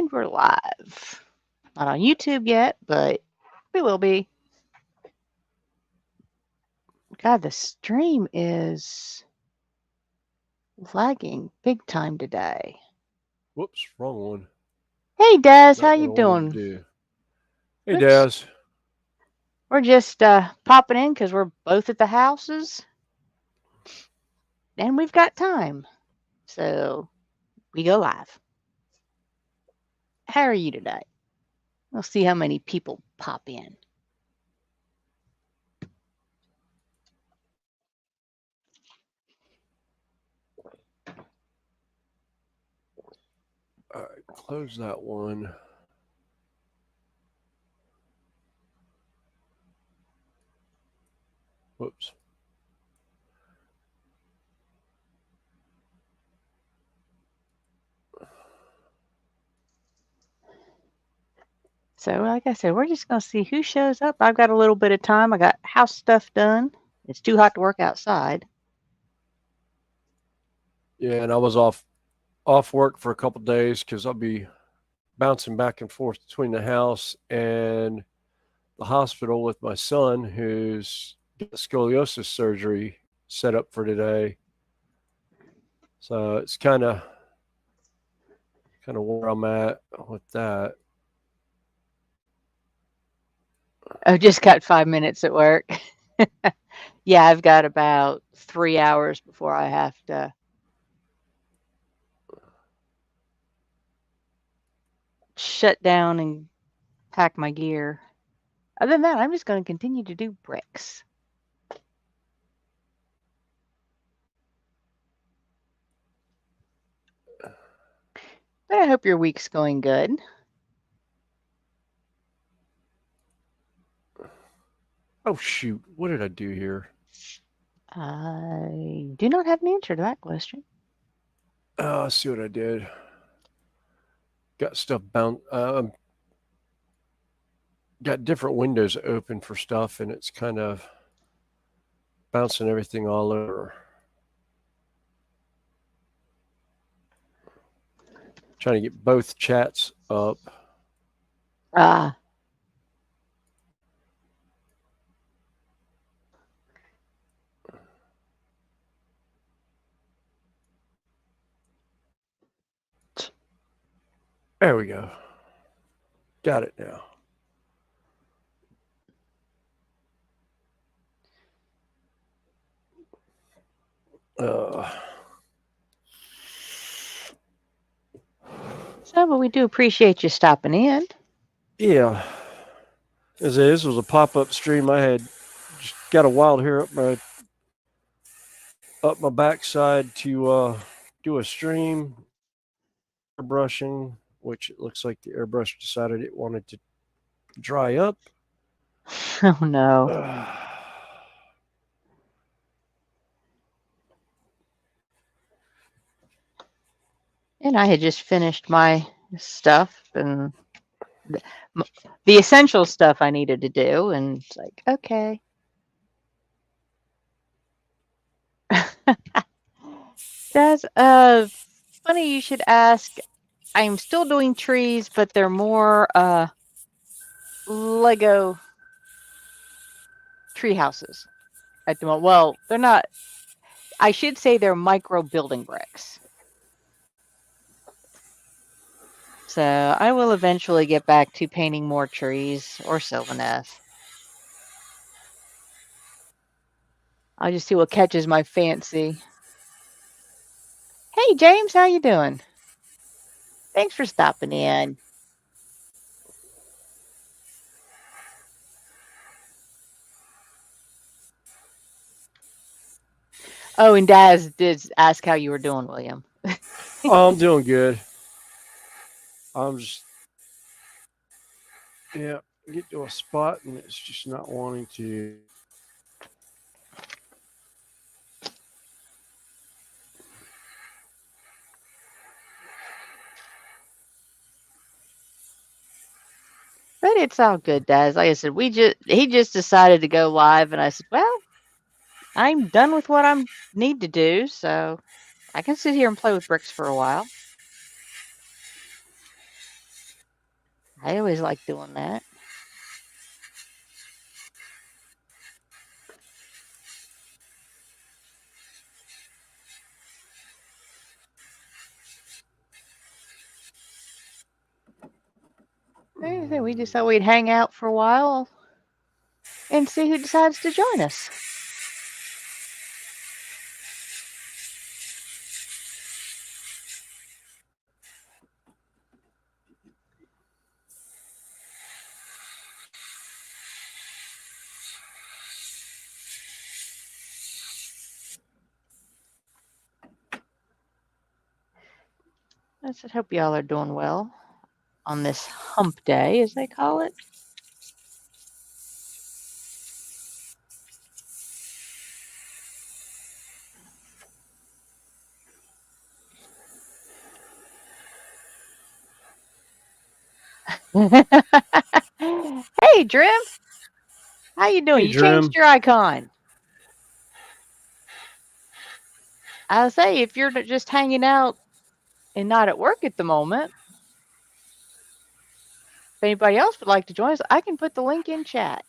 And we're live. Not on YouTube yet, but we will be. God, the stream is lagging big time today. Whoops, wrong one. Hey, Daz, how Not you what I wanted doing? to do. Hey, Oops. Daz. We're just popping in because we're both at the houses. And we've got time. So we go live. How are you today? We'll see how many people pop in. All right, close that one. Whoops. So, like I said, we're just going to see who shows up. I've got a little bit of time. I got house stuff done. It's too hot to work outside. Yeah, and I was off work for a couple days because I'll be bouncing back and forth between the house and the hospital with my son, who's got scoliosis surgery set up for today. So it's kind of where I'm at with that. Oh, just got 5 minutes at work. Yeah, I've got about 3 hours before I have to shut down and pack my gear. Other than that, I'm just going to continue to do bricks. But I hope your week's going good. Oh, shoot. What did I do here? I do not have an answer to that question. Let's see what I did. Got stuff bound. Got different windows open for stuff, and it's kind of bouncing everything all over. Trying to get both chats up. Ah. There we go. Got it now. So, but we do appreciate you stopping in. Yeah. As this was a pop-up stream, I had just got a wild hair up my backside to do a stream, airbrushing, which it looks like the airbrush decided it wanted to dry up. Oh, no. And I had just finished my stuff and the essential stuff I needed to do. And it's like, okay. That's funny you should ask. I'm still doing trees, but they're more Lego tree houses at the moment. Well, they're not. I should say they're micro building bricks. So I will eventually get back to painting more trees or Sylvaneth. I'll just see what catches my fancy. Hey, James, how you doing? Thanks for stopping in. Oh, and Daz did ask how you were doing, William. Oh, I'm doing good. I'm just, yeah, get to a spot and it's just not wanting to. But it's all good, Daz. Like I said, he just decided to go live, and I said, well, I'm done with what I need to do, so I can sit here and play with bricks for a while. I always like doing that. We just thought we'd hang out for a while and see who decides to join us. I just hope y'all are doing well on this hump day, as they call it. Hey, Drim. How you doing? Hey, You Drim. changed your icon. I'll say, if you're just hanging out and not at work at the moment, if anybody else would like to join us, I can put the link in chat.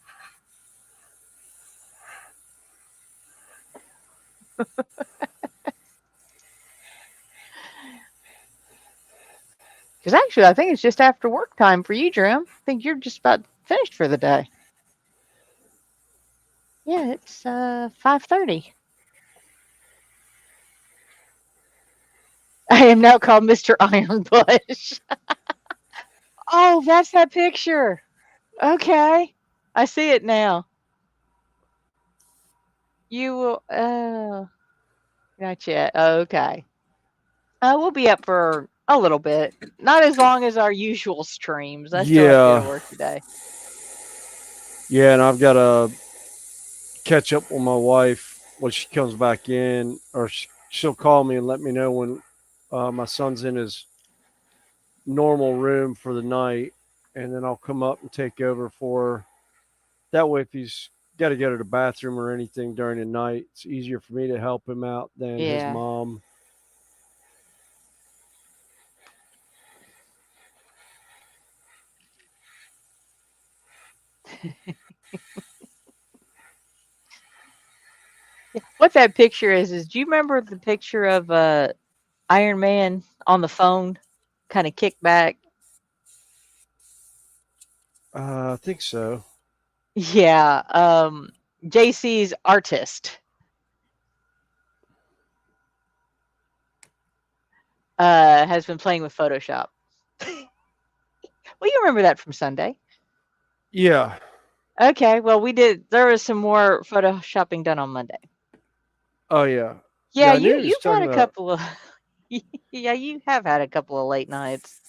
Because actually, I think it's just after work time for you, Drim. I think you're just about finished for the day. Yeah, it's 5:30. I am now called Mr. Iron Bush. Oh, that's that picture. Okay. I see it now. You will, not yet. Okay. We'll be up for a little bit. Not as long as our usual streams. I still have to go to work today. Yeah, and I've got to catch up with my wife when she comes back in, or she'll call me and let me know when my son's in his normal room for the night, and then I'll come up and take over for her. That way, if he's got to go to the bathroom or anything during the night, it's easier for me to help him out than his Yeah. mom. What that picture is do you remember the picture of Iron Man on the phone, kind of kicked back? I think so. Yeah. JC's artist. Has been playing with Photoshop. Well, you remember that from Sunday. Yeah. Okay, well, there was some more photoshopping done on Monday. Oh, yeah. Yeah, I knew he was you've had talking a about. couple of yeah, you have had a couple of late nights.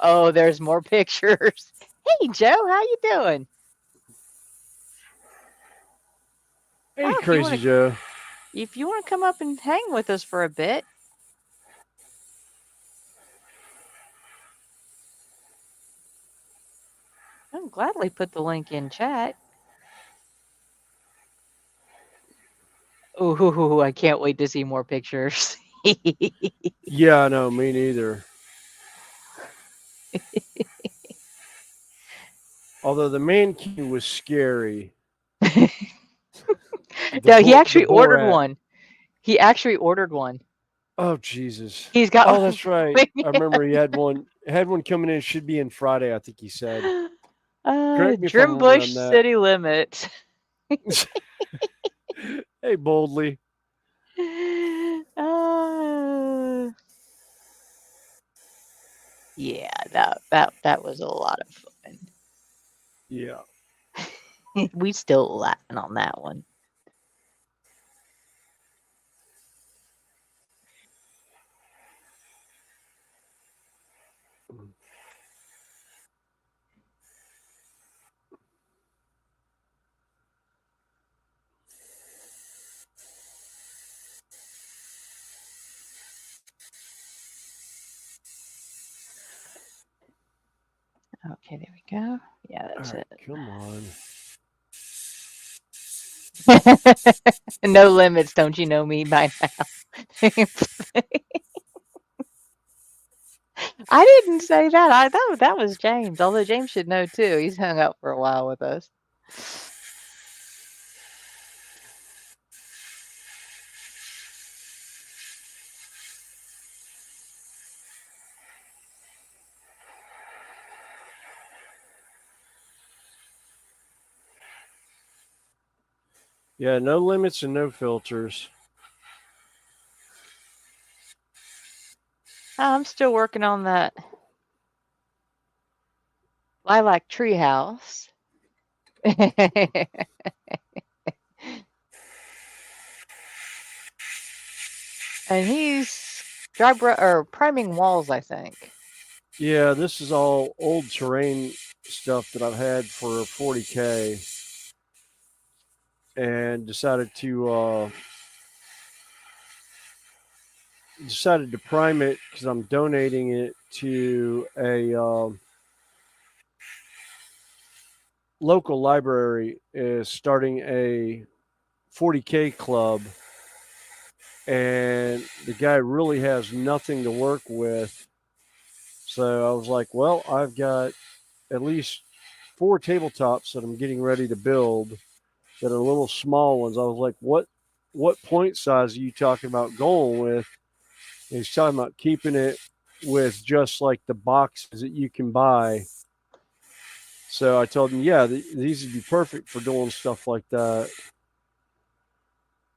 Oh, there's more pictures. Hey, Joe, how you doing? Hey, Crazy Joe. If you want to come up and hang with us for a bit. I'll gladly put the link in chat. Oh, I can't wait to see more pictures. Yeah, no, me neither. Although the main key was scary. No, he actually ordered one. He actually ordered one. Oh, Jesus. He's got. Oh, that's right. I remember he had one. Had one coming in. Should be in Friday, I think he said. Correct me if I'm wrong Drimbush on that. City Limits. Hey, boldly. Yeah, that was a lot of fun. Yeah. We still laughing on that one. Okay, there we go. Yeah, All that's right, come on. it. No limits, don't you know me by now? I didn't say that. I thought that was James. Although James should know too. He's hung out for a while with us. Yeah, no limits and no filters. I'm still working on that lilac treehouse. And he's or priming walls, I think. Yeah, this is all old terrain stuff that I've had for 40K and decided to prime it because I'm donating it to a local library is starting a 40K club, and the guy really has nothing to work with. So I was like, well, I've got at least 4 tabletops that I'm getting ready to build that are little small ones. I was like, what point size are you talking about going with? And he's talking about keeping it with just like the boxes that you can buy. So I told him, yeah, these would be perfect for doing stuff like that.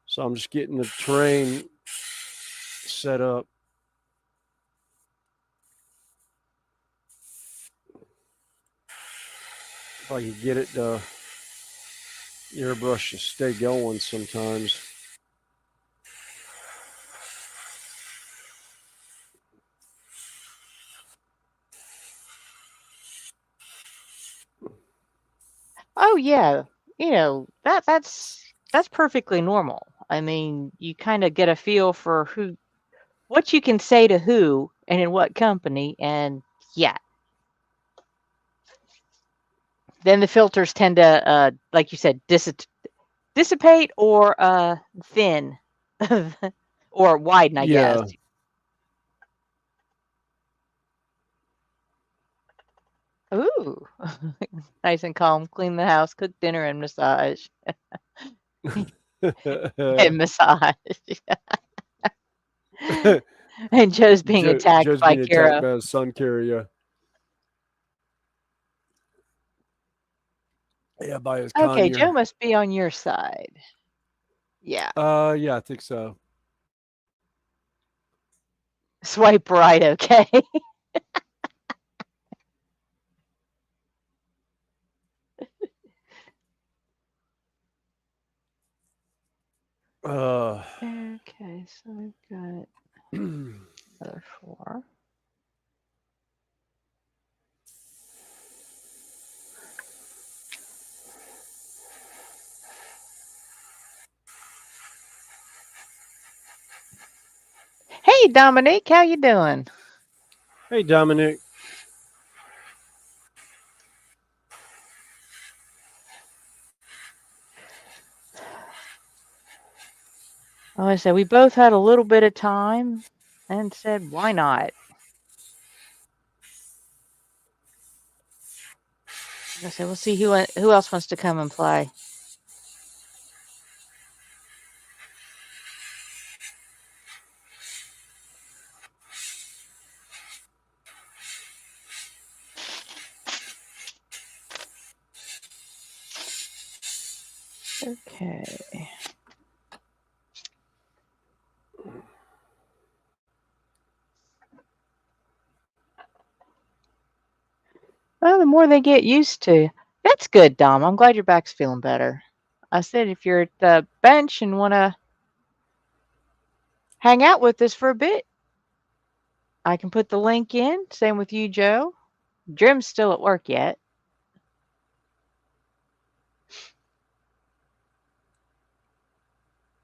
So I'm just getting the terrain set up. If I can get it to airbrush to stay going sometimes. Oh yeah, that's perfectly normal. I mean, you kind of get a feel for what you can say to who and in what company, and yeah. Then the filters tend to, like you said, dissipate or thin or widen, I guess. Yeah. Ooh, nice and calm. Clean the house, cook dinner, and massage. And massage. And Joe's being attacked Joe's by being attacked Kara. by a sun carrier. Yeah, by his Okay, Joe conure. must be on your side. Yeah. Yeah, I think so. Swipe right, okay. Okay, so we've got another 4. Hey, Dominique, how you doing? Hey, Dominic. Like I said, we both had a little bit of time and said, why not? Like I said, we'll see who else wants to come and play. Okay. Well, the more they get used to. That's good, Dom. I'm glad your back's feeling better. I said if you're at the bench and want to hang out with us for a bit, I can put the link in. Same with you, Joe. Jim's still at work yet.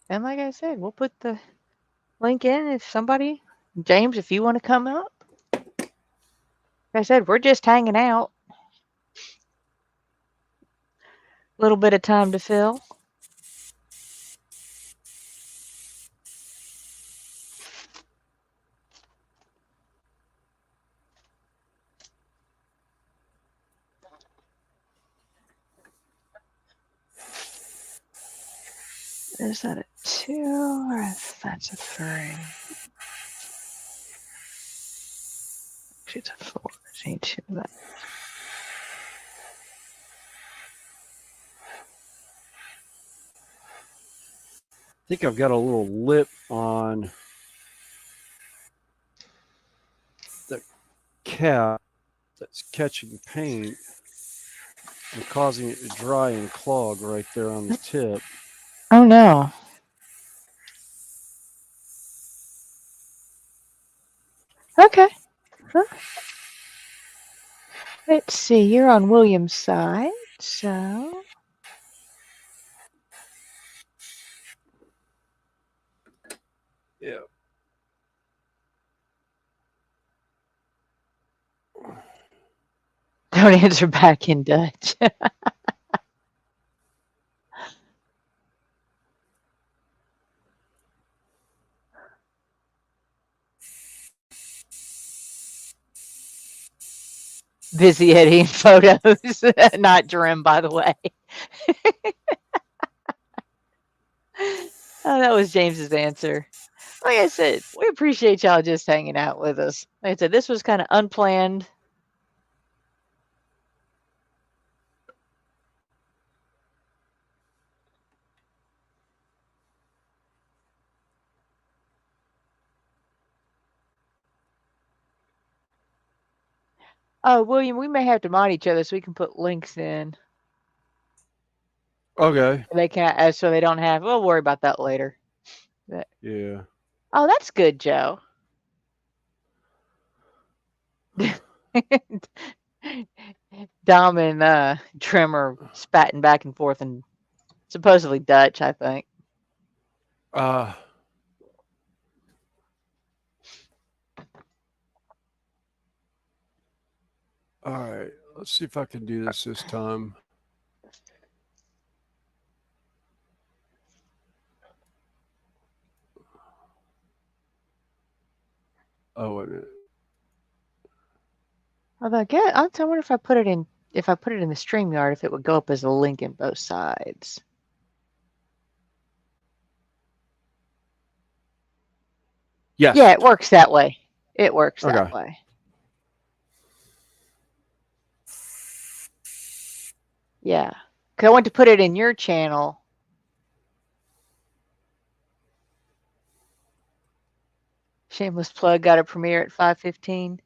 And like I said, we'll put the link in if somebody, James, if you want to come up. Like I said, we're just hanging out. Little bit of time to fill. Is that a 2 or that's a 3? Actually, it's a 4. I need 2 of that. I think I've got a little lip on the cap that's catching paint and causing it to dry and clog right there on the tip. Oh no. Okay. Huh. Let's see. You're on William's side, so. Yeah. Don't answer back in Dutch. Busy editing photos, not Jerem, by the way. Oh, that was James's answer. Like I said, we appreciate y'all just hanging out with us. Like I said, this was kind of unplanned. Oh, William, we may have to mod each other so we can put links in. Okay. They can't, so they don't have. We'll worry about that later. But, Yeah. oh, that's good, Joe. Dom and Trim are spatting back and forth and supposedly Dutch, I think. All right. Let's see if I can do this time. Oh, wait a minute. Although I wonder if I put it in the StreamYard, if it would go up as a link in both sides. Yes. Yeah, it works that way. It works that way. Yeah. Because I want to put it in your channel. Shameless plug, got a premiere at 5:15.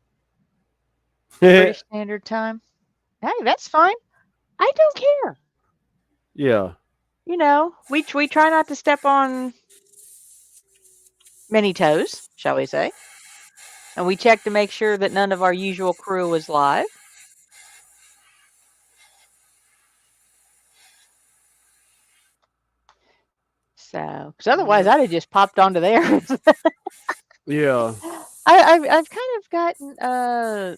British Standard Time. Hey, that's fine. I don't care. Yeah. You know, we try not to step on many toes, shall we say. And we check to make sure that none of our usual crew was live. So, because otherwise I'd have just popped onto there. Yeah. I've kind of gotten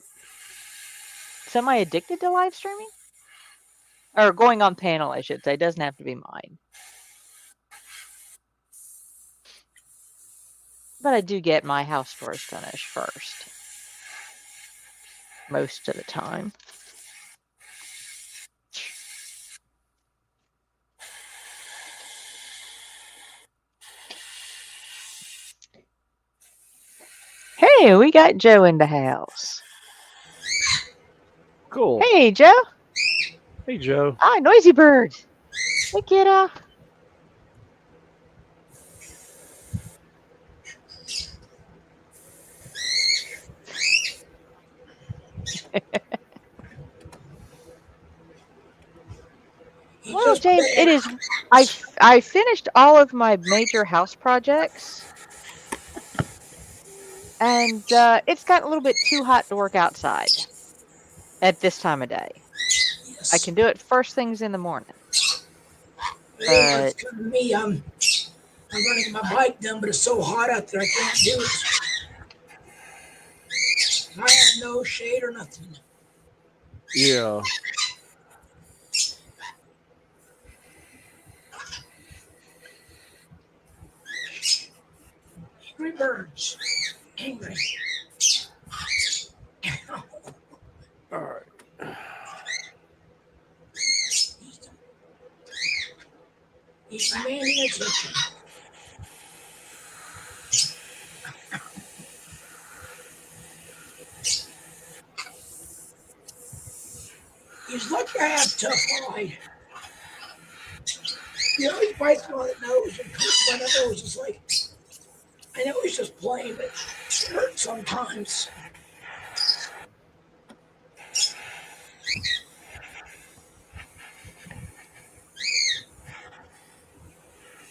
semi-addicted to live streaming. Or going on panel, I should say. It doesn't have to be mine. But I do get my house chores finished first. Most of the time. Hey, we got Joe in the house. Cool. Hey, Joe. Hey, Joe. Ah, Noisy Bird. Hey, kiddo. Well, James, it is. I finished all of my major house projects, and it's gotten a little bit too hot to work outside at this time of day. Yes. I can do it first things in the morning. It's coming to me. I'm running my bike done, but it's so hot out there I can't do it. I have no shade or nothing. Yeah. Angry birds. Angry. All right. He's demanding attention. He's lucky I have tough hide. He always bites me on the nose and pulls my nose. It's like, I know he's just playing, but it hurts sometimes.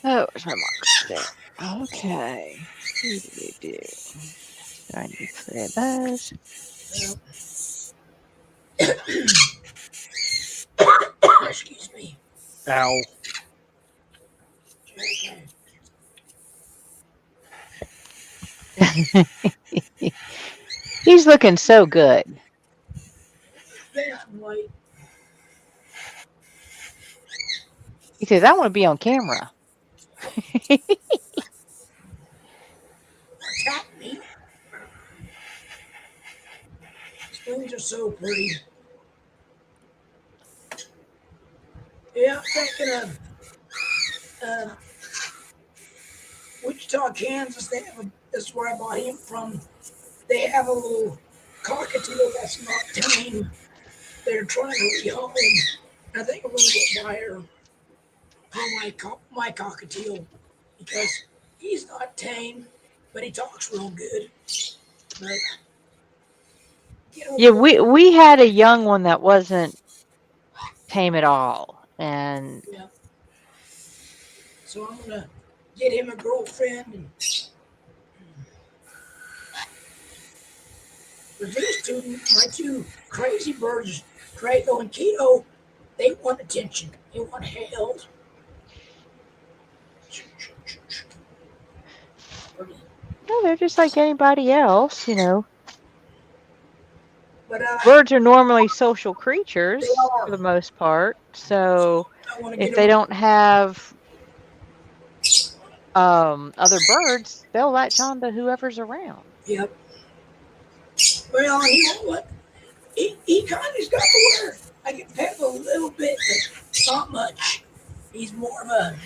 Oh, where's my marker? There. Okay. Do. I need to clear those. Excuse me. Ow. He's looking so good. That white. He says, I want to be on camera. Attack me. His wings are so pretty. Yeah, I'm thinking of Wichita, Kansas. They have that's where I bought him from. They have a little cockatiel that's not tame. They're trying to rehome. I think I'm going to go buy her for my cockatiel because he's not tame, but he talks real good. But Yeah, we had a young one that wasn't tame at all. And yeah. So I'm gonna get him a girlfriend and but these two, my two crazy birds, Draco and Keto, they want attention. They want held. no, they're just like anybody else, you know. But Birds are normally social creatures They are. for the most part. So I want to if get they them. don't have other birds, they'll latch on to whoever's around. Yep. Well, you know what? He kind of's got the word. I can pet him a little bit, but not much. He's more of a.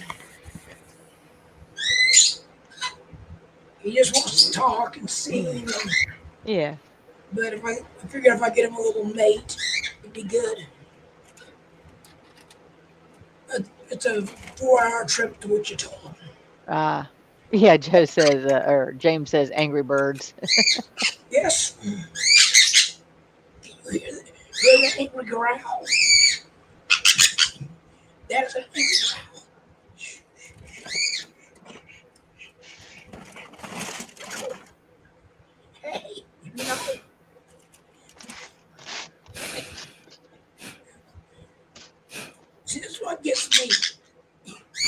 He just wants to talk and sing. And, Yeah. but I figure if I get him a little mate, it'd be good. It's a 4-hour trip to Wichita. Yeah, Joe says, or James says, Angry Birds. Yes. Hear the angry growl. That is an angry growl. Hey, you know. See, this is what gets me.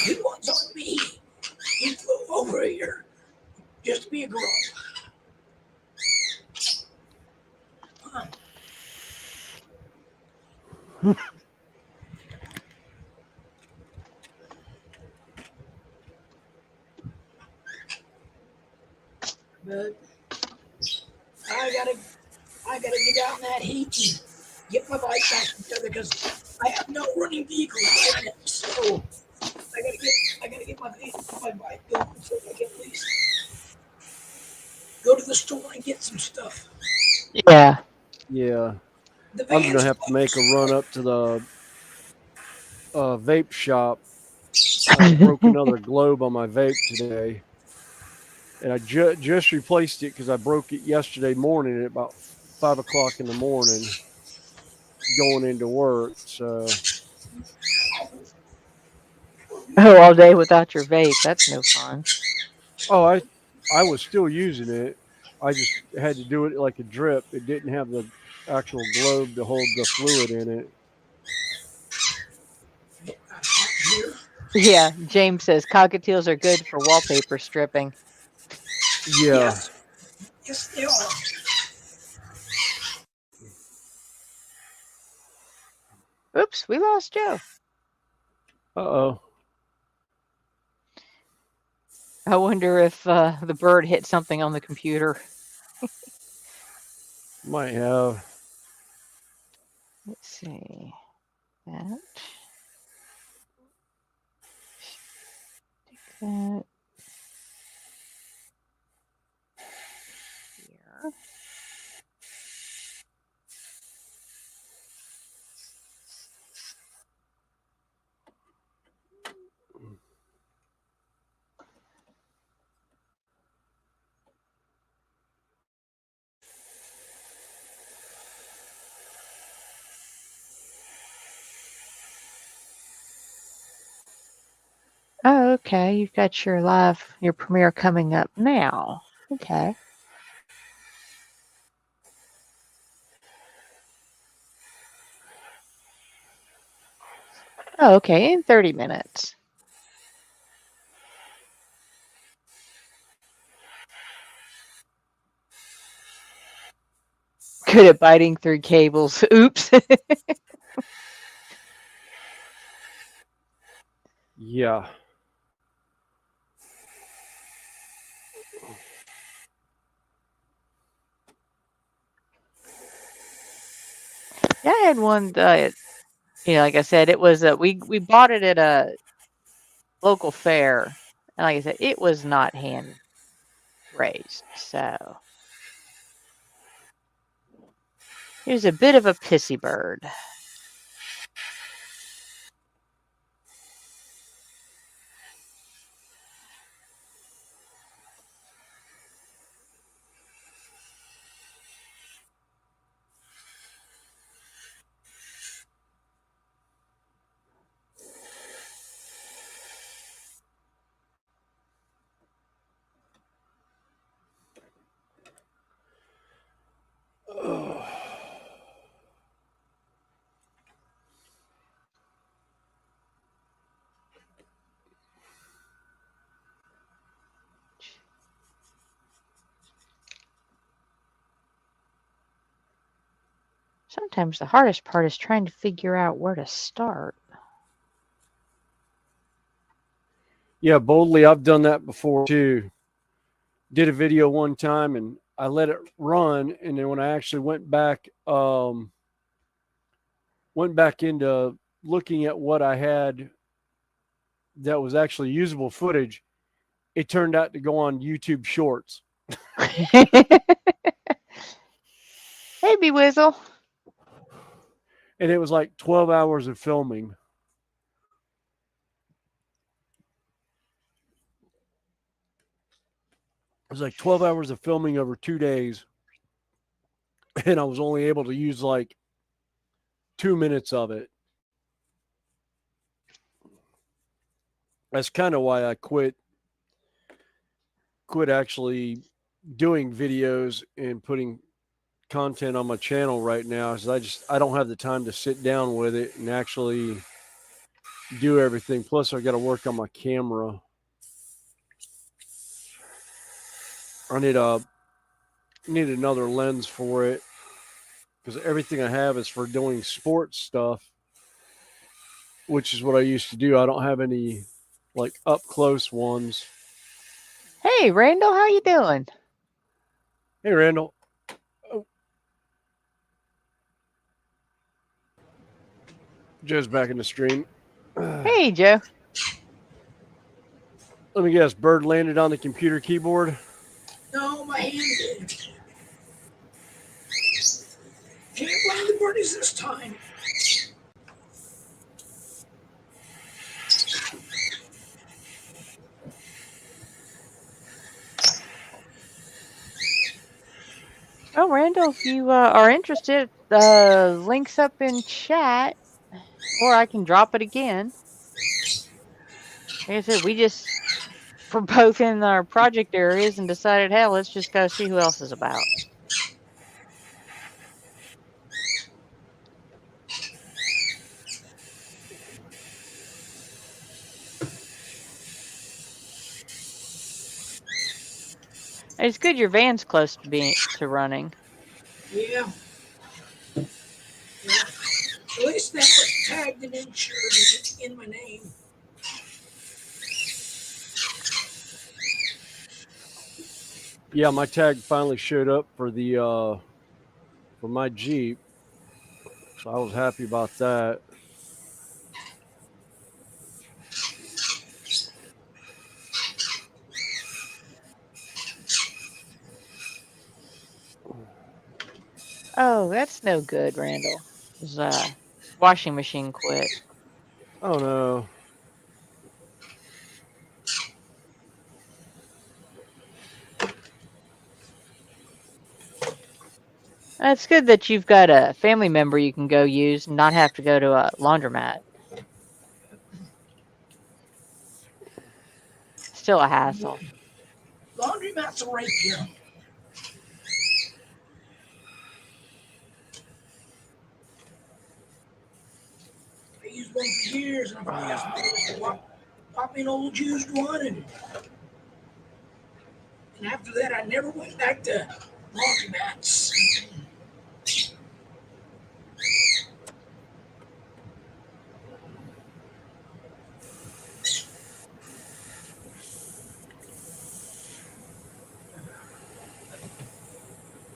He wants on me. He flew over here just to be a girl. Huh. But I gotta get out in that heat and get my bike back together because I have no running vehicle right now. So I gotta get my bike going so I can at least go to the store and get some stuff. Yeah. Yeah. The I'm van's gonna have to make a run up to the vape shop. I broke another globe on my vape today, and I just replaced it because I broke it yesterday morning at about 5 o'clock in the morning, going into work. So Oh, all day without your vape. That's no fun. oh, I was still using it. I just had to do it like a drip. It didn't have the actual globe to hold the fluid in it. here. Yeah, James says cockatiels are good for wallpaper stripping. Yeah. Yes, they are. Oops, we lost Joe. Uh-oh. I wonder if the bird hit something on the computer. Might have. Let's see. That. Take that here. Oh, okay. You've got your premiere coming up now. Okay. Oh, okay. In 30 minutes. Good at biting through cables. Oops. Yeah. Yeah, I had one. Like I said, it was we bought it at a local fair, and like I said, it was not hand raised, so he was a bit of a pissy bird. Sometimes the hardest part is trying to figure out where to start. Yeah, boldly, I've done that before too. Did a video one time and I let it run, and then when I actually went back into looking at what I had that was actually usable footage, it turned out to go on YouTube Shorts. Hey, Weasel. And it was like 12 hours of filming. It was like 12 hours of filming over 2 days. And I was only able to use like 2 minutes of it. That's kind of why I quit actually doing videos and putting content on my channel right now, is I don't have the time to sit down with it and actually do everything. Plus I got to work on my camera. I need another lens for it, because everything I have is for doing sports stuff, which is what I used to do. I don't have any like up close ones. Hey, Randall, how you doing? Hey, Randall. Oh. Joe's back in the stream. Hey, Joe. Let me guess, bird landed on the computer keyboard? No, my hand did. Can't blame the birdies this time. Oh, Randall, if you are interested, link's up in chat, or I can drop it again. Like I said, we just, for both in our project areas, and decided, hey, let's just go see who else is about. It's good your van's close to running. Yeah. At least now it's tagged and insured in my name. Yeah, my tag finally showed up for the for my Jeep, so I was happy about that. Oh, that's no good, Randall. His washing machine quit. Oh no. It's good that you've got a family member you can go use and not have to go to a laundromat. Still a hassle. Laundromats are right here. I used one for years, and if I asked my wife to pop me an old used one, and after that, I never went back to laundromats.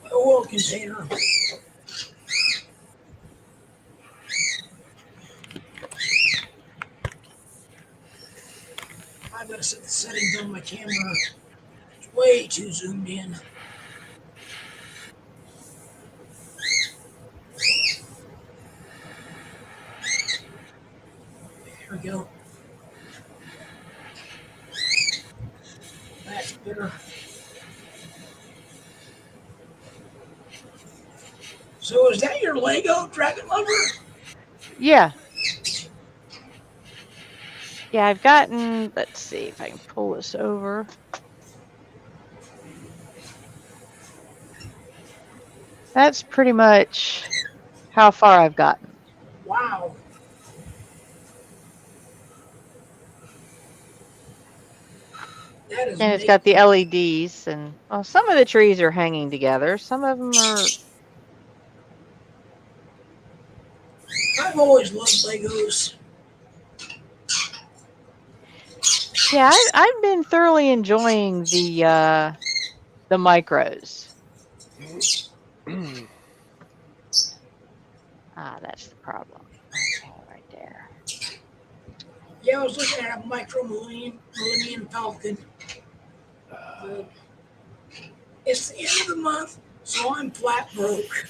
My oil container. I've got to set the settings on my camera. It's way too zoomed in. There we go. That's better. So is that your Lego Dragon Lover? Yeah. Yeah, I've gotten, let's see if I can pull this over. That's pretty much how far I've gotten. Wow. That is And it's amazing. got the LEDs, and well, some of the trees are hanging together. Some of them are. I've always loved Legos. Yeah, I've been thoroughly enjoying the micros. That's the problem. Okay, right there. Yeah, I was looking at a Micro Millennium Falcon. It's the end of the month, so I'm flat broke.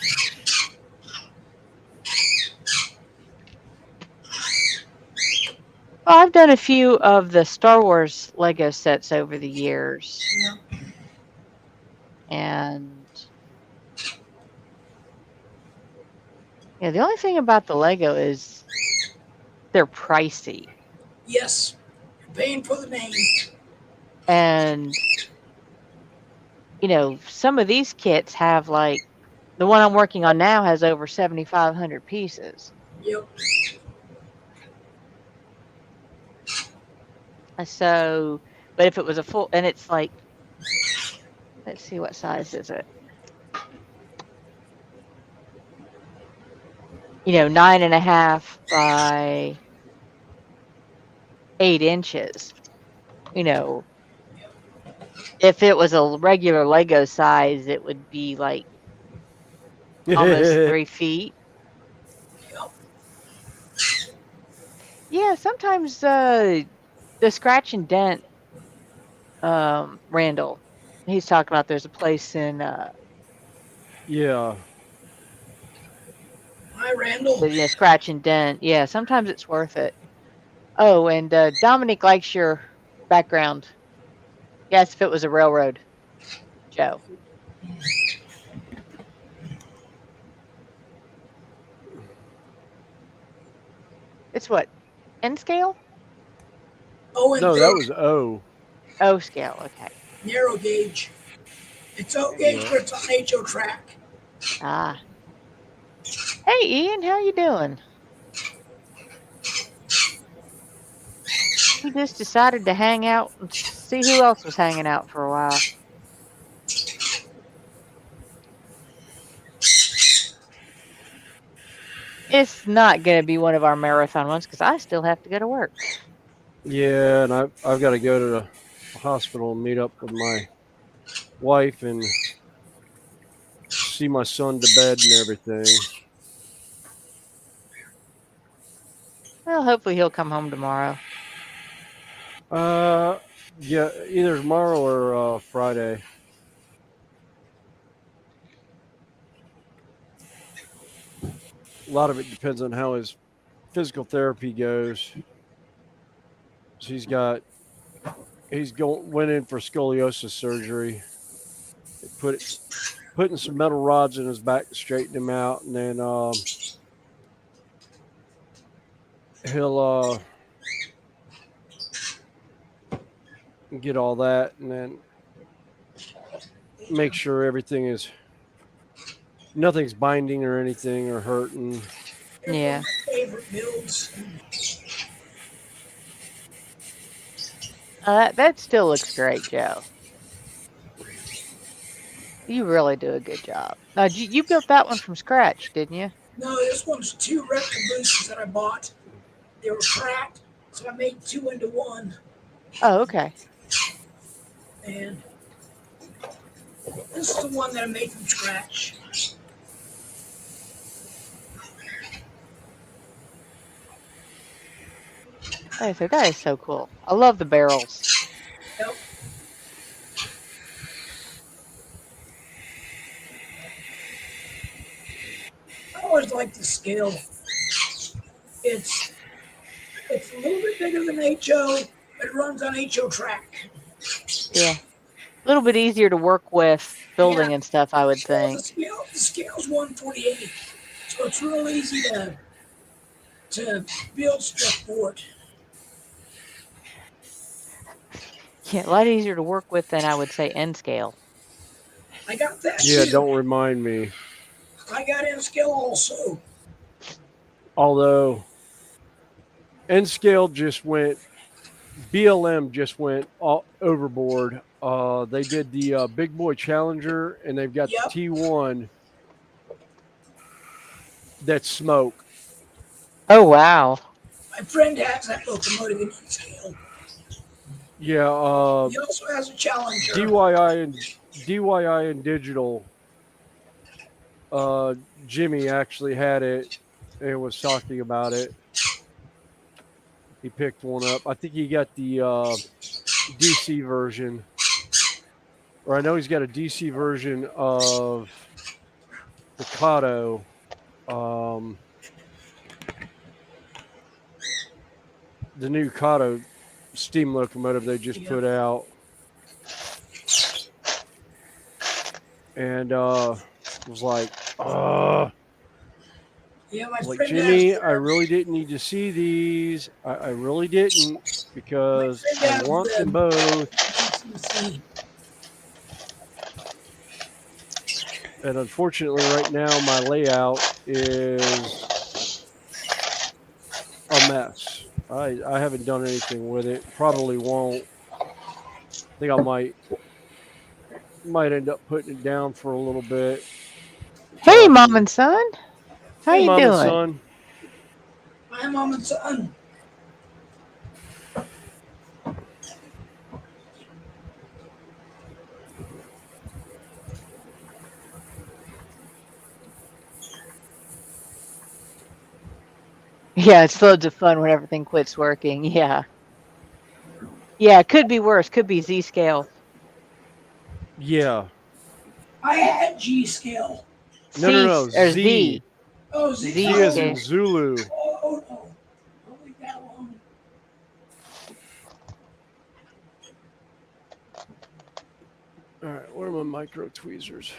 Well, I've done a few of the Star Wars Lego sets over the years. Yeah. And yeah, the only thing about the Lego is they're pricey. Yes, you're paying for the name. And you know, some of these kits have like the one I'm working on now has over 7,500 pieces. Yep. So, but if it was a full, and it's like, let's see, what size is it? You know, 9.5 by 8 inches. You know, if it was a regular Lego size, it would be like almost 3 feet. Yep. Yeah, sometimes the scratch and dent, Randall, he's talking about there's a place in Yeah. Hi, Randall. but, yeah, scratch and dent. Yeah, sometimes it's worth it. Oh, and Dominic likes your background. Yes, if it was a railroad, Joe. It's what? N scale? Oh, and No, that was O. O scale. Okay. narrow gauge. It's O gauge, Yeah. but it's on HO track. Ah. Hey, Ian, how you doing? He just decided to hang out and see who else was hanging out for a while. It's not going to be one of our marathon ones because I still have to go to work. Yeah, and I've got to go to the hospital and meet up with my wife and see my son to bed and everything. Well, hopefully he'll come home tomorrow. Yeah, either tomorrow or Friday. A lot of it depends on how his physical therapy goes. So went in for scoliosis surgery. They putting some metal rods in his back to straighten him out, and then he'll get all that, and then make sure nothing's binding or anything or hurting. They're one Yeah. of my favorite builds. That still looks great, Joe. You really do a good job. You built that one from scratch, didn't you? No, this one's two replica boosters that I bought. They were cracked, so I made two into one. Oh, okay. And this is the one that I made from scratch. That is so cool. I love the barrels. Yep. I always like the scale. It's a little bit bigger than HO, but it runs on HO track. Yeah. A little bit easier to work with building and stuff, I would Well, think. the scale's 148, so it's real easy to build stuff for it. Yeah, a lot easier to work with than I would say N scale. I got that Yeah, too. don't remind me. I got N scale also. Although N scale BLM just went all overboard. They did the Big Boy Challenger, and they've got Yep. the T1 that's smoke. Oh, wow. My friend has that locomotive in N scale. Yeah, He also has a Challenger. DYI and Digital. Jimmy actually had it and was talking about it. He picked one up. I think he got the DC version, or I know he's got a DC version of the Kato. The new Kato steam locomotive they just put out, and was like, Yeah, my like, friend Jimmy, has I really didn't need to see these. I really didn't, because I want them both. DCC. And unfortunately, right now, my layout is a mess. I haven't done anything with it. Probably won't. I think I might end up putting it down for a little bit. Hey, Mom and Son. How Hey, you Mom doing? and Son. Hi, Mom and Son. Yeah, it's loads of fun when everything quits working. Yeah. Yeah, it could be worse. Could be Z scale. Yeah. I had G scale. No. Or Z. Z. Oh, Z, Z Z as scale. in Zulu. Oh, no. I'll leave that alone. All right, where are my micro tweezers?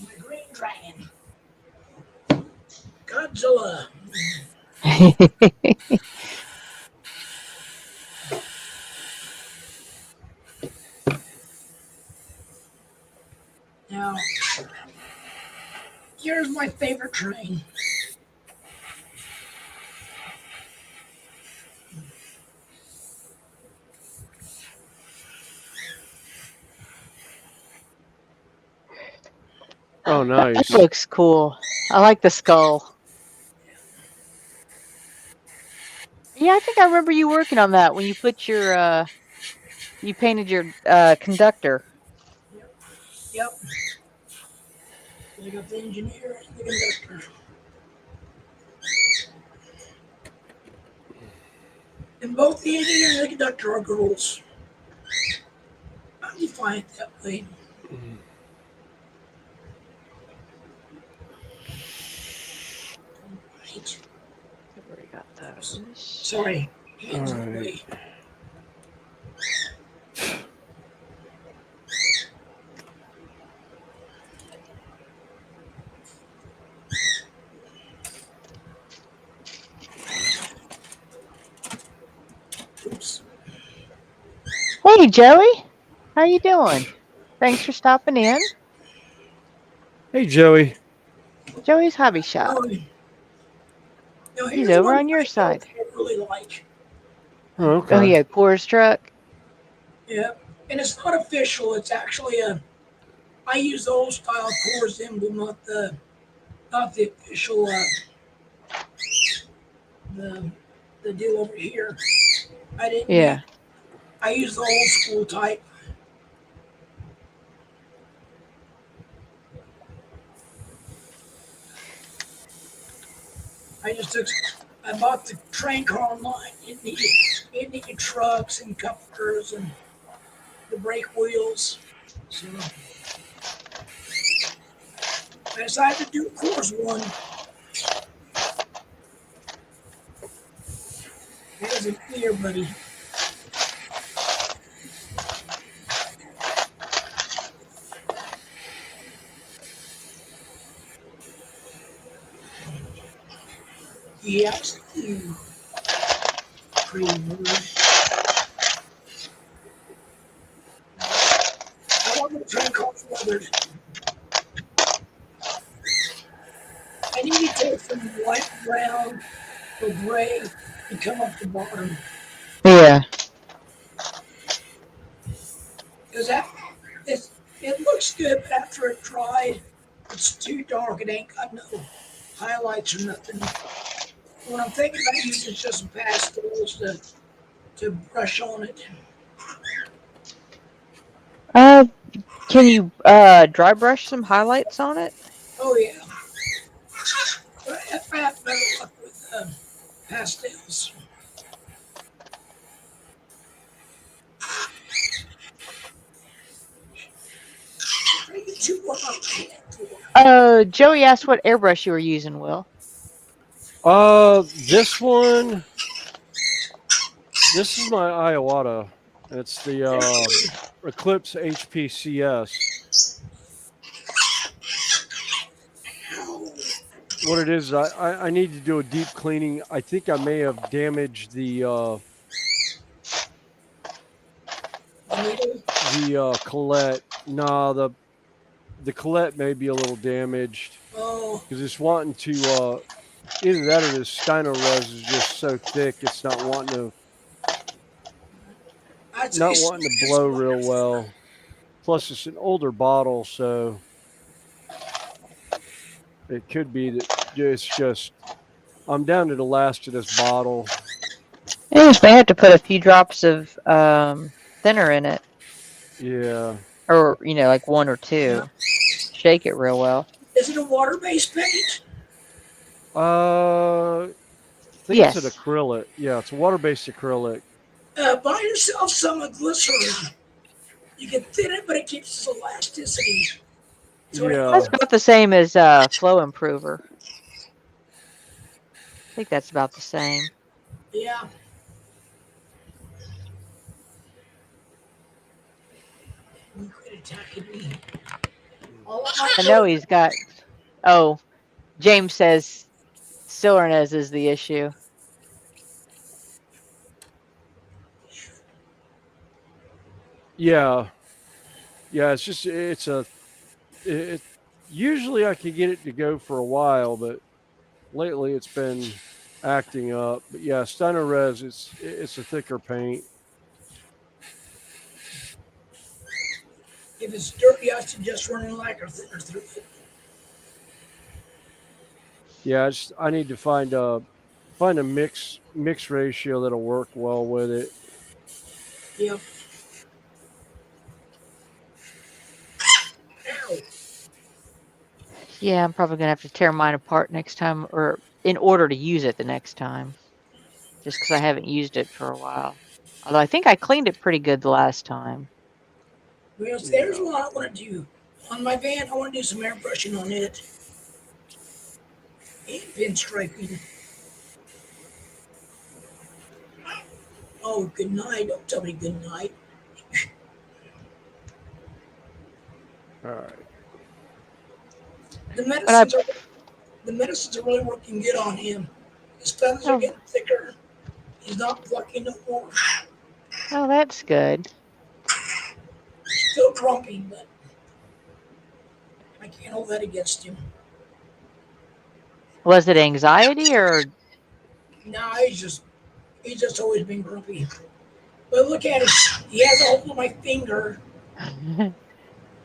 My green dragon. Godzilla. Now, Here's my favorite train. Oh, nice. That looks cool. I like the skull. Yeah, I think I remember you working on that when you put your you painted your conductor. Yep. I got the engineer and the conductor. And both the engineer and the conductor are girls. I'm defiant that way. Right. I've already got those. Sorry, hands in the Alright. way. Oops. Hey, Joey. How you doing? Thanks for stopping in. Hey, Joey. Joey's Hobby Shop. Now He's here's over one on your I side. really like. Oh, okay. Oh, yeah, Coors truck. Yeah, and it's not official. It's actually a. I use the old style Coors emblem, not the official. The the deal over here. I didn't. Yeah. I use the old school type. I just took. I bought the train car online. It needed trucks and couplers and the brake wheels. So I decided to do a Coors one. There's an ear, buddy. Yes, you pretty word. I want the train cars weathered. I need to take from white, brown, or gray and come up the bottom. Yeah. Because that it looks good, but after it dried, it's too dark. It ain't got no highlights or nothing. What I'm thinking about using is just some pastels to brush on it. Uh, can you dry brush some highlights on it? Oh yeah. But I have better luck with pastels. Are you two what I'm looking for? Joey asked what airbrush you were using, Will. This one. This is my Iowata. It's the Eclipse HPCS. What it is, I need to do a deep cleaning. I think I may have damaged the Colette. Nah, the Colette may be a little damaged Oh, because it's wanting to either that or the Steiner res is just so thick it's not wanting to I'd say not wanting to blow real well. Plus, it's an older bottle, so it could be that it's just I'm down to the last of this bottle. You just may have to put a few drops of thinner in it, Yeah. or like one or two. Shake it real well. Is it a water-based paint? I think Yes. it's an acrylic. Yeah, it's a water-based acrylic. Buy yourself some glycerin. You can thin it, but it keeps its elasticity. So Yeah. That's about the same as Flow Improver. I think that's about the same. Yeah. You quit attacking me. I know he's got. Oh, James says Silernez is the issue. Yeah. Yeah, it's just it Usually I could get it to go for a while, but lately it's been acting up. But yeah, Styrorez, it's a thicker paint. If it's dirty, I suggest running lacquer thinner through it. Yeah, I need to find a mix ratio that'll work well with it. Yep. Ow. Yeah, I'm probably gonna have to tear mine apart next time, or in order to use it the next time, just because I haven't used it for a while. Although I think I cleaned it pretty good the last time. Well, there's what I want to do. On my van, I want to do some airbrushing on it. And pinstriping. Oh, good night. Don't tell me good night. All right. The But I, medicines are really working good on him. His feathers are oh, getting thicker. He's not plucky no more. oh, that's good. Still grumpy, but I can't hold that against him. Was it anxiety or? Nah, he's just always been grumpy. But look at him. He has a hold of my finger.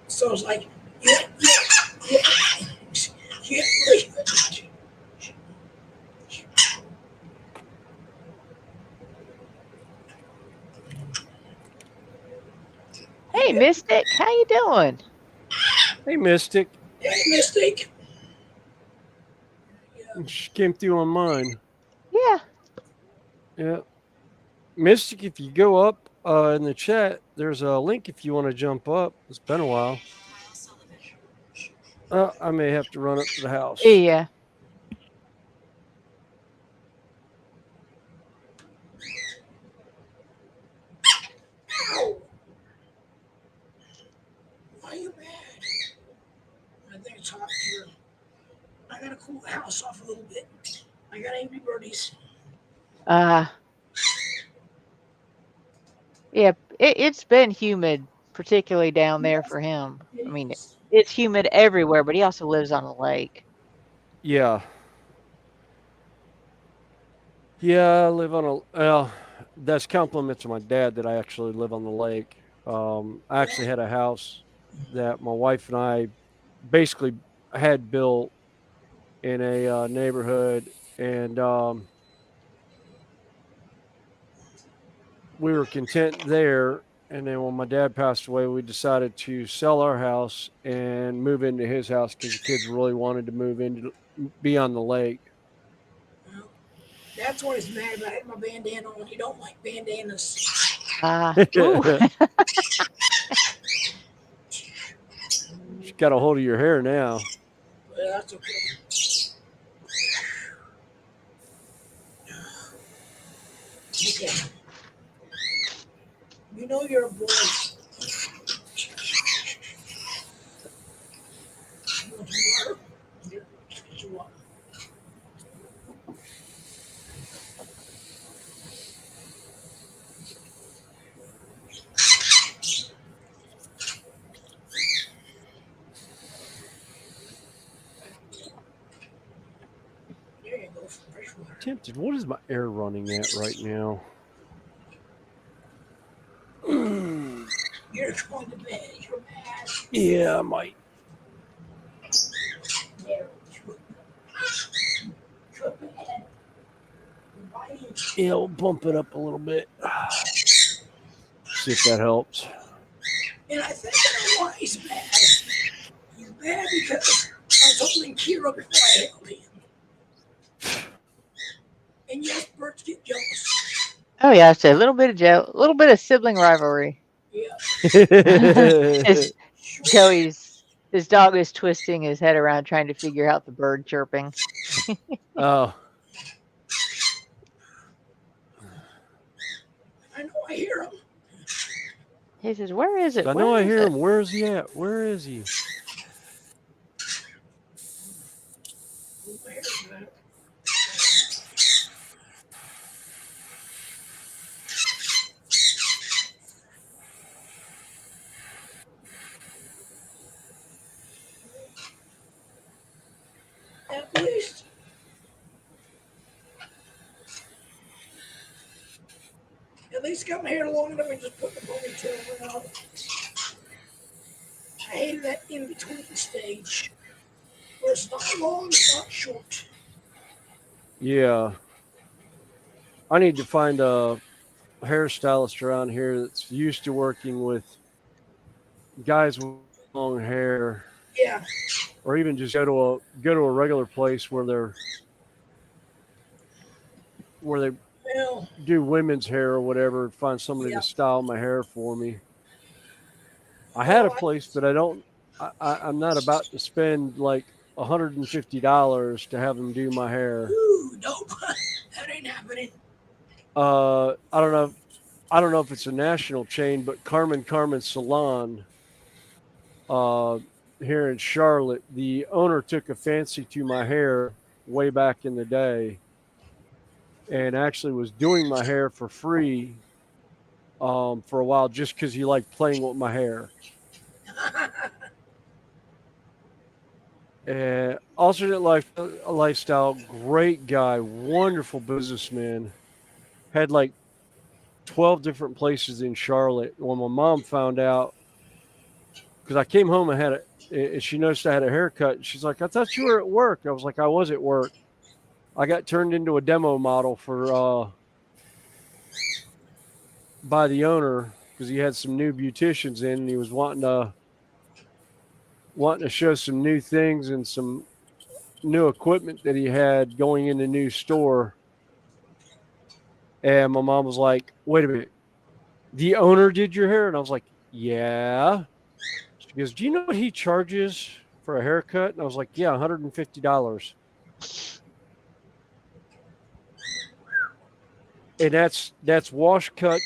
So it's like, yeah, leave it. Hey, Mystic, how you doing? Hey, Mystic. Hey, Mystic. She came through on mine. Yeah. Yeah. Mystic, if you go up in the chat, there's a link if you want to jump up. It's been a while. I may have to run up to the house. Yeah. Ow. Why are you mad? I think it's hot here. I gotta cool the house off a little bit. I got angry birdies. Yeah, it's been humid, particularly down there for him. I mean, it's humid everywhere, but he also lives on a lake. Yeah. Yeah, I live on a. Well, that's compliment to my dad that I actually live on the lake. I actually had a house that my wife and I basically had built in a neighborhood, and we were content there. And then when my dad passed away, we decided to sell our house and move into his house because the kids really wanted to move into be on the lake. Well, that's what he's mad about. I had my bandana on. He don't like bandanas. Ooh. She's got a hold of your hair now. But that's okay. Okay. You know you're a boy. You want some water? Here, get your water. There you go, fresh water. Tempted. What is my air running at right now? You're going to bed. You're mad. Yeah, I might. There. You're bad. You're biting. Yeah, we'll bump it up a little bit. See if that helps. And I think I know why he's mad. He's mad because I was holding Kira before I held him. And yes, birds get jealous. Oh yeah, it's a little bit of a little bit of sibling rivalry. Yeah. His dog is twisting his head around trying to figure out the bird chirping. Oh. I know I hear him. He says, "Where is it? I know I Where is hear it?" him. Where is he at? Where is he? Pull my hair back. At least. At least got my hair long enough and just put the ponytail around. I hated that in between stage where it's not long, it's not short. Yeah. I need to find a hairstylist around here that's used to working with guys with long hair, Yeah, or even just go to a regular place where they well, do women's hair or whatever. Find somebody yeah. to style my hair for me. I had a Well, place, but I don't. I'm not about to spend like $150 to have them do my hair. ooh, nope. That ain't happening. I don't know. I don't know if it's a national chain, but Carmen Salon, uh, here in Charlotte, the owner took a fancy to my hair way back in the day, and actually was doing my hair for free for a while just because he liked playing with my hair. Alternate lifestyle, great guy, wonderful businessman. Had like 12 different places in Charlotte. When my mom found out, because I came home and she noticed I had a haircut. She's like, "I thought you were at work." I was like, "I was at work." I got turned into a demo model for by the owner because he had some new beauticians in, and he was wanting to show some new things and some new equipment that he had going in the new store. And my mom was like, "Wait a minute, the owner did your hair?" And I was like, "Yeah." She goes, "Do you know what he charges for a haircut?" And I was like, "Yeah, $150." And that's wash cut,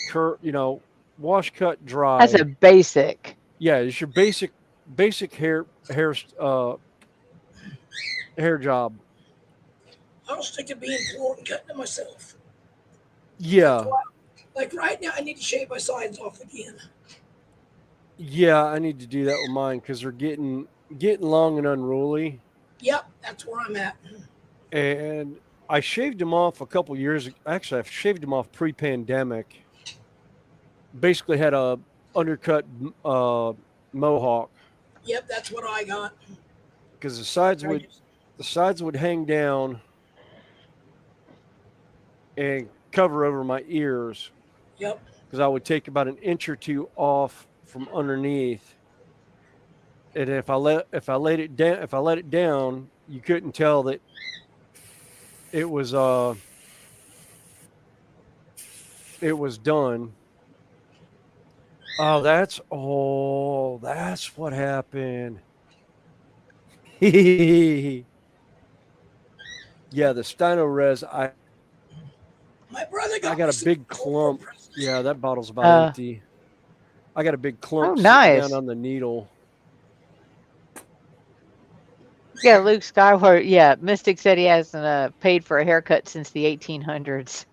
wash cut That's dry. a basic. Yeah, it's your basic hair job. I'll stick to being poor and cutting it myself. That's Yeah, why, like right now, I need to shave my sides off again. yeah, I need to do that with mine because they're getting long and unruly. Yep, that's where I'm at. And I shaved them off a couple years. Actually, I shaved them off pre-pandemic. Basically, had a undercut mohawk Yep, that's what I got. because I just, the sides would hang down and cover over my ears yep. because I would take about an inch or two off from underneath. And if I let it down, you couldn't tell that it was it was done. That's what happened. Yeah, the Steino Res. My brother I got got me a some big for clump. Christmas. Yeah, that bottle's about Uh, empty. I got a big oh, clump sitting down nice. on the needle. Yeah, Luke Skywalker. Yeah, Mystic said he hasn't paid for a haircut since the 1800s.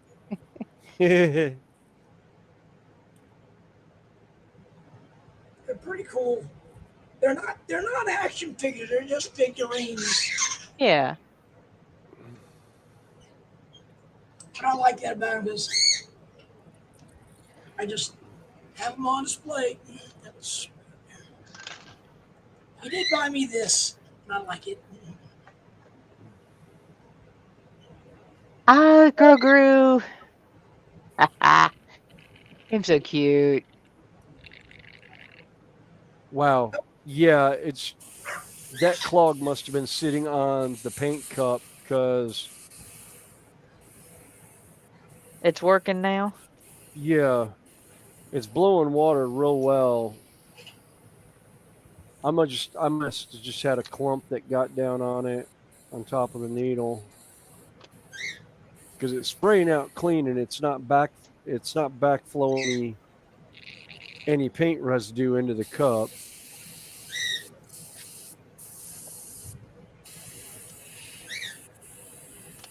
They're pretty cool. They're not action figures. They're just figurines. Yeah. But I like that about them is I just have them on display. That's, he did buy me this, and I like it. Ah, girl grew. I'm so cute. Wow. Yeah, it's that clog must have been sitting on the paint cup because It's working now. yeah, it's blowing water real well. I must have just had a clump that got down on it on top of the needle because it's spraying out clean and it's not backflowing any paint residue into the cup.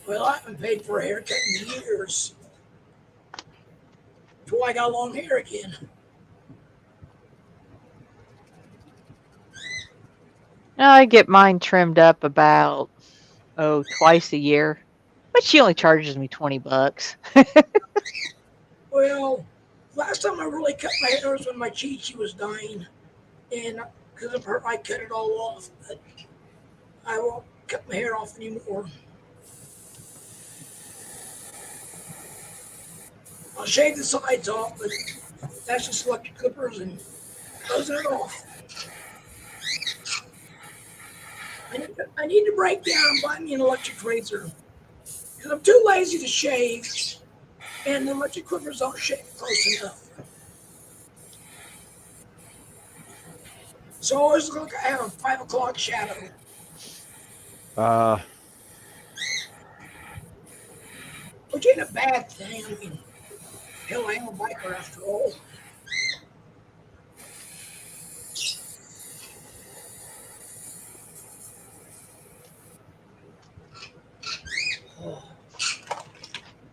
Well, I haven't paid for a haircut in years. Until I got long hair again. I get mine trimmed up about twice a year, but she only charges me $20. Well, last time I really cut my hair was when my Chi was dying, and because of her, I cut it all off. But I won't cut my hair off anymore. I'll shave the sides off, but that's just electric clippers and closing it off. I need to break down and buy me an electric razor because I'm too lazy to shave, and the electric clippers don't shave close enough. So I always look like I have a 5 o'clock shadow. Which ain't a bad thing. I mean, hell, I am a biker after all.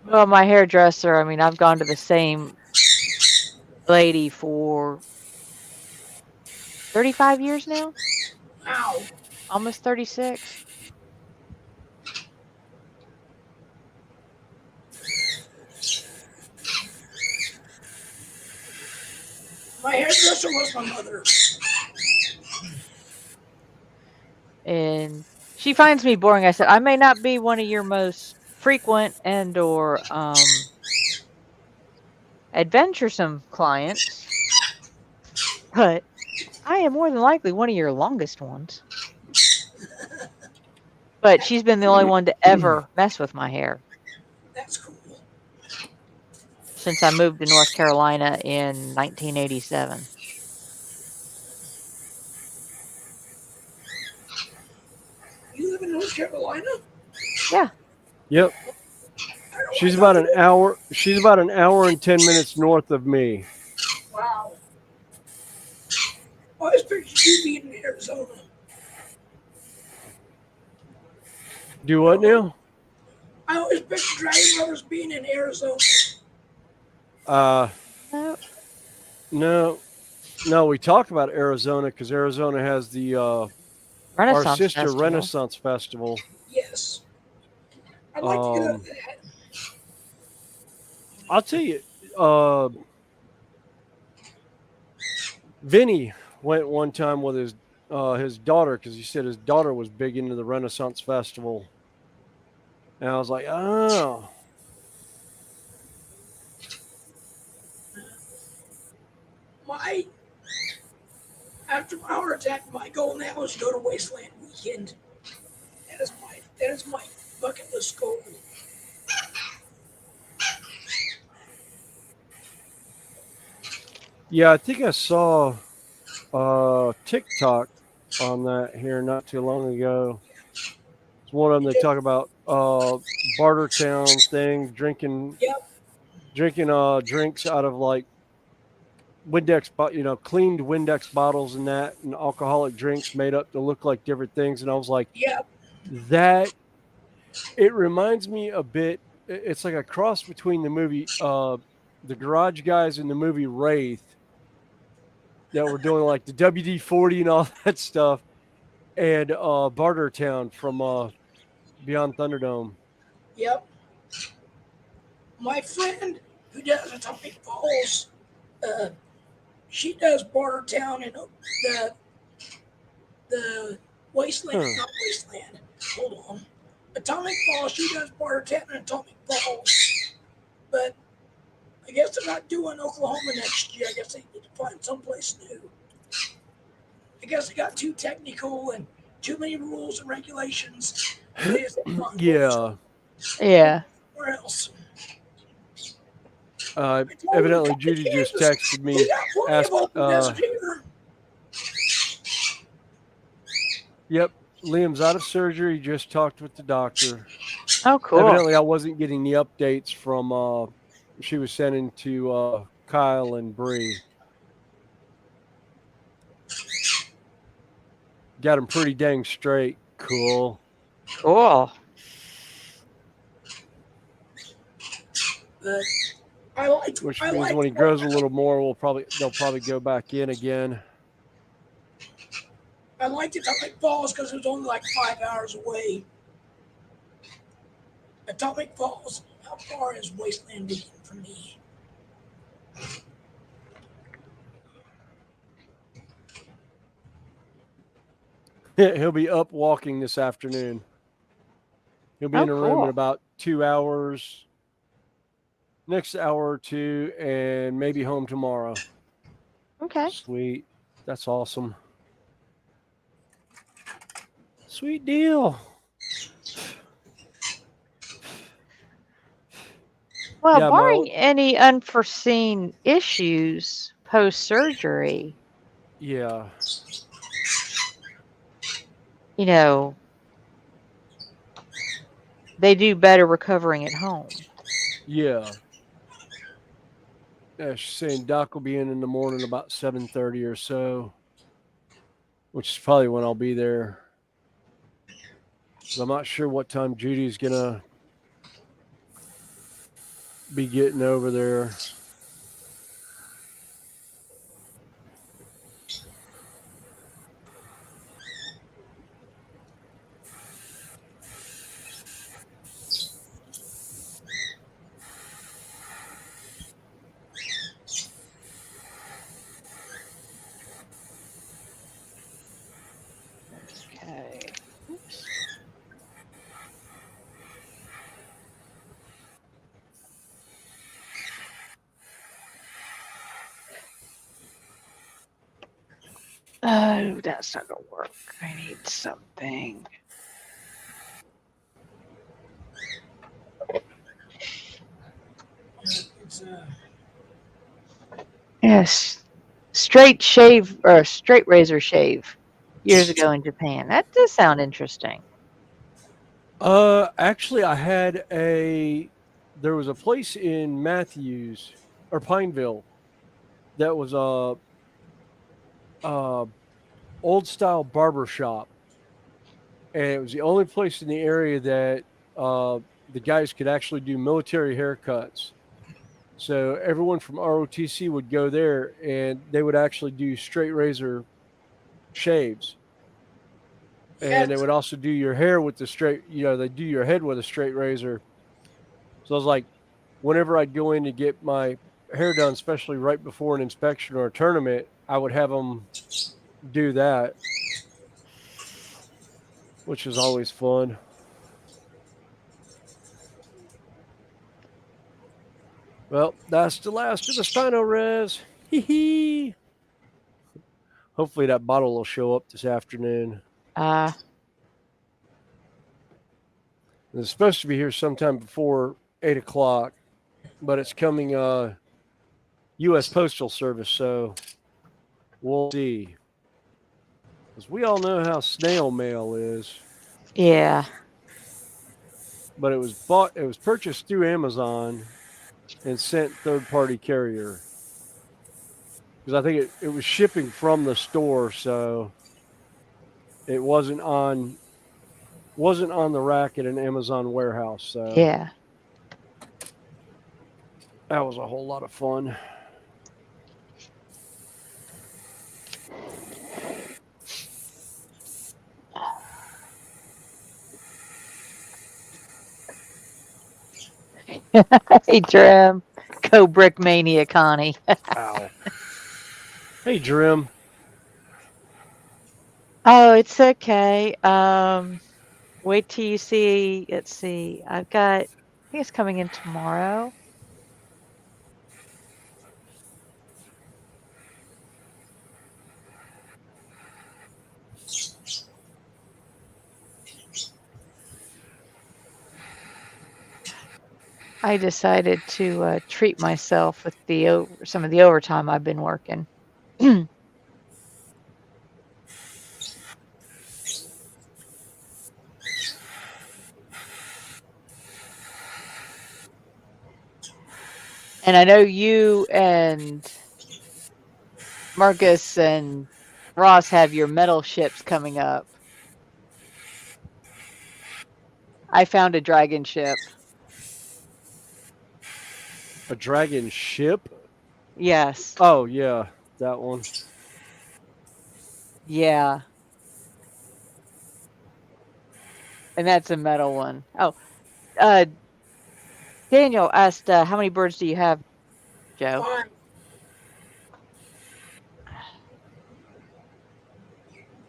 Well, my hairdresser, I mean, I've gone to the same lady for 35 years now, Wow. almost 36. My hairdresser was my mother. And she finds me boring. I said, I may not be one of your most frequent and or adventuresome clients, but I am more than likely one of your longest ones. But she's been the only one to ever mess with my hair That's cool. since I moved to North Carolina in 1987. You live in North Carolina? Yeah. Yep. She's about an hour. She's about an hour and 10 minutes north of me. Wow. I always pictured you being in Arizona. Do what now? I always pictured Dragon Brothers being in Arizona. No, No. We talk about Arizona because Arizona has the our Renaissance sister Festival. Renaissance Festival. Yes. I'd like to go to that. I'll tell you, Vinny went one time with his daughter because he said his daughter was big into the Renaissance Festival, and I was like, oh. After my heart attack, my goal now is to go to Wasteland Weekend. That is my bucket list goal. Yeah, I think I saw TikTok on that here not too long ago. It's one of them they talk about Bartertown thing, drinking drinks out of like Windex, cleaned Windex bottles and that, and alcoholic drinks made up to look like different things. And I was like, that it reminds me a bit. It's like a cross between the movie, the Garage Guys and the movie Wraith, that were doing like the WD-40 and all that stuff, and Bartertown from Beyond Thunderdome. Yep. My friend who does Atomic Falls, she does Bartertown and the Wasteland, not Wasteland. Hold on. Atomic Falls, she does Bartertown and Atomic Falls. But I guess they're not doing Oklahoma next year. I guess they need to find someplace new. I guess they got too technical and too many rules and regulations. Yeah. Where else? Evidently, Judy just texted me. Yep, Liam's out of surgery. Just talked with the doctor. Oh, cool. Evidently, I wasn't getting the updates from she was sending to Kyle and Bree. Got him pretty dang straight. Cool. Which means when he grows a little more, they'll probably go back in again. I liked Atomic Falls because it was only like 5 hours away. Atomic Falls, how far is Wasteland Beacon from me? He'll be up walking this afternoon. He'll be Oh, in a room in cool. about 2 hours, next hour or two, and maybe home tomorrow. Okay. Sweet. That's awesome. Sweet deal. Well, Yeah, barring any unforeseen issues post surgery, yeah. you know, they do better recovering at home. Yeah. Yeah, she's saying Doc will be in the morning about 7:30 or so, which is probably when I'll be there. I'm not sure what time Judy's gonna be getting over there. Okay. Oops. Oh, that's not gonna work. I need something. It's Yes. Straight shave or straight razor shave years ago in Japan. That does sound interesting. Actually, there was a place in Matthews or Pineville that was a old style barber shop, and it was the only place in the area that the guys could actually do military haircuts. So everyone from ROTC would go there, and they would actually do straight razor shaves, and they yes, would also do your hair with the straight. They do your head with a straight razor. So I was like, whenever I'd go in to get my hair done, especially right before an inspection or a tournament, I would have them do that, which is always fun. Well, that's the last of the Spino Res. Hee hee. Hopefully that bottle will show up this afternoon. It's supposed to be here sometime before 8 o'clock, but it's coming U.S. Postal Service, so we'll see. Because we all know how snail mail is. Yeah. But it was purchased through Amazon and sent third-party carrier. Because I think it was shipping from the store, so it wasn't on the rack at an Amazon warehouse. So Yeah. that was a whole lot of fun. Hey, Trim. Go Brick Mania, Connie. Ow. Hey, Drim. Oh, it's okay. Wait till you see. Let's see. I think it's coming in tomorrow. I decided to treat myself with some of the overtime I've been working. And I know you and Marcus and Ross have your metal ships coming up. I found a dragon ship. A dragon ship? Yes. Oh, yeah, that one. Yeah. And that's a metal one. Oh, Daniel asked, how many birds do you have, Joe? 5.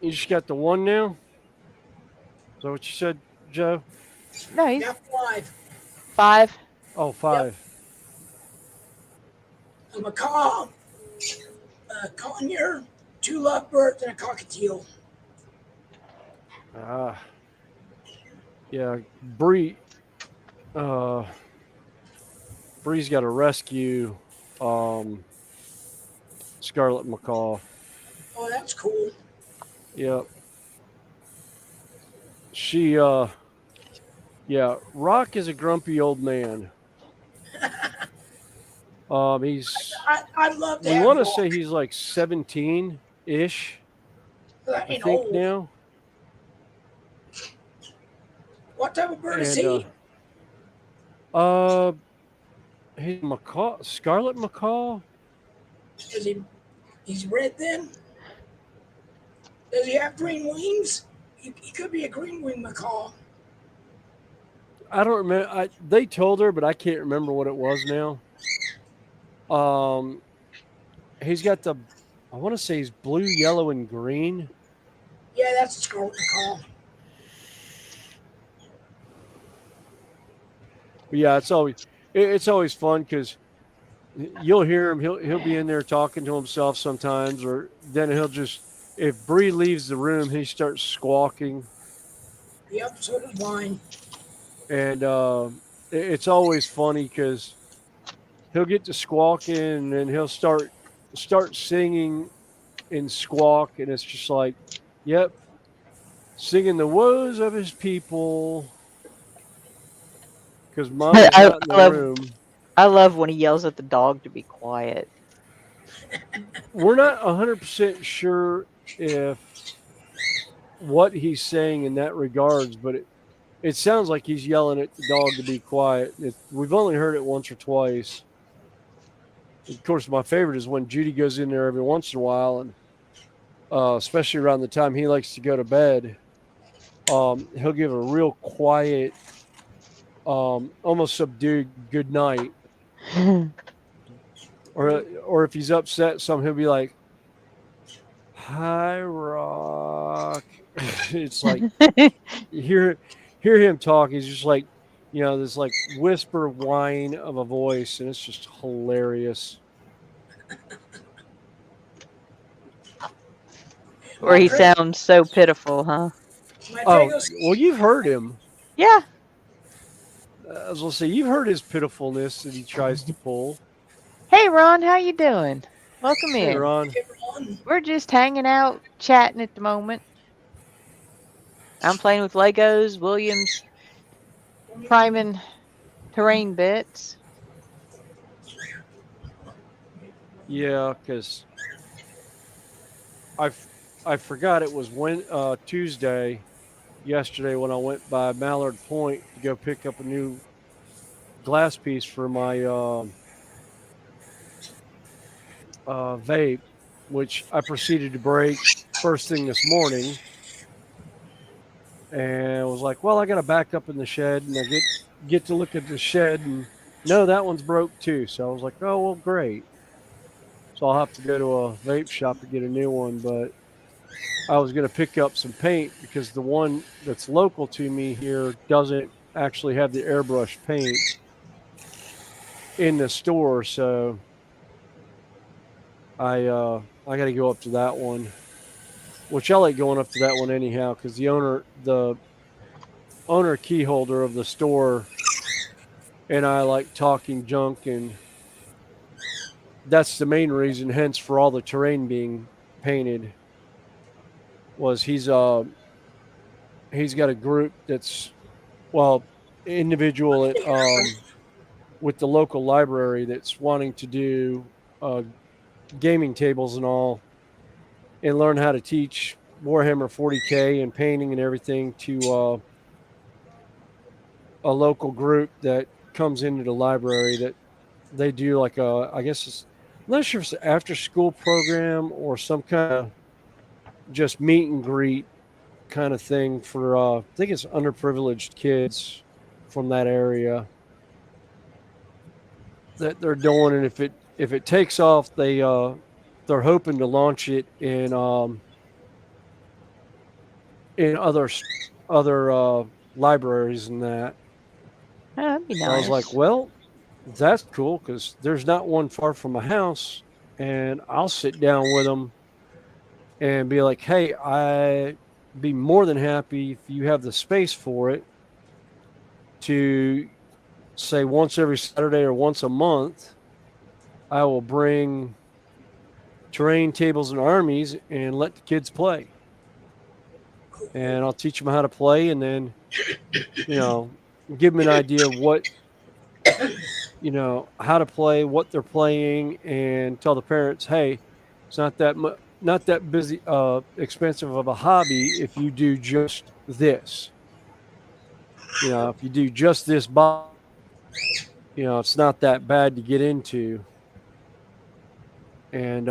You just got the one now? Is that what you said, Joe? No, he's Got 5. 5. Oh, 5. A macaw, a conure, 2 lovebirds, and a cockatiel. Yeah, Bree's got a rescue scarlet macaw. Oh, that's cool. Yep. She yeah, Rock is a grumpy old man. He's I'd love to we have want to Rock. say he's like 17-ish, That I ain't think old. now. What type of bird is And he? he's macaw, scarlet macaw. Is he's red then? Does he have green wings? He could be a green wing macaw. I don't remember. They told her, but I can't remember what it was now. He's got I want to say he's blue, yellow, and green. Yeah, that's a scarlet macaw. But yeah, it's always fun because you'll hear him. He'll be in there talking to himself sometimes, or then he'll just, if Bree leaves the room, he starts squawking, Yep, so does mine. and it's always funny because he'll get to squawking and then he'll start singing in squawk, and it's just like, yep, singing the woes of his people. Because Mom is not in the room. I love when he yells at the dog to be quiet. We're not 100% sure if what he's saying in that regards, but it sounds like he's yelling at the dog to be quiet. We've only heard it once or twice. Of course, my favorite is when Judy goes in there every once in a while, and especially around the time he likes to go to bed, he'll give a real quiet, almost subdued good night. Or if he's upset, he'll be like, "Hi, Rock." It's like you hear him talk. He's just like, this like whisper whine of a voice, and it's just hilarious. Or he sounds so pitiful, huh? Oh, well, you've heard him. Yeah. I was gonna say, you've heard his pitifulness that he tries to pull. Hey, Ron, how you doing? Welcome in. Hey, Ron. We're just hanging out, chatting at the moment. I'm playing with Legos, William's priming terrain bits. Yeah, because I forgot it was Tuesday, yesterday, when I went by Mallard Point to go pick up a new glass piece for my vape, which I proceeded to break first thing this morning. And I was like, well, I got to back up in the shed, and I get to look at the shed, and no, that one's broke too. So I was like, oh, well, great. So I'll have to go to a vape shop to get a new one. But I was going to pick up some paint because the one that's local to me here doesn't actually have the airbrush paint in the store. So I got to go up to that one, which I like going up to that one anyhow, because the owner key holder of the store and I like talking junk, and that's the main reason, hence, for all the terrain being painted, was he's got a group that's, individual at with the local library that's wanting to do gaming tables and all, and learn how to teach Warhammer 40K and painting and everything to a local group that comes into the library, that they do like I guess I'm not sure if it's an after school program or some kind of just meet and greet kind of thing for I think it's underprivileged kids from that area that they're doing, and if it takes off, they're hoping to launch it in other libraries and that. Oh, that'd be So I was like, nice. well, that's cool because there's not one far from my house, and I'll sit down with them and be like, hey, I'd be more than happy if you have the space for it to say once every Saturday or once a month, I will bring terrain tables and armies and let the kids play. And I'll teach them how to play, and then, give them an idea of what, how to play, what they're playing, and tell the parents, hey, it's not that busy, expensive of a hobby if you do just this. If you do just this, it's not that bad to get into, and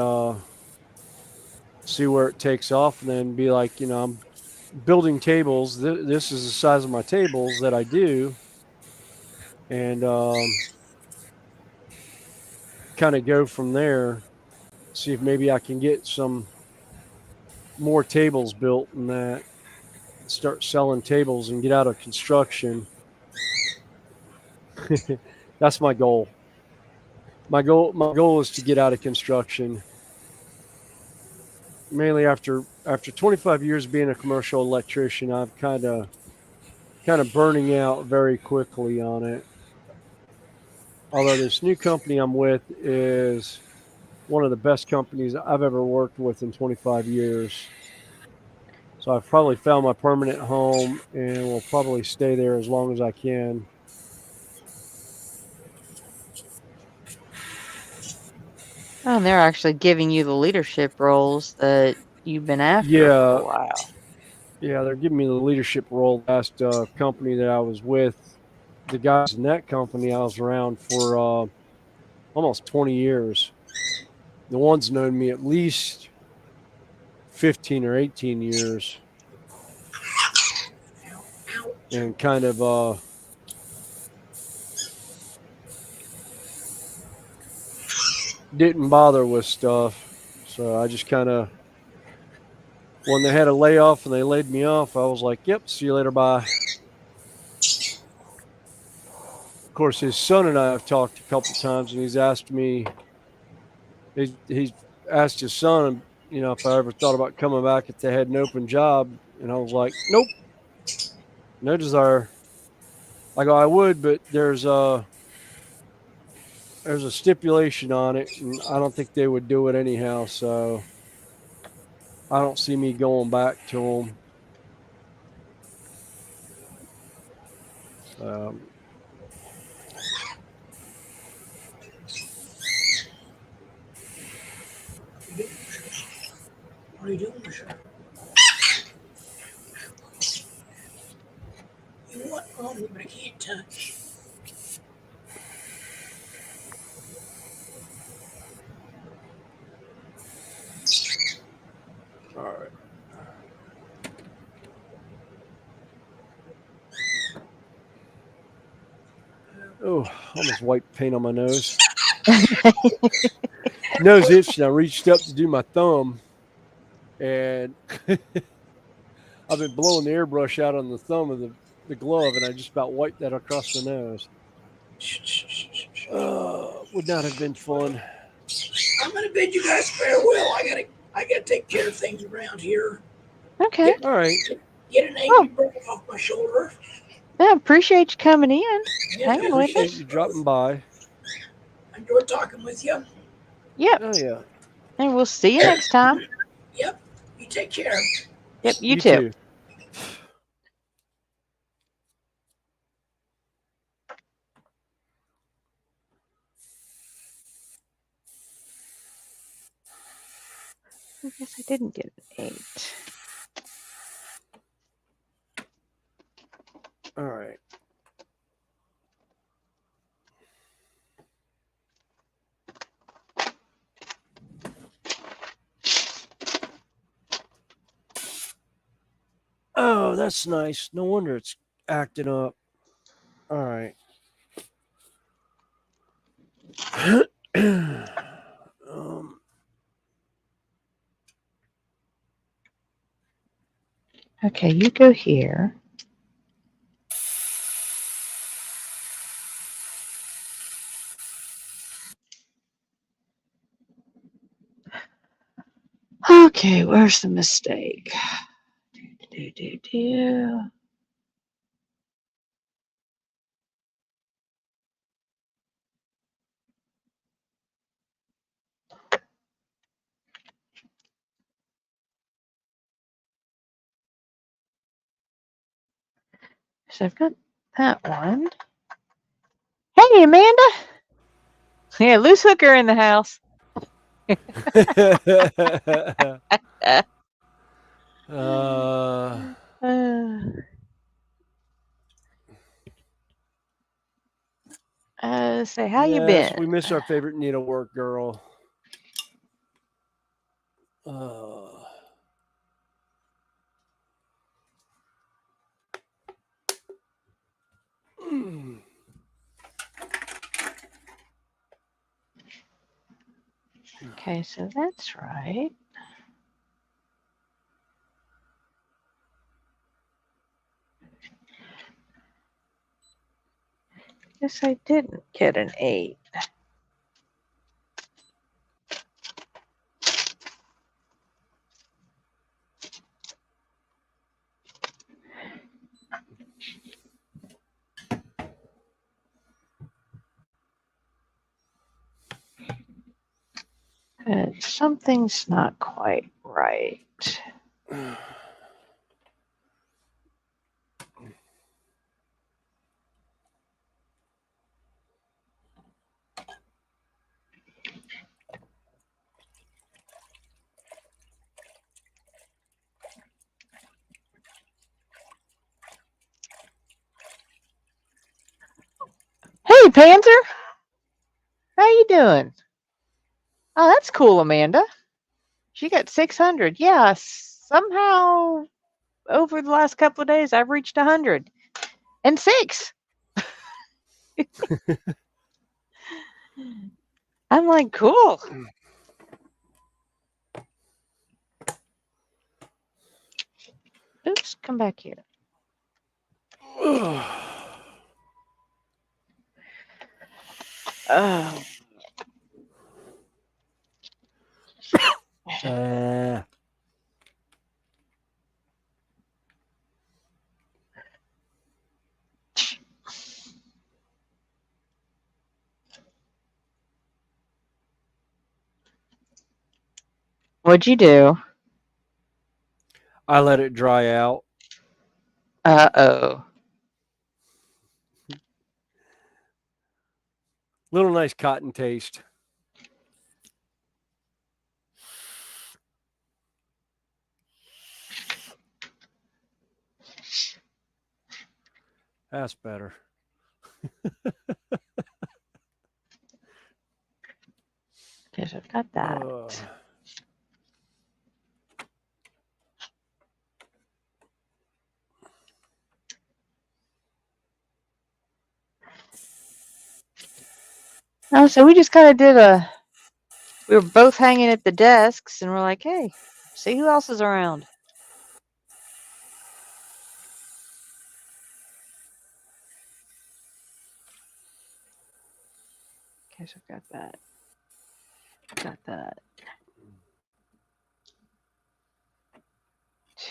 see where it takes off, and then be like, I'm building tables. This is the size of my tables that I do, and kind of go from there. See if maybe I can get some more tables built and that. Start selling tables and get out of construction. That's my goal. My goal is to get out of construction. Mainly after 25 years being a commercial electrician, I've kind of burning out very quickly on it. Although this new company I'm with is one of the best companies I've ever worked with in 25 years. So I've probably found my permanent home and will probably stay there as long as I can. Oh, and they're actually giving you the leadership roles that you've been after for Yeah, a while. yeah, they're giving me the leadership role. Last company that I was with, the guys in that company, I was around for almost 20 years. The one's known me at least 15 or 18 years, and kind of didn't bother with stuff. So I just kind of, when they had a layoff and they laid me off, I was like, yep, see you later, bye. Of course, his son and I have talked a couple times, and he's asked me, he's asked his son, if I ever thought about coming back if they had an open job. And I was like, nope, no desire. I go, I would, but there's a stipulation on it, and I don't think they would do it anyhow. So I don't see me going back to them. What are you doing, sir? You want on me, but I can't touch. All right. Oh, almost wiped paint on my nose. Nose itched, and I reached up to do my thumb, and I've been blowing the airbrush out on the thumb of the glove, and I just about wiped that across my nose. Would not have been fun. I'm gonna bid you guys farewell. I gotta take care of things around here. Okay. All right. Get an angry bird off my shoulder. I appreciate you coming in. Yeah, Hang I with Appreciate us. you dropping by. I enjoyed talking with you. Yep. Oh yeah. And we'll see you next time. Yep. You take care. Yep. You too. I guess I didn't get an 8. All right. Oh, that's nice. No wonder it's acting up. All right. um, Okay, you go here. Okay, where's the mistake? Do. So I've got that one. Hey, Amanda. Yeah, loose hooker in the house. uh, Say, how you yes, been? we miss our favorite needlework girl. Okay, so that's right. Guess I didn't get an 8. Something's not quite right. Hey, Panther. How you doing? Oh, that's cool, Amanda. She got 600. Yeah, somehow over the last couple of days, I've reached 106. I'm like, cool. Oops, come back here. Oh. What'd you do? I let it dry out. Uh-oh. Little nice cotton taste. That's better. Okay, so I've got that. Oh, so we just kind of we were both hanging at the desks and we're like, hey, see who else is around. Okay, so I've got that. Got that.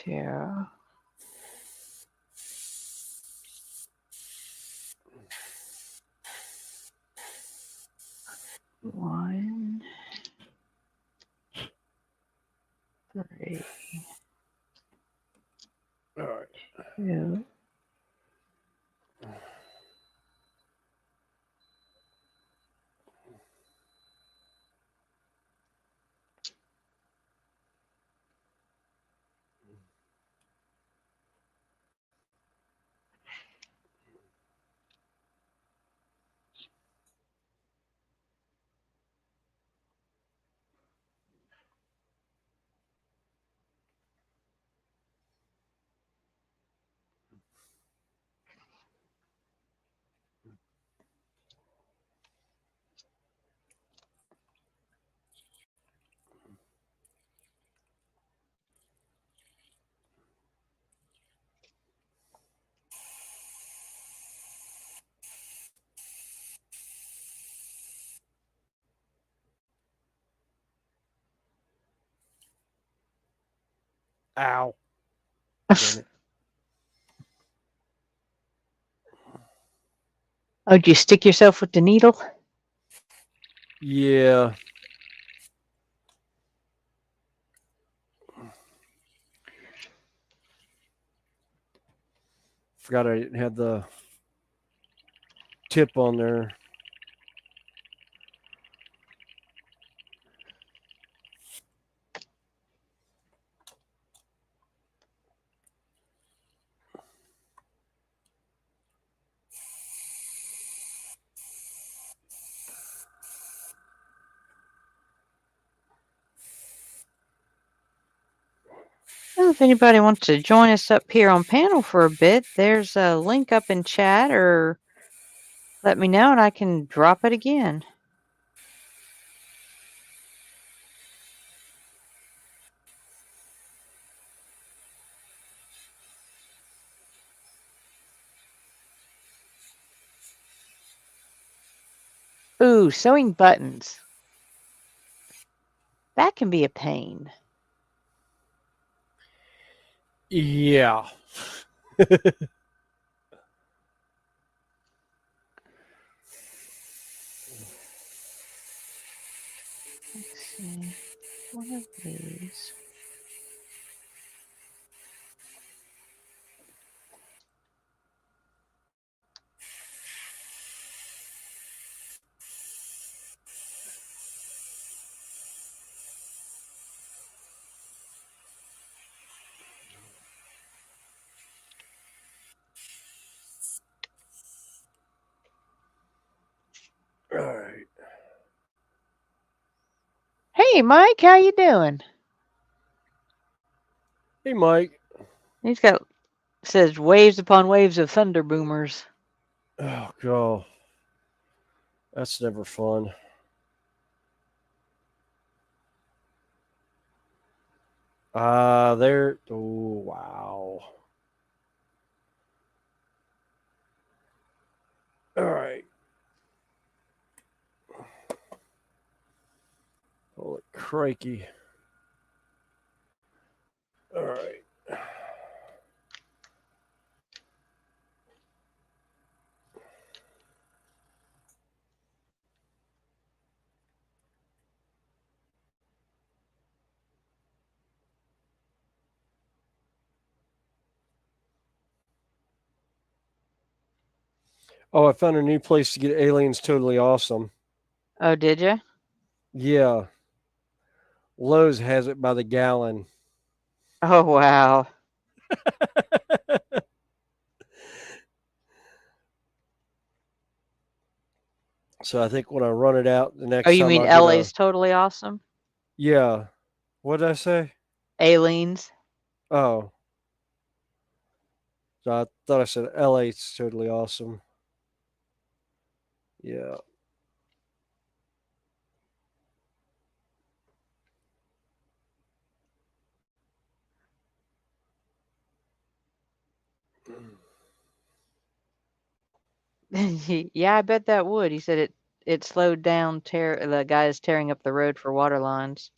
2. 1. 3. All right. 2. Ow. Damn it. Oh, did you stick yourself with the needle? Yeah. Forgot I didn't have the tip on there. Well, if anybody wants to join us up here on panel for a bit, there's a link up in chat, or let me know and I can drop it again. Ooh, sewing buttons. That can be a pain. Yeah. Let's see. One of these. All right. Hey, Mike, how you doing? Hey, Mike. He's got says waves upon waves of thunder boomers. Oh, God. That's never fun. There. Oh, wow. All right. Holy crikey. All right. Oh, I found a new place to get Aliens Totally Awesome. Oh, did you? Yeah. Lowe's has it by the gallon. Oh, wow. So I think when I run it out the next Oh, you time mean I'll get LA's totally awesome? yeah. What did I say? Aliens. Oh. So I thought I said LA's totally awesome. Yeah. Yeah, I bet that would. He said it slowed down the guys tearing up the road for water lines.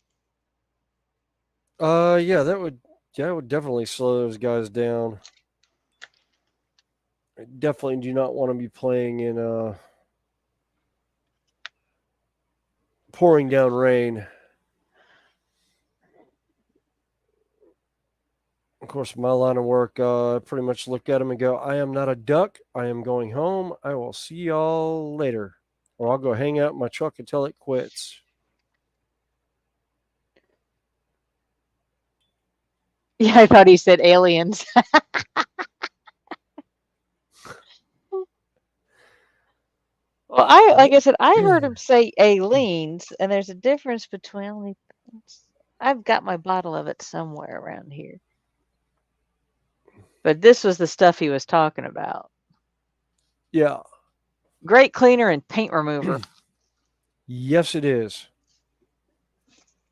Yeah, that would definitely slow those guys down. I definitely do not want to be playing in pouring down rain. Of course, my line of work, I pretty much look at them and go, I am not a duck. I am going home. I will see y'all later. Or I'll go hang out in my truck until it quits. Yeah, I thought he said aliens. Well, like I said, I heard him say aliens, and there's a difference between. I've got my bottle of it somewhere around here, but this was the stuff he was talking about. Yeah. Great cleaner and paint remover. Yes, it is.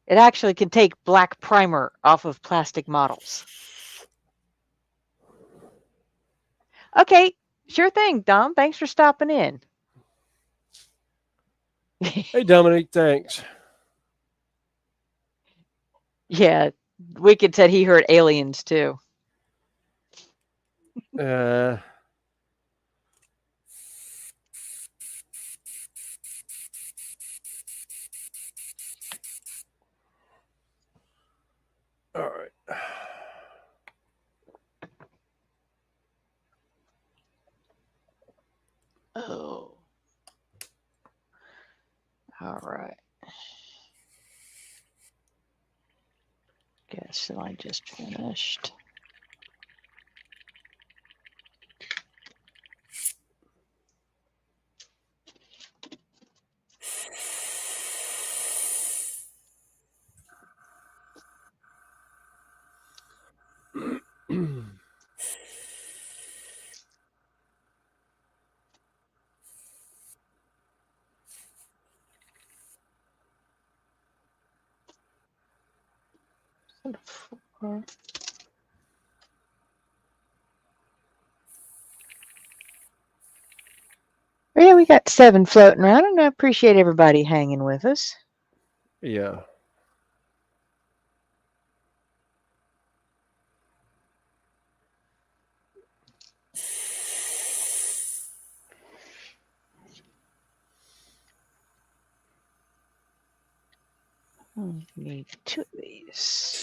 It actually can take black primer off of plastic models. Okay, sure thing, Dom. Thanks for stopping in. Hey, Dominique, thanks. Yeah, Wicked said he heard aliens too. Uh, all right. Oh. All right. Guess I just finished. Four. Yeah, we got 7 floating around, and I appreciate everybody hanging with us. Yeah. Need 2 of these.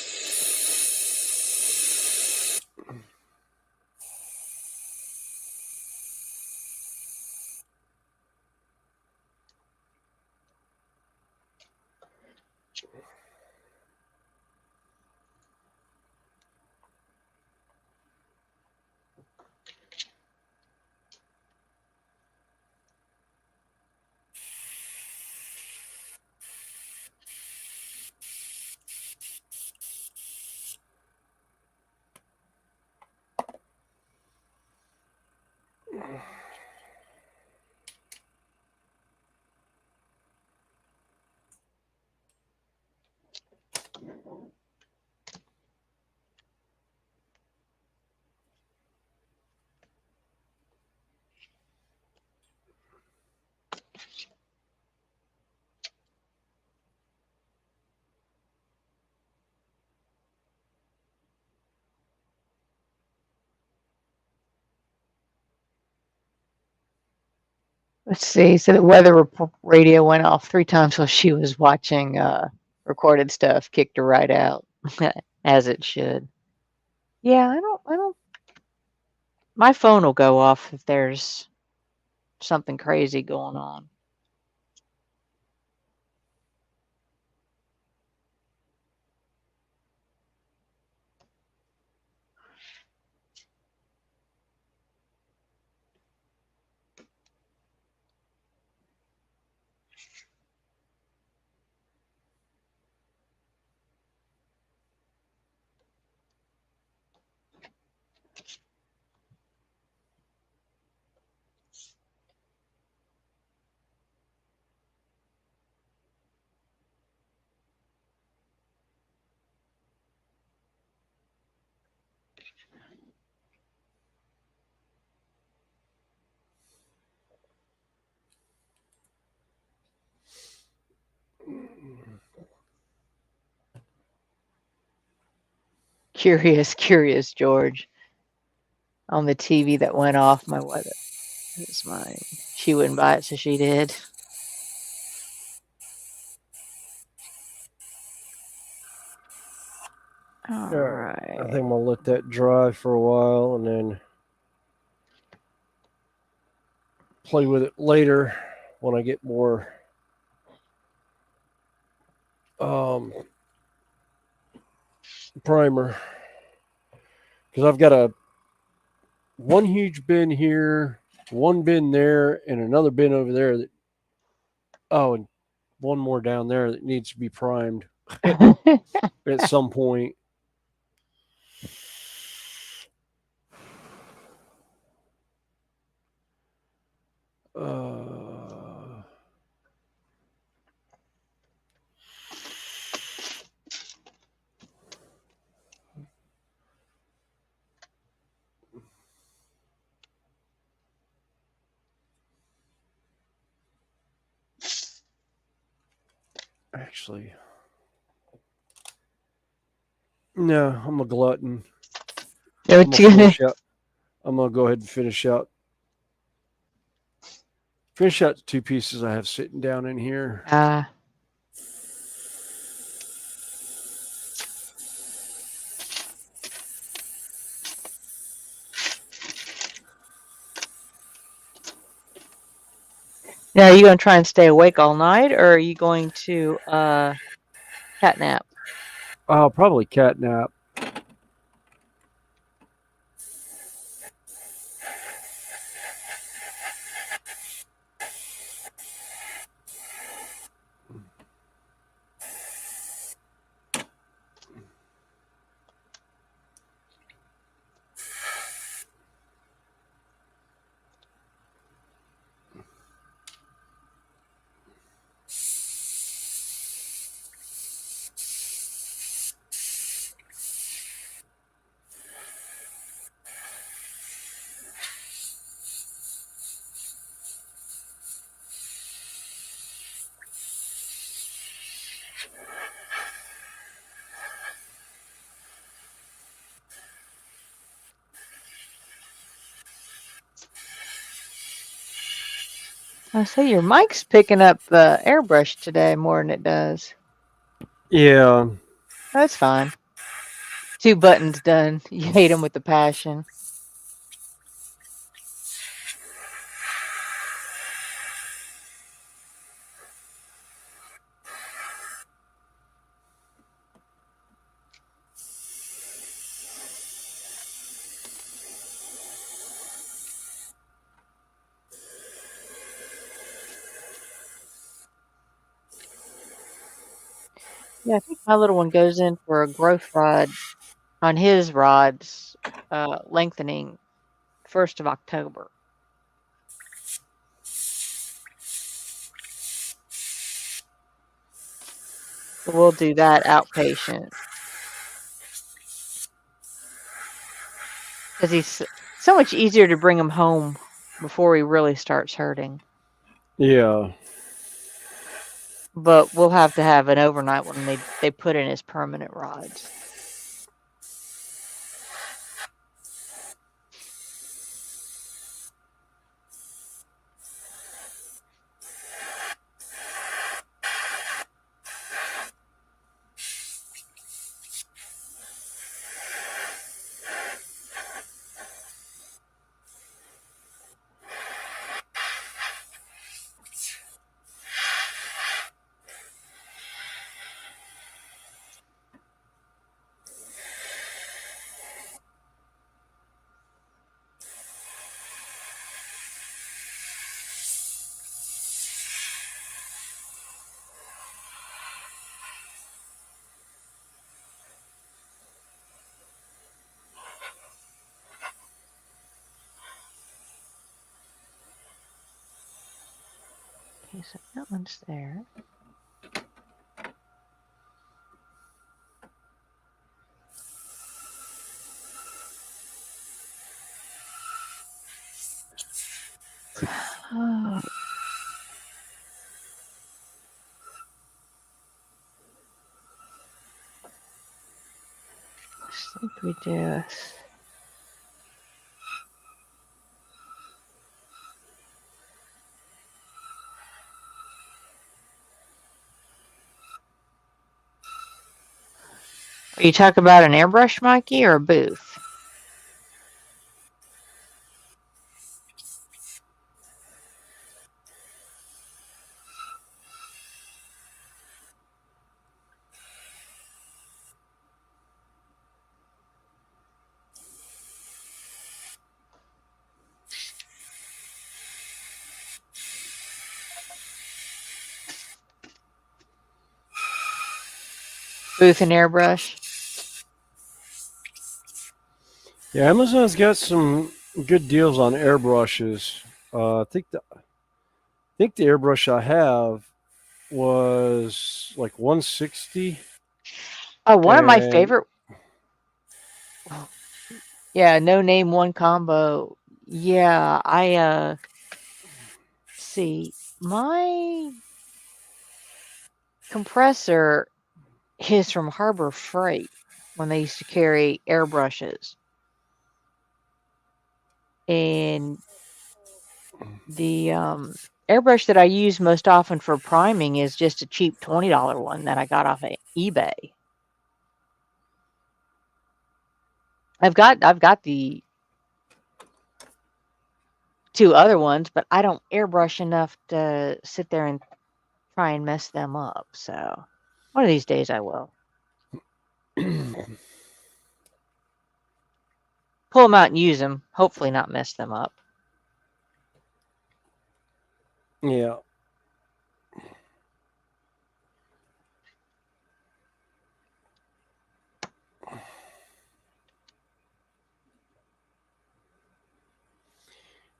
Let's see. So the weather radio went off 3 times while she was watching recorded stuff. Kicked her right out, as it should. Yeah, I don't. My phone will go off if there's something crazy going on. Curious, George. On the TV that went off, my weather. It's mine. She wouldn't buy it, so she did. All right. I think I'm gonna let that dry for a while and then play with it later when I get more primer. Because I've got one huge bin here, one bin there, and another bin over there that and one more down there that needs to be primed at some point. Actually, No, I'm a glutton. Yeah, I'm what gonna you gonna? finish out. I'm gonna go ahead and finish out the two pieces I have sitting down in here. Now, are you gonna try and stay awake all night, or are you going to cat nap? I'll probably cat nap. I say your mic's picking up the airbrush today more than it does. Yeah. That's fine. 2 buttons done. You hate them with a passion. Yeah, I think my little one goes in for a growth rod on his rods, lengthening 1st of October. So we'll do that outpatient. Because he's so much easier to bring him home before he really starts hurting. Yeah. But we'll have to have an overnight one they put in his permanent rods. Okay, so that one's there. Oh. I think we do this. Are you talking about an airbrush, Mikey, or a booth? Booth and airbrush? Yeah, Amazon's got some good deals on airbrushes. I think the airbrush I have was like 160. Oh, one of my And favorite. Yeah, no name, one combo. Yeah, I see. My compressor is from Harbor Freight. when they used to carry airbrushes. And the airbrush that I use most often for priming is just a cheap $20 one that I got off of eBay. I've got the 2 other ones, but I don't airbrush enough to sit there and try and mess them up. So one of these days I will. Pull them out and use them. Hopefully not mess them up. Yeah.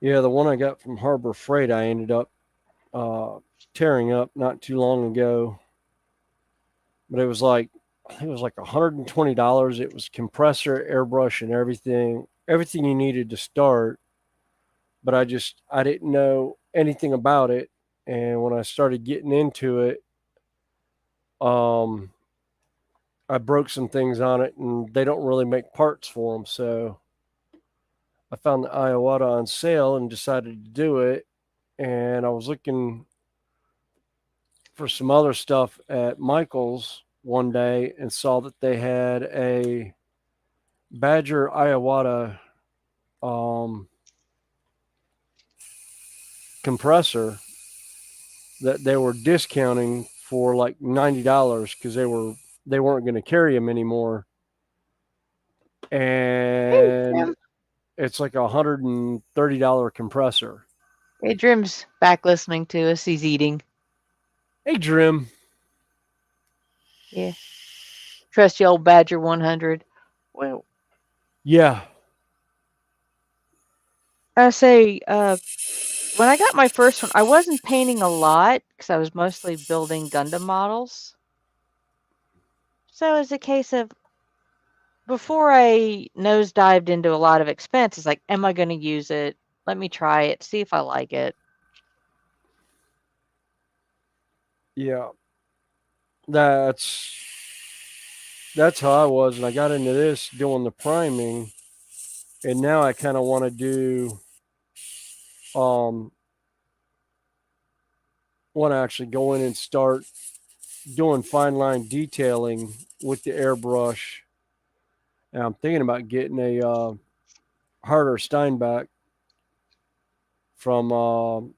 Yeah, the one I got from Harbor Freight, I ended up tearing up not too long ago. But it was like, I think it was like $120. It was compressor, airbrush, and everything you needed to start. But I didn't know anything about it, and when I started getting into it, I broke some things on it, and they don't really make parts for them. So I found the Iowata on sale and decided to do it. And I was looking for some other stuff at Michael's one day and saw that they had a Badger Iowata compressor that they were discounting for like $90 because they weren't going to carry them anymore, and it's like $130 compressor. Hey, Drim's back listening to us. He's eating. Hey, Drim. Yeah. Trusty old Badger 100. Well, Yeah. I say, when I got my first one, I wasn't painting a lot because I was mostly building Gundam models. So it was a case of, before I nosedived into a lot of expense, it's like, am I going to use it? Let me try it, see if I like it. Yeah. That's how I was, and I got into this doing the priming, and now I kind of want to do want to actually go in and start doing fine line detailing with the airbrush. And I'm thinking about getting a Harder Steinbach from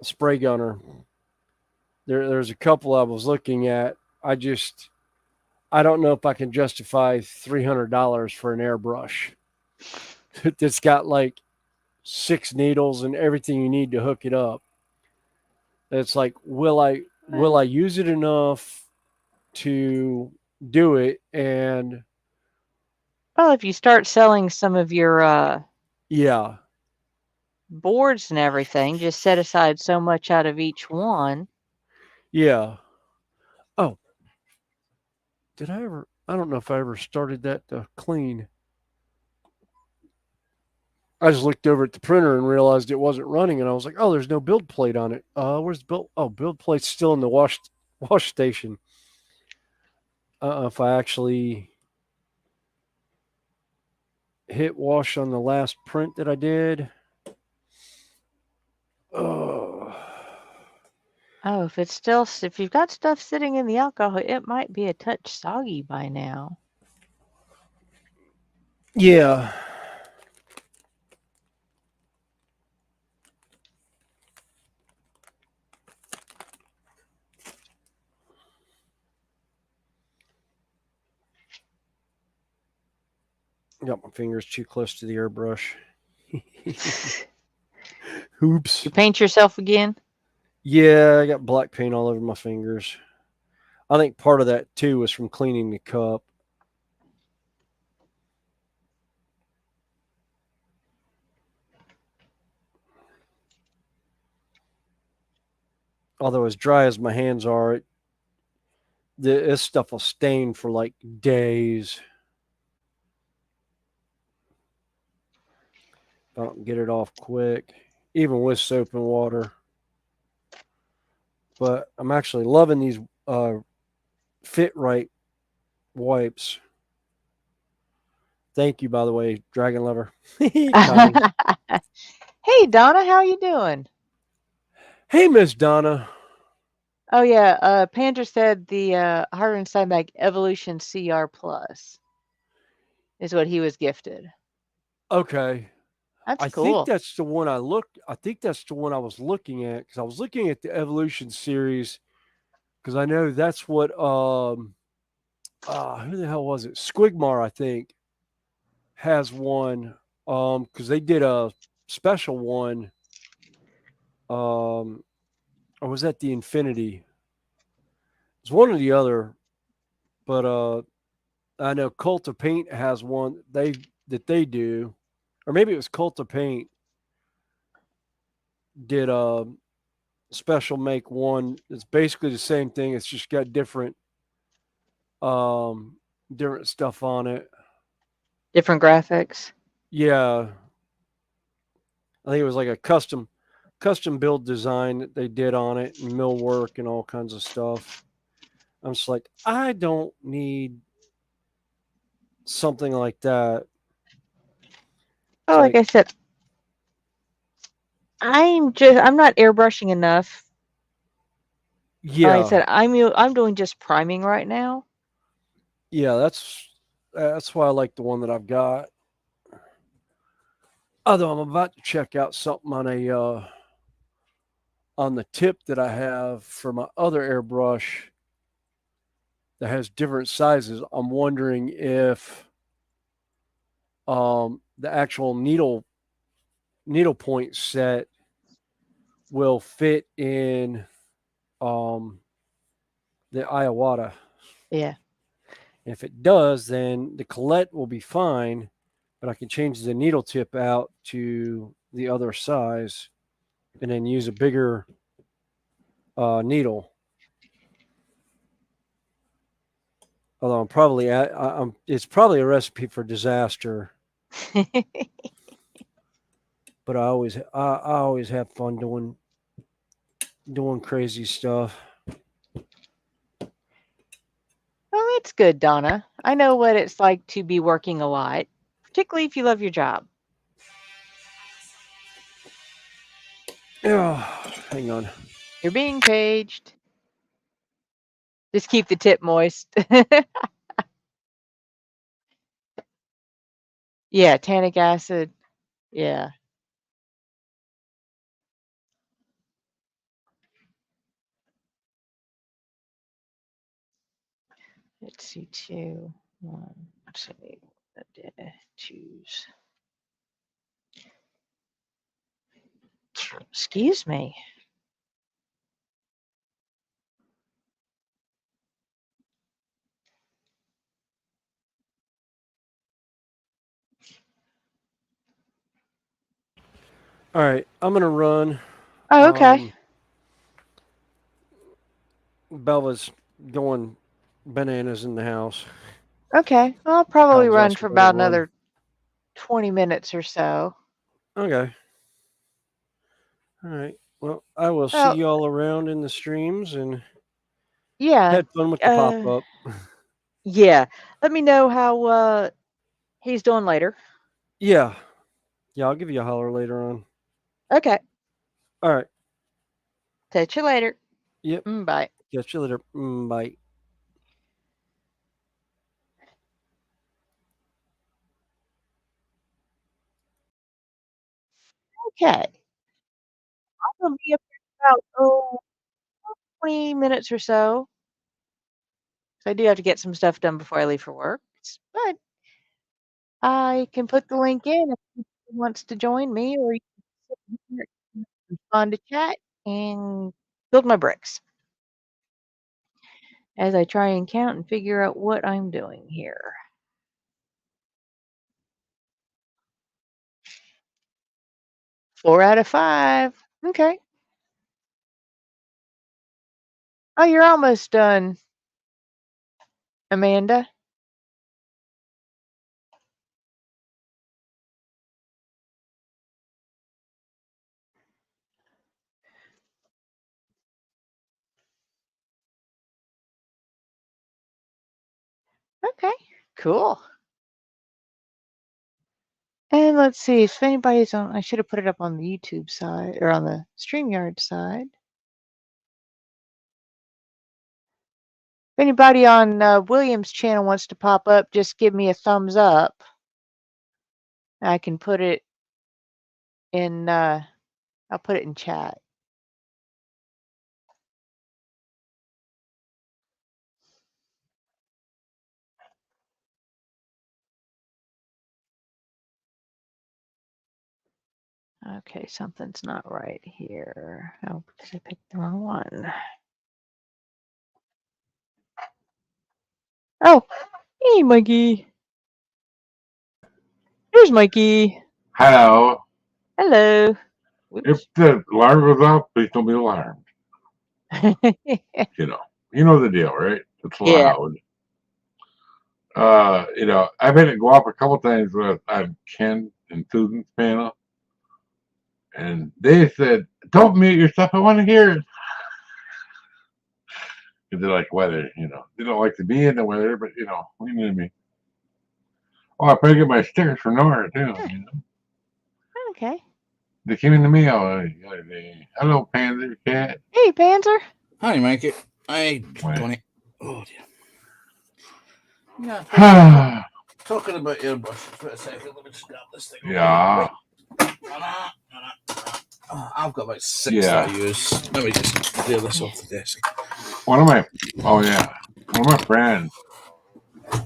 Spray Gunner. There's a couple I was looking at. I don't know if I can justify $300 for an airbrush that's got like 6 needles and everything you need to hook it up. It's like, will I use it enough to do it? And Well, if you start selling some of your yeah, boards and everything, just set aside so much out of each one. yeah. Oh, I don't know if I ever started that to clean. I just looked over at the printer and realized it wasn't running, and I was like, "Oh, there's no build plate on it. Where's the build? Oh, build plate's still in the wash station." If I actually hit wash on the last print that I did, oh, Oh, if you've got stuff sitting in the alcohol, it might be a touch soggy by now. yeah. Got my fingers too close to the airbrush. Oops. You paint yourself again? Yeah, I got black paint all over my fingers. I think part of that too was from cleaning the cup. Although as dry as my hands are, this stuff will stain for like days. If I don't get it off quick, even with soap and water. But I'm actually loving these Fit Right wipes. Thank you, by the way, Dragon Lover. Connie. Hey, Donna, how you doing? Hey, Miss Donna. Oh yeah, Pandra said the Harlan Steinbeck Evolution CR Plus is what he was gifted. Okay. That's I think cool. that's the one I think that's the one I was looking at because I was looking at the Evolution series because I know that's what who the hell was it? Squigmar, I think, has one because they did a special one or was that the Infinity? It was one or the other, but I know Cult of Paint has one they do, or maybe it was Cult of Paint did a special make one. It's basically the same thing. It's just got um different stuff on it. Different graphics. Yeah, I think it was like a custom build design that they did on it and millwork and all kinds of stuff. I'm just like, I don't need something like that. Oh, It's like like, I said, I'm not airbrushing enough. Like I yeah, said, I'm doing just priming right now. yeah, that's why I like the one that I've got. Although I'm about to check out something on the tip that I have for my other airbrush that has different sizes. I'm wondering if the actual needle point set will fit in um, the Iowata. Yeah. If it does, then the Colette will be fine, but I can change the needle tip out to the other size and then use a bigger needle. Although it's probably a recipe for disaster. But I always have fun doing crazy stuff. Oh, that's good, Donna. I know what it's like to be working a lot, particularly if you love your job. Yeah, hang on. You're being paged. Just keep the tip moist. Yeah, tannic acid. Yeah. Let's see, two, one. Let's see. Choose. Excuse me. All right, I'm gonna run. Oh, okay. Belva's going bananas in the house. Okay. I'll probably Cal's run also for got to about run. another 20 minutes or so. Okay. All right. Well, I will see Well, you all around in the streams and yeah. had fun with the pop up. Yeah. Let me know how he's doing later. Yeah. Yeah, I'll give you a holler later on. Okay. All right. Catch you later. Yep. Bye. Catch you later. Bye. Okay. I'm going to be up here about 20 minutes or so. So I do have to get some stuff done before I leave for work. But I can put the link in if anyone wants to join me, or you can sit here and respond to chat and build my bricks as I try and count and figure out what I'm doing here. 4 out of 5. Okay. Oh, you're almost done, Amanda. Okay, cool. And let's see if anybody's on. I should have put it up on the YouTube side or on the StreamYard side. If anybody on William's channel wants to pop up, just give me a thumbs up. I can put it in. I'll put it in chat. Okay, something's not right here. Oh, because I picked the wrong one. Oh, hey, Mikey. Here's Mikey. Hello. Hello. Whoops. If the alarm goes off, please don't be alarmed. You know the deal, right? It's Yeah. loud. I've had it go off a couple times on Ken and Susan's panel, and they said, "Don't mute yourself. I want to hear it." Because they like weather, They don't like to be in the weather, but what do you mean? Oh, I probably get my stickers from Nora too. Okay. They came in the mail. Hello, Panzer Cat. Hey, Panzer. Hi, Mikey. Hi, Wait. Tony. Oh, dear. Yeah, talking about airbrushes. Wait a second. Let me just grab this thing. Yeah. I've got about 6 that I use. Let me just clear this off the desk. One of my friends,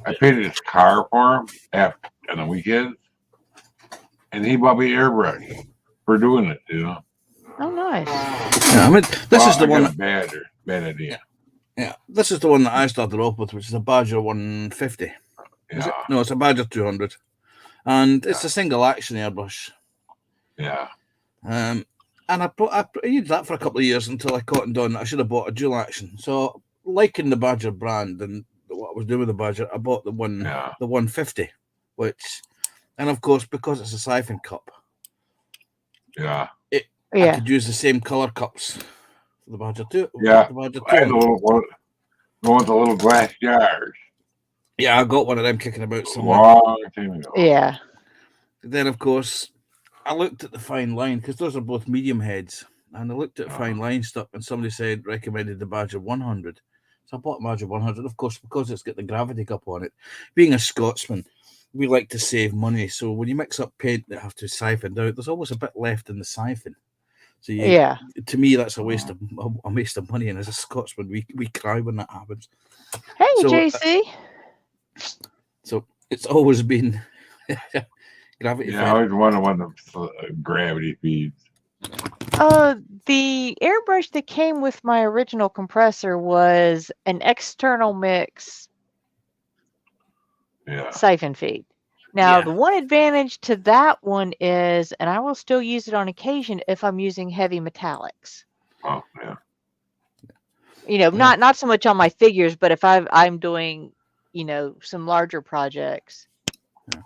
I painted his car for him on the weekend, and he bought me airbrush for doing it, Oh, nice. Yeah, I mean, this is the one. Bad idea. Yeah, this is the one that I started off with, which is a Badger 150. Yeah. No, it's a Badger 200, and it's a single action airbrush. Yeah. And I used that for a couple of years until I cottoned on that I should have bought a dual action. So, liking the Badger brand and what I was doing with the Badger, I bought the 150, and of course, because it's a siphon cup, Yeah. I could use the same color cups for the Badger 2. Yeah. The Badger I had the one with the little glass jars. Yeah, I got one of them kicking about somewhere. Long time ago. Yeah. Then, of course, I looked at the fine line because those are both medium heads, and I looked at fine line stuff, and somebody recommended the Badger 100. So I bought Badger 100, of course, because it's got the gravity cup on it. Being a Scotsman, we like to save money, so when you mix up paint that have to siphon out, there's always a bit left in the siphon. So to me, that's a waste of money, and as a Scotsman, we cry when that happens. Hey, JC. So it's always been gravity. Yeah, I always wanted one of the gravity feeds. The airbrush that came with my original compressor was an external mix siphon feed. Now, the one advantage to that one is, and I will still use it on occasion if I'm using heavy metallics. Oh, yeah. Not so much on my figures, but if I'm doing, some larger projects. Yeah.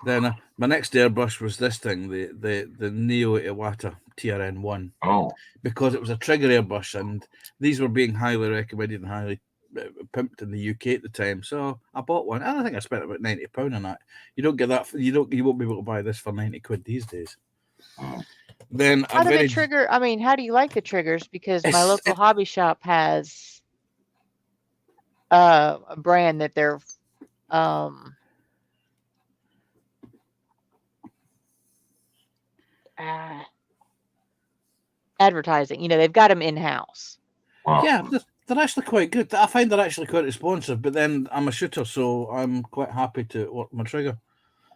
Then my next airbrush was this thing, the Neo Iwata TRN1. Oh. Because it was a trigger airbrush, and these were being highly recommended and highly pimped in the UK at the time. So I bought one. I think I spent about £90 on that. You don't get that. You won't be able to buy this for £90 these days. Oh. Then how do you like the triggers? Because my local hobby shop has a brand that they're advertising. They've got them in-house. Wow. Yeah, they're actually quite good. I find they're actually quite responsive, but then I'm a shooter, so I'm quite happy to work my trigger.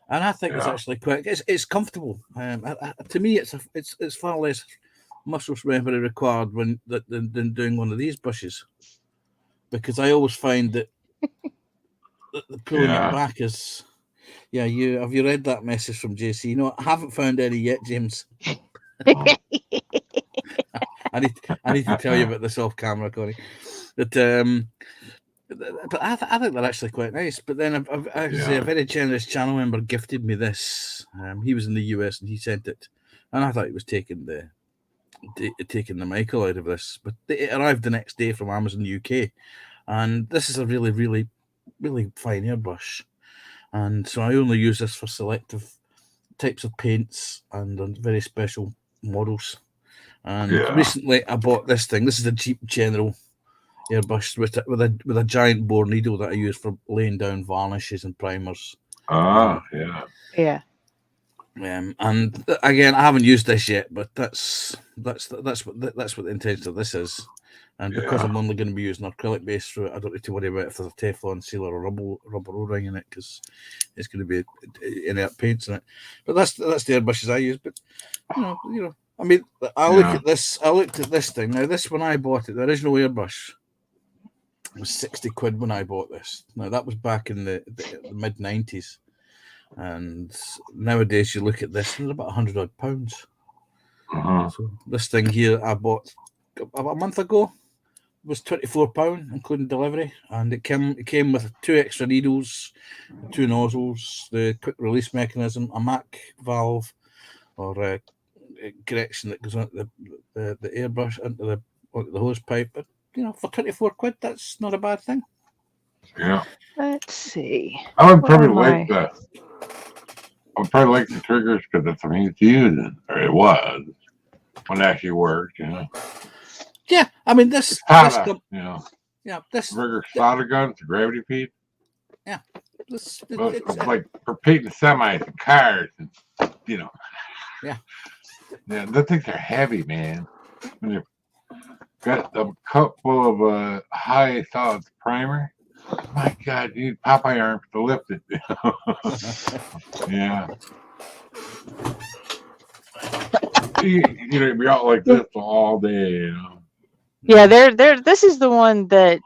And I think it's actually quite. It's comfortable. To me, it's far less muscle memory required than doing one of these brushes, because I always find that the pulling it back is. Yeah, have you read that message from JC? No, I haven't found any yet, James. I need to tell you about this off camera, Connie. But I think they're actually quite nice. But then a very generous channel member gifted me this. He was in the US and he sent it, and I thought he was taking the Michael out of this. But it arrived the next day from Amazon UK, and this is a really, really, really fine airbrush. And so I only use this for selective types of paints and on very special models. And Yeah. recently, I bought this thing. This is a Jeep General airbrush with a giant bore needle that I use for laying down varnishes and primers. Oh, yeah. Yeah. And again, I haven't used this yet, but that's what the intention of this is. And because Yeah. I'm only going to be using acrylic base through it, I don't need to worry about if there's a Teflon seal or a rubber O-ring in it, because it's going to be inert paints in it. But that's the airbrushes I use. But you know, I mean, I looked at this thing. Now, this, when I bought it, the original airbrush was 60 quid when I bought this. Now, that was back in the mid 90s. And nowadays, you look at this, and it's about £100 odd. Uh-huh. So this thing here I bought about a month ago was £24, including delivery, and it came with 2 extra needles, 2 nozzles, the quick release mechanism, a MAC valve or a correction that goes on the airbrush into the hose pipe. But for 24 quid, that's not a bad thing. Yeah. Let's see. I would Where probably am like I? I would probably like the triggers because that's something it's using, or it was when it actually worked. Yeah, I mean this Sada, this Rigger Sada guns, the gravity peep. this Well, it's, it's like for painting semis and cars, and Yeah. Yeah, those things are heavy, man. When you've got a cup full of high solids primer, my God, you need Popeye arms to lift it. Yeah. You'd be out like this all day. Yeah, this is the one that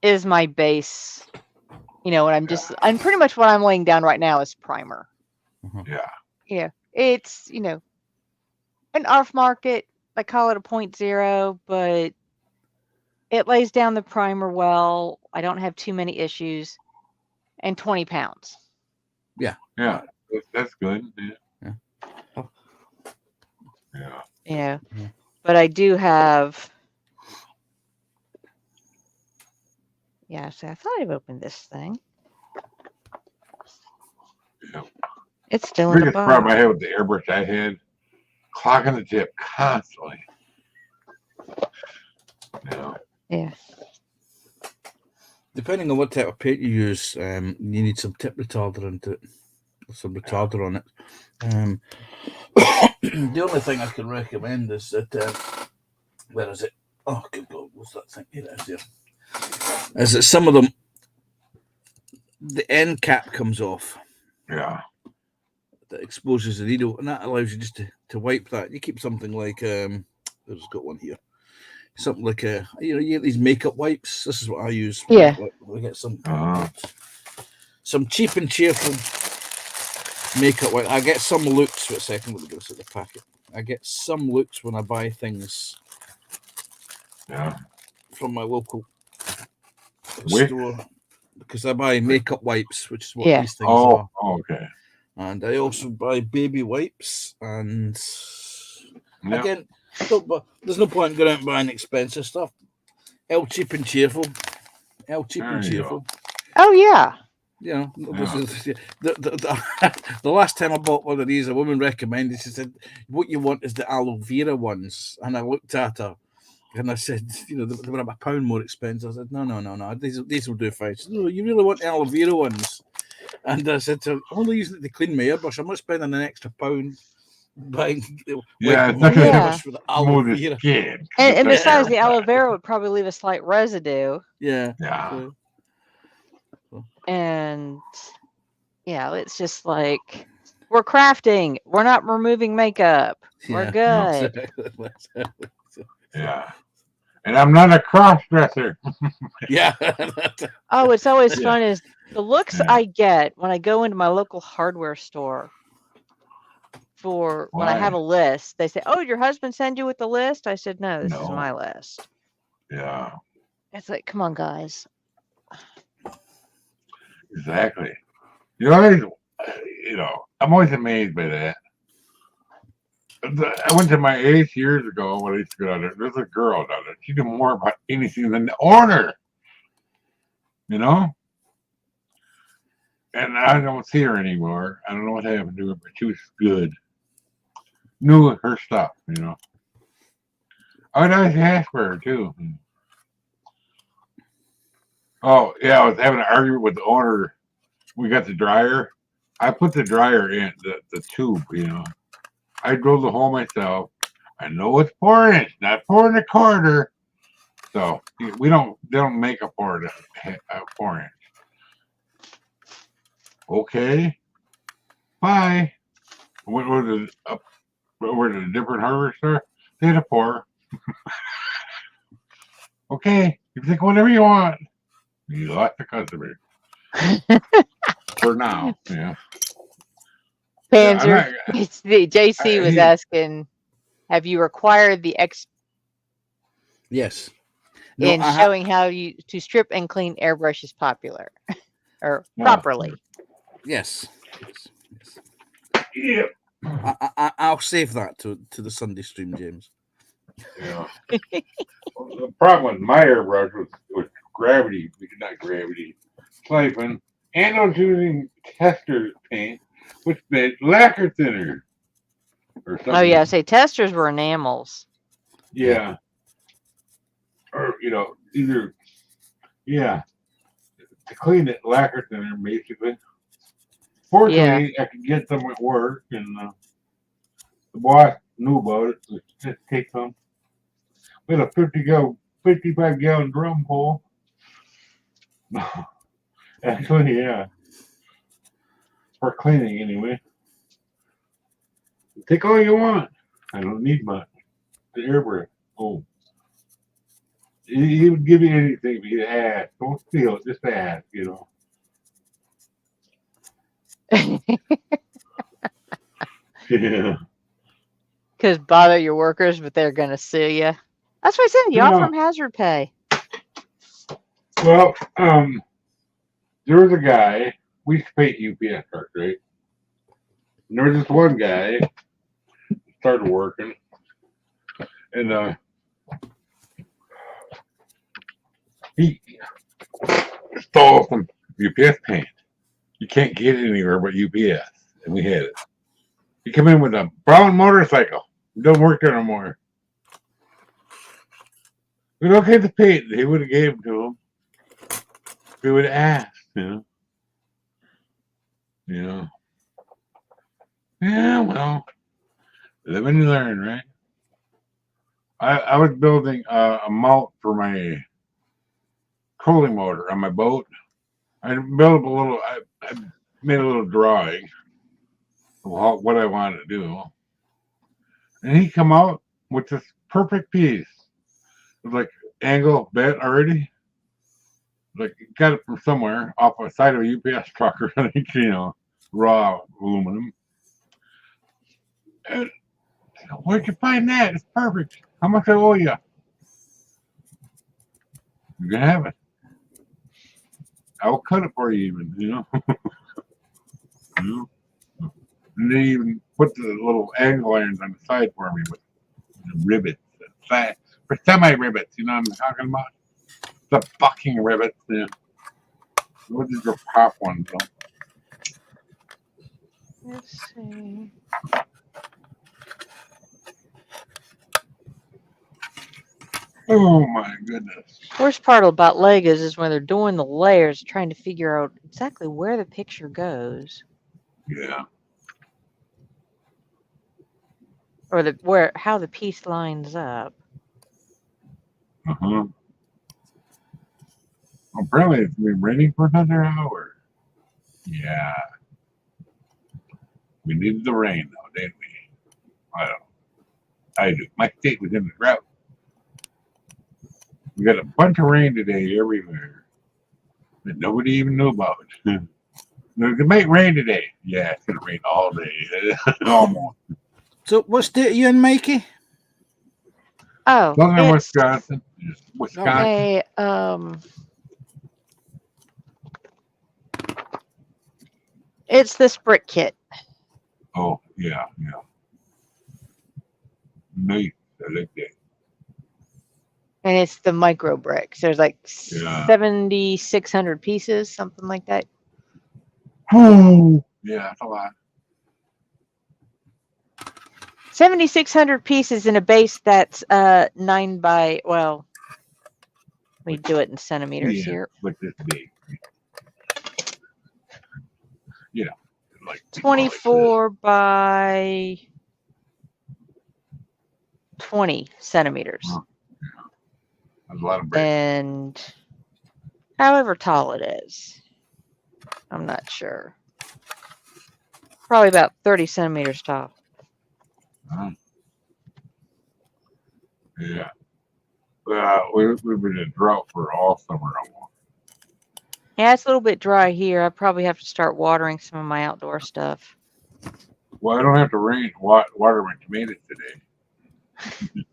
is my base. And I'm pretty much what I'm laying down right now is primer. Yeah. Yeah. It's, an off market. I call it a 0.0, but it lays down the primer well. I don't have too many issues. And 20 pounds. Yeah. That's good. Yeah. Yeah. But I do have. Yeah, so I thought I've opened this thing. Yeah. It's still The in the biggest box. problem I had with the airbrush I had, clogging the tip constantly. Yeah. Depending on what type of paint you use, you need some tip retarder into it, some retarder on it. The only thing I can recommend is that where is it? Oh, good God, what's that thing? Here it is. Here. Is that some of them, the end cap comes off. Yeah. That exposes the needle, and that allows you just to wipe that. You keep something like I've just got one here. Something like you get these makeup wipes. This is what I use. Yeah. We get some Uh-huh. cheap and cheerful makeup wipe. I get some looks. Wait a second, let me go to the packet. I get some looks when I buy things from my local store, because I buy makeup wipes, which is what these things are. Oh, okay. And I also buy baby wipes, and Yeah. again, there's no point in going out and buying expensive stuff. Cheap and cheerful. There you go. Oh, yeah. The last time I bought one of these, a woman recommended. She said, "What you want is the aloe vera ones." And I looked at her, and I said, "They were about £1 more expensive." I said, "No. These will do fine." She said, "No, you really want the aloe vera ones?" And I said to her, "I'm only using it to clean my airbrush. I'm not spending an extra £1 buying." Yeah, it's my not gonna airbrush for the aloe Smooth as vera. skin. And It's besides, the airbrush. aloe vera would probably leave a slight residue. Yeah. Yeah. And yeah, it's just like we're crafting. We're not removing makeup. We're good. Yeah. And I'm not a cross dresser. Yeah. Oh, it's always Yeah. fun is the looks Yeah. I get when I go into my local hardware store for when I have a list. They say, "Oh, your husband send you with the list?" I said, "No, this is No. my list." Yeah. It's like, come on, guys. Exactly. I'm always amazed by that. I went to my Ace years ago when I used to go down there. There's a girl down there. She knew more about anything than the order. and I don't see her anymore. I don't know what happened to her, but she was good. Knew her stuff, you know. Oh, nice hash for her too. Oh yeah, I was having an argument with the owner. We got the dryer. I put the dryer in the tube, you know. I drilled the hole myself. I know it's 4 inch, not 4 1/4. So they don't make a 4 inch. Okay, bye. Went over to a different hardware store. They had a 4. Okay, you can take whatever you want. You lost the customer for now. Yeah. Yeah, I'm Panzer, not, it's the JC was he- asking, have you required the Yes. in I ha- showing how to strip and clean airbrush is popular or No. properly? yes. Yes. Yes. yeah. I'll save that to the Sunday stream, James. Yeah. The problem with my airbrush was gravity, not gravity, siphon, and I was using tester paint, which made lacquer thinner. Or something. Oh yeah, say testers were enamels. Yeah. Or, you know, either, yeah, to clean it, lacquer thinner, basically. Fortunately, I could get them at work, and the boss knew about it, so just take some. We had a 55 gallon drum full. Actually, yeah. For cleaning, anyway. Take all you want. I don't need much. The airbrush. Oh. He would give you anything if you ask. Don't steal it, just ask, you know. Yeah. Because bother your workers, but they're gonna sue you. That's what I said. You offer them hazard pay. Well, there was a guy, we used to pay UPS trucks, right? And there was this one guy started working, and he stole some UPS paint. You can't get it anywhere but UPS, and we had it. He came in with a brown motorcycle. It don't work there no more. We don't get the paint. He would have gave it to him. We would have asked, you know. You know. Yeah, well, live and you learn, right? I was building a mount for my trolling motor on my boat. I built up a little. I made a little drawing of what I wanted to do, and he come out with this perfect piece. It was like angle bent already. Like got it from somewhere off the side of a UPS truck or something, you know, raw aluminum. And where'd you find that? It's perfect. How much I owe you? You can have it. I'll cut it for you, even, you know. You know? And they even put the little angle irons on the side for me with the rivets, for semi rivets. You know what I'm talking about? The bucking rivets. Yeah. What is your pop one, though? Let's see. Oh my goodness. Worst part about Legos is when they're doing the layers, trying to figure out exactly where the picture goes, Yeah. or how the piece lines up. Uh-huh. Apparently it's been raining for another hour. Yeah. We needed the rain though, didn't we? I don't know. I do. My state was in the drought. We got a bunch of rain today everywhere that nobody even knew about. It might rain today. Yeah, it's gonna rain all day. Almost. So, what state are you in, Mikey? Oh, Southern it's Wisconsin. Wisconsin. it's this brick kit. Oh, yeah. Nice. I like that. And it's the micro bricks. There's like Yeah. 7,600 pieces, something like that. Oh, yeah, that's a lot. 7,600 pieces in a base that's 9 by, well, let me do it in centimeters Yeah, here. like this big. You know, like 24 by 20 centimeters. Wow. That's a lot of bricks. And however tall it is, I'm not sure. Probably about 30 centimeters tall. Yeah. We've been in drought for all summer almost. Yeah, it's a little bit dry here. I probably have to start watering some of my outdoor stuff. Well, I don't have to water my tomatoes today.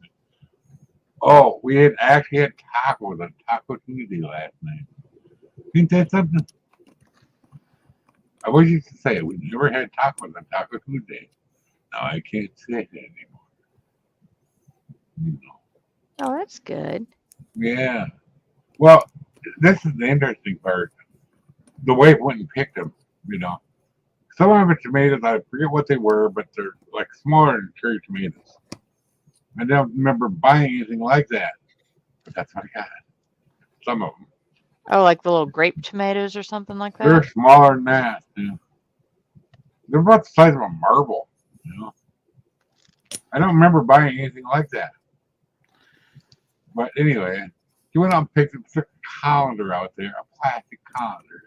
Oh, we actually had tacos on Taco Tuesday last night. Ain't that something? I always used to say we never had tacos on Taco Tuesday. Now I can't say that anymore. You know. Oh, that's good. Yeah. Well, this is the interesting part. The wife went and picked them, you know. Some of the tomatoes, I forget what they were, but they're like smaller than cherry tomatoes. I don't remember buying anything like that, but that's what I got. Some of them. Oh, like the little grape tomatoes or something like They're that? smaller than that. Yeah. They're about the size of a marble, you know. I don't remember buying anything like that. But anyway, he went out and picked a colander out there, a plastic colander,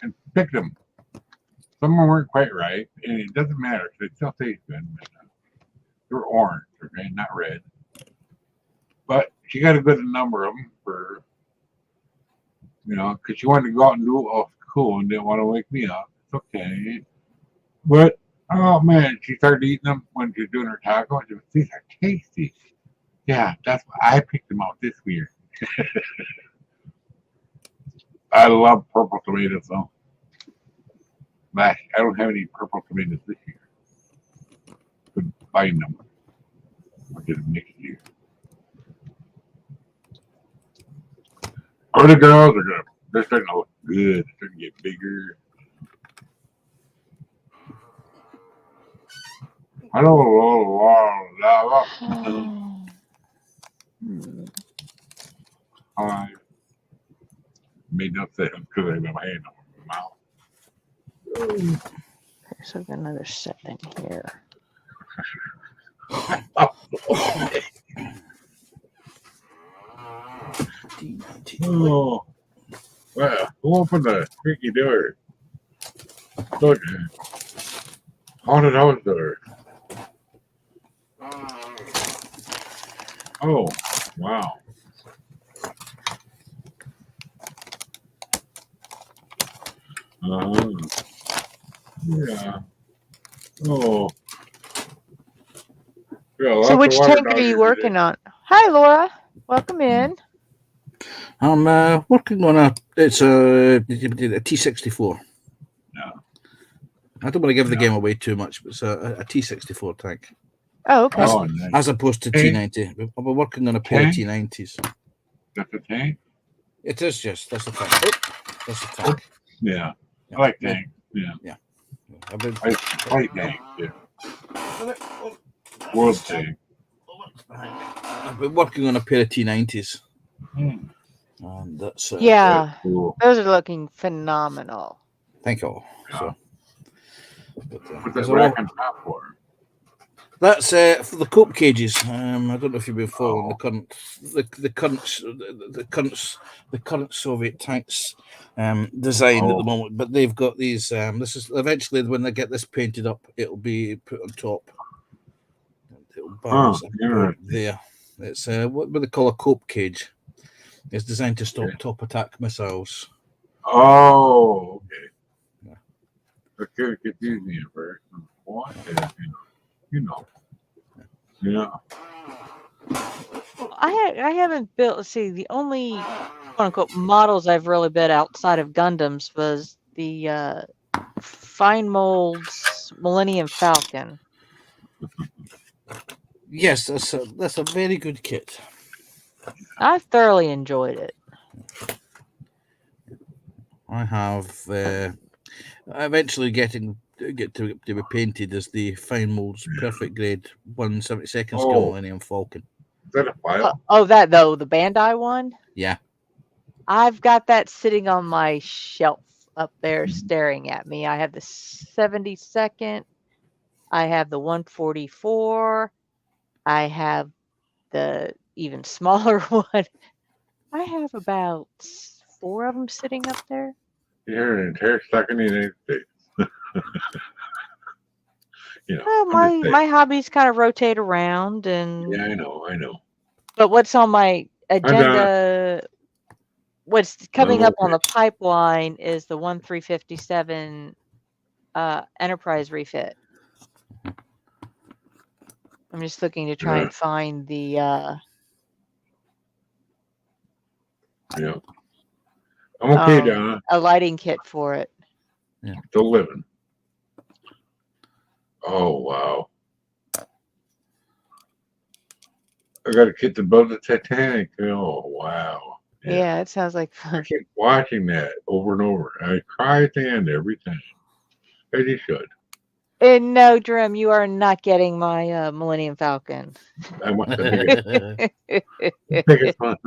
and picked them. Some of them weren't quite right, and it doesn't matter because they still taste good. But, they're orange, okay, not red. But she got a good number of them for, you know, because she wanted to go out and do it off cool and didn't want to wake me up. It's okay. But, oh man, she started eating them when she was doing her taco. She was, these are tasty. Yeah, that's why I picked them out this year. I love purple tomatoes though. But I don't have any purple tomatoes this year. Could find them. I'll get them next year. Or the girls are they're starting to look good. They're starting to get bigger. I don't know. I made no sense because I have my hand on my mouth. Okay, so I've got another set in here. Oh, well, who opened the creaky door? Look, haunted house door. Oh, wow. Yeah. Oh. Yeah, So which tank are you working on? Hi, Laura. Welcome in. I'm working on a T64. Yeah. I don't want to give the game away too much, but it's a T64 tank. Oh, okay. Oh, nice. As opposed to Tank? T90. I've been working on a pair of Tank? T90s. That's a tank? It is just, that's a tank. Oh, that's a tank. Yeah. Yeah. I like tank. Yeah. I've been, I like tank. Yeah. World tank. I've been working on a pair of T90s. Hmm. And that's Yeah, That's cool. those are looking phenomenal. thank you. Yeah. So, but, What's there's that a rack lot- on top for? That's for the cope cages. I don't know if you've been following Oh. the current Soviet tanks design at the Oh. moment, but they've got these. This is eventually when they get this painted up, it'll be put on top. It'll balance up interesting. there. It's what they call a cope cage. It's designed to stop Okay. top attack missiles. Oh, okay. Yeah. That could confuse me at first. What? You know. Yeah. I haven't built. Let's see, the only quote unquote models I've really built outside of Gundams was the Fine Molds Millennium Falcon. Yes, that's a very good kit. I thoroughly enjoyed it. I have Eventually get to be painted as the fine molds perfect grade 1/72 scale Oh. Millennium Falcon. Is that a file? That though, the Bandai one. Yeah. I've got that sitting on my shelf up there Mhm. staring at me. I have the 72nd. I have the 144. I have the even smaller one. I have about 4 of them sitting up there. You're an entire stuck in the United States. You know, Well, I'm just saying. my hobbies kind of rotate around, and Yeah, I know. but what's on my agenda, what's coming up on the pipeline is the 1357 Enterprise refit. I'm just looking to try Yeah. and find the Yeah. I'm okay, Donna. a lighting kit for it. Still living. Oh wow. I got a kid to build the Titanic. Oh wow. Yeah, it sounds like I fun. keep watching that over and over. I cry at the end every time. As you should. And no, Drim, you are not getting my Millennium Falcon. I want the biggest one.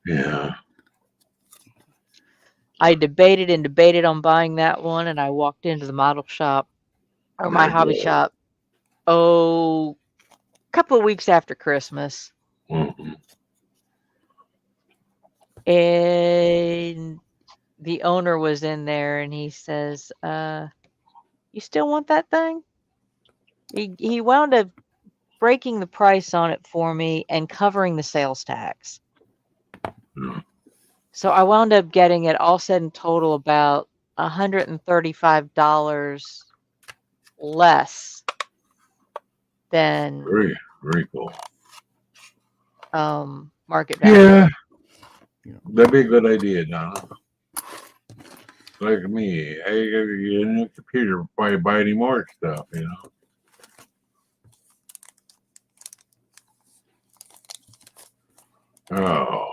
Yeah. I debated on buying that one, and I walked into the model shop or my hobby shop. A couple of weeks after Christmas, Mm-hmm. and the owner was in there, and he says, "You still want that thing?" He wound up breaking the price on it for me and covering the sales tax. Yeah. So I wound up getting it all said in total about $135 less than Very, very cool. market value. Yeah. That'd be a good idea, Donna. Like me, I gotta get a new computer before I buy any more stuff, you know. Oh.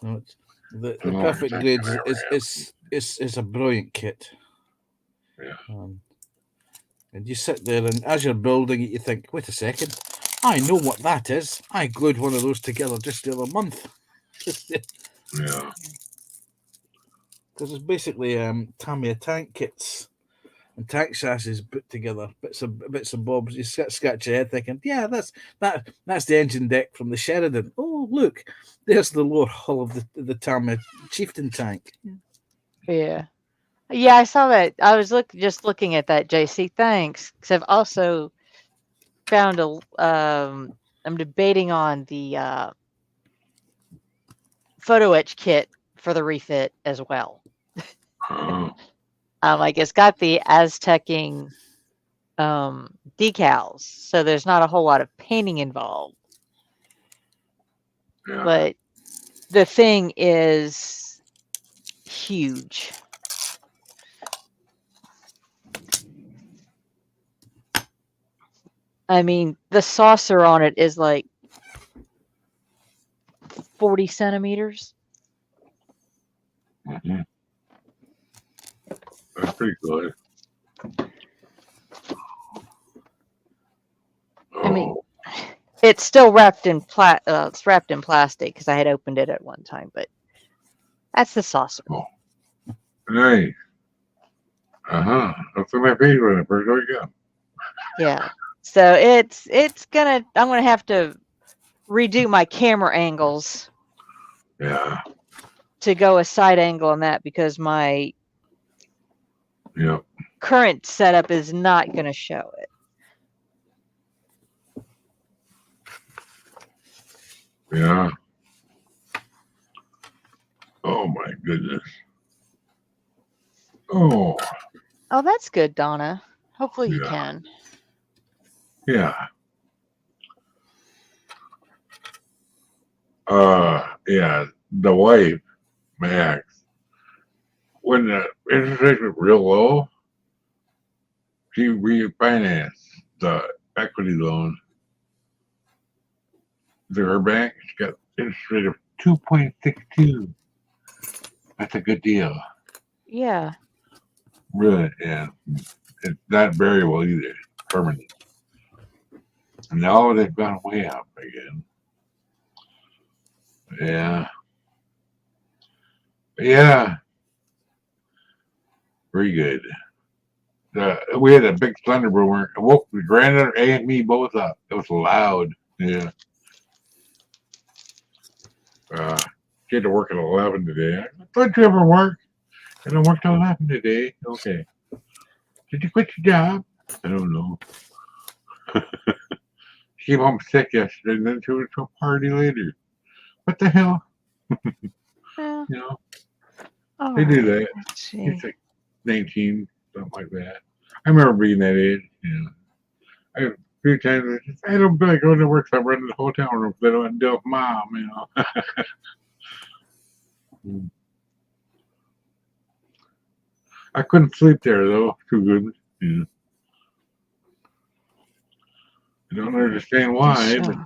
No, the Oh, perfect it's grades actually is a brilliant kit. Yeah. And you sit there, and as you're building it, you think, "Wait a second, I know what that is. I glued one of those together just the other month." Yeah. Because it's basically Tamiya tank kits and tank chassis put together, bits and bobs. You scratch your head thinking, "Yeah, that's the engine deck from the Sheridan. Oh, look, there's the lower hull of the Tamiya Chieftain tank." Yeah. Yeah, I saw that. I was just looking at that, JC. Thanks. Because I've also found I'm debating on the photo etch kit for the refit as well. Oh. Like it's got the Aztecing decals, so there's not a whole lot of painting involved. Yeah. But the thing is huge. I mean, the saucer on it is like 40 centimeters. Mm-hmm. That's pretty good. I mean, Oh. it's still wrapped in it's wrapped in plastic because I had opened it at one time, but that's the saucer. Nice. That's my favorite. Where do we go? Yeah. So I'm gonna have to redo my camera angles Yeah. to go a side angle on that because my Yep. current setup is not gonna show it. Yeah. Oh my goodness. Oh. Oh, that's good, Donna. Hopefully you Yeah. can. Yeah. Yeah. The wife, Max, when the interest rate was real low, she refinanced the equity loan to her bank. She got interest rate of 2.62. That's a good deal. Yeah. Really, yeah. It's not variable either. Permanent. And now they've gone way up again. Yeah. Yeah. Very good. We had a big thunderbird. It woke the granddaughter and me both up. It was loud. Yeah. She had to work at 11 today. I thought you ever work? And I worked till 11 today. Okay. Did you quit your job? I don't know. She came home sick yesterday and then she went to a party later. What the hell? Yeah. You know, All they do right, that. let's see. It's like 19, something like that. I remember being that age. You know, a few times I don't feel like going to work, so I run to the hotel room. They don't deal with mom. You know, I couldn't sleep there though. Too good. You know. I don't understand why. But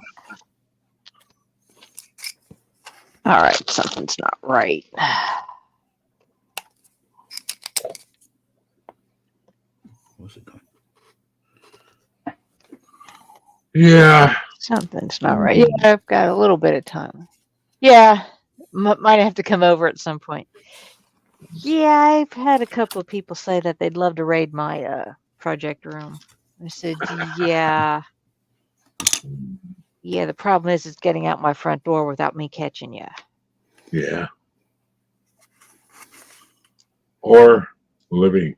All right, something's not right. What's it doing? yeah, Something's not right. Yeah, I've got a little bit of time. Yeah, might have to come over at some point. Yeah, I've had a couple of people say that they'd love to raid my project room. I said, yeah. Yeah, the problem is getting out my front door without me catching you. yeah. Or living.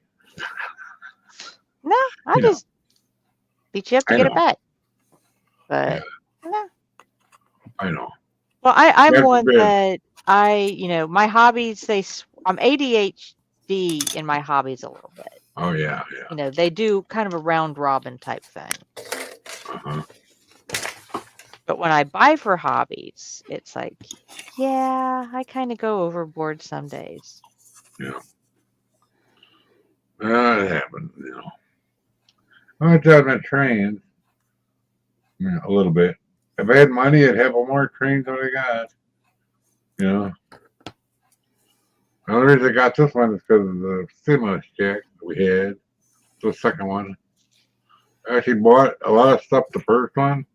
No, I You know. just beat you up to I get know. it back. But no. I know. Well, I'm God one forbid. that my hobbies, I'm ADHD in my hobbies a little bit. Oh yeah, yeah. They do kind of a round robin type thing. Uh-huh. But when I buy for hobbies, it's like, yeah, I kind of go overboard some days. Yeah. It happens, you know. I've been trained, a little bit. If I had money, I'd have more trains than I got. You know. The only reason I got this one is because of the stimulus check we had. The second one. I actually bought a lot of stuff the first one.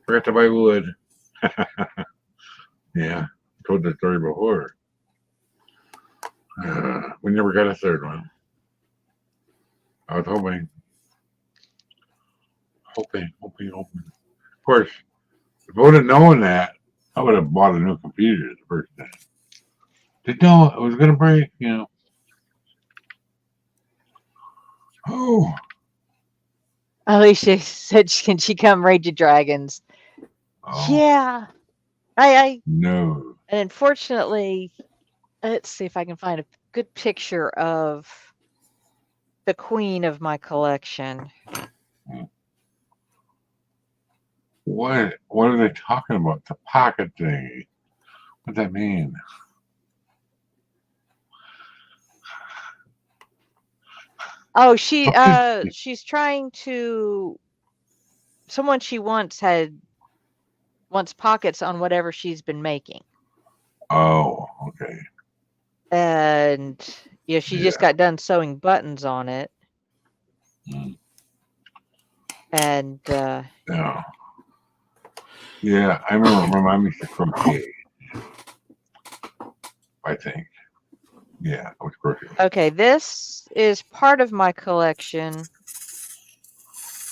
Forgot to buy wood. Yeah. Told the story before. We never got a third one. I was hoping. Of course, if I would have known that, I would have bought a new computer the first time. Didn't know it was going to break, you know. Oh, Alicia said, can she come raid your dragons? oh Yeah. And no. unfortunately, let's see if I can find a good picture of the queen of my collection. What are they talking about? The pocket thing. What does that mean? Oh, she's trying to. Someone she wants pockets on whatever she's been making. Oh, okay. And she just got done sewing buttons on it. Mm. And yeah, I remember my mom used to crochet. I think. Yeah, I was crocheting. okay, this is part of my collection.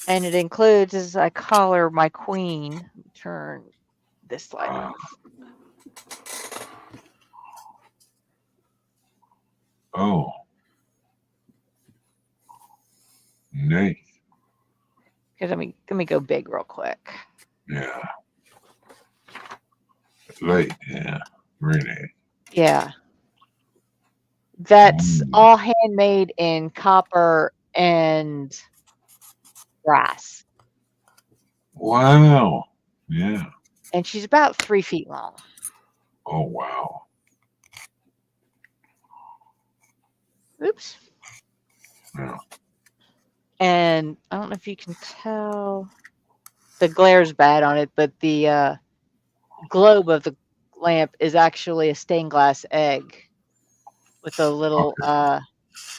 And it includes, as I call her, my queen. Turn this light off. Oh. Nice. Let me go big real quick. Yeah. Light, yeah. Very nice. Yeah. That's Mm. all handmade in copper and brass. Wow. Yeah. And she's about 3 feet long. Oh wow. Oops. Yeah. And I don't know if you can tell. The glare's bad on it, but the globe of the lamp is actually a stained glass egg with a little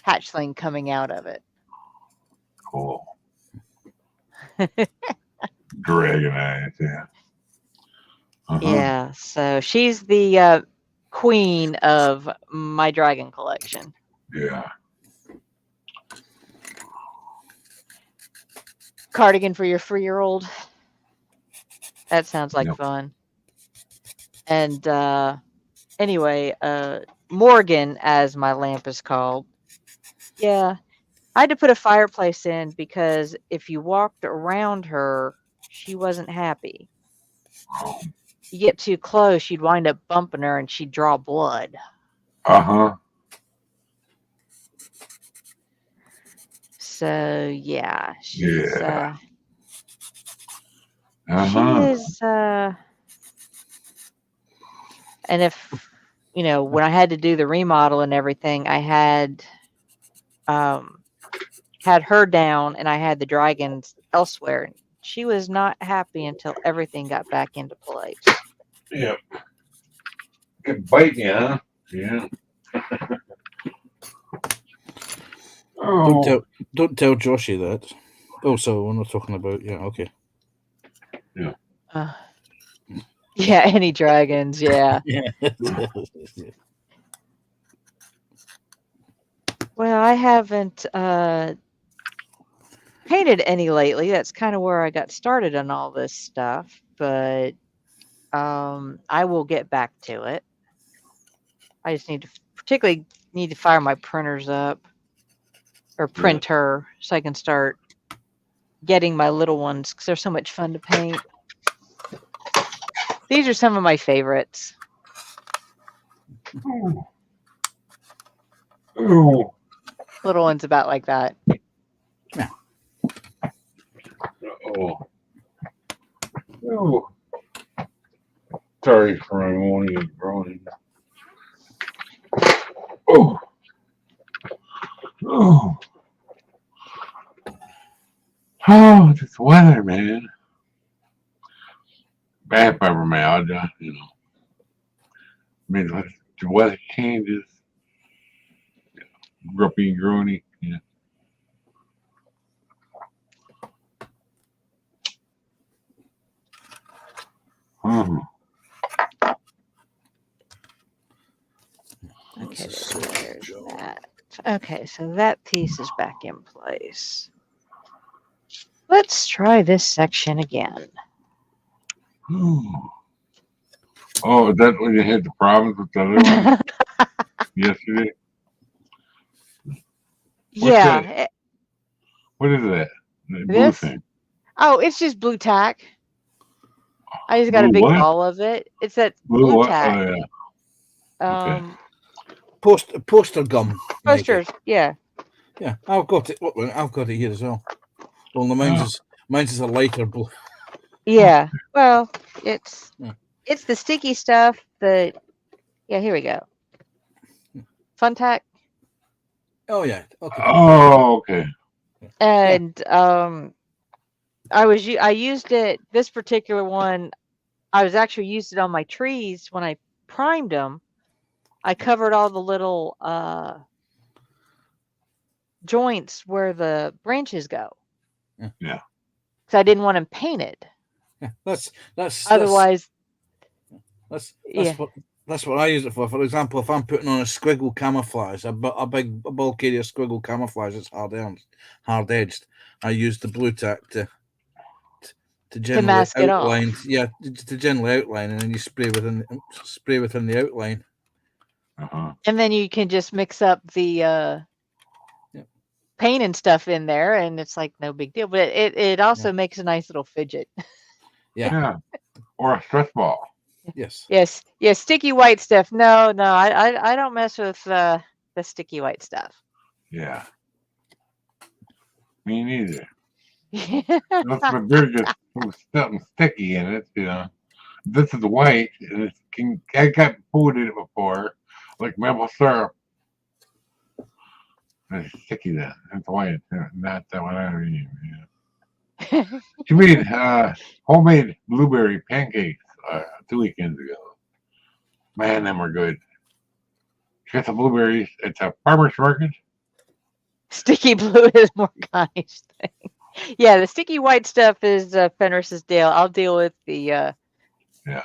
hatchling coming out of it. Cool. Dragon eyes, yeah. Uh-huh. Yeah, so she's the queen of my dragon collection. Yeah. Cardigan for your 3-year-old. That sounds like Yep. fun. And anyway, Morgan, as my lamp is called. Yeah, I had to put a fireplace in because if you walked around her, she wasn't happy. Oh. You get too close, you'd wind up bumping her and she'd draw blood. Uh-huh. So yeah, she's Yeah. she Uh-huh. is and if when I had to do the remodel and everything, I had her down and I had the dragons elsewhere. She was not happy until everything got back into place. Yep. Could bite you, huh? Yeah. Oh. Don't tell Joshy that. Oh, so we're not talking about. Yeah, okay. Yeah, any dragons, yeah. Yeah. Well, I haven't painted any lately. That's kind of where I got started on all this stuff, but I will get back to it. I just particularly need to fire my printers up or printer so I can start getting my little ones because they're so much fun to paint. These are some of my favorites. Ooh. Ooh. Little ones about like that. Oh. Ooh. Sorry for my moaning and groaning. Oh. Oh. Oh, this weather, man. Bad fibromyalgia, I mean, the weather changes. Grumpy and groany, yeah. Okay, so there's that. Okay, so that piece is back in place. Let's try this section again. Oh, is that when you had the problems with the other one yesterday? Yeah. that? What is that? The blue This? thing. Oh, it's just blue tack. I just got a Blue big what? ball of it. It's that Blue blue what? tack. Okay. Poster gum. Maggie. Posters, yeah. Yeah, I've got it. I've got it here as well. Well, mine's is a lighter blue. Yeah. Well, it's Yeah. it's the sticky stuff that here we go. Fun tack. Oh yeah. Okay. Oh, okay. And I used it, this particular one, I was actually used it on my trees when I primed them. I covered all the little joints where the branches go. Yeah. So I didn't want them painted. Yeah, that's Otherwise, that's yeah. that's what I use it for. For example, if I'm putting on a squiggle camouflage, a bulk area squiggle camouflage that's hard edged, I use the blue tack to generally mask it off. outline. Yeah, to generally outline, and then you spray within the outline. Uh-huh. And then you can just mix up the paint and stuff in there, and it's like no big deal. But it also makes a nice little fidget. Yeah. Or a stress ball. Yes. Yes. Sticky white stuff. No, I don't mess with the sticky white stuff. Yeah. Me neither. Yeah. But there's just something sticky in it, This is white, and I got food in it before, like maple syrup. It's sticky then. That's why it's not that one I mean. Yeah. She made homemade blueberry pancakes 2 weekends ago. Man, them were good. Got the blueberries. It's a farmer's market. Sticky blue is Morgani's thing. Yeah, the sticky white stuff is Fenris's deal. I'll deal with the Yeah.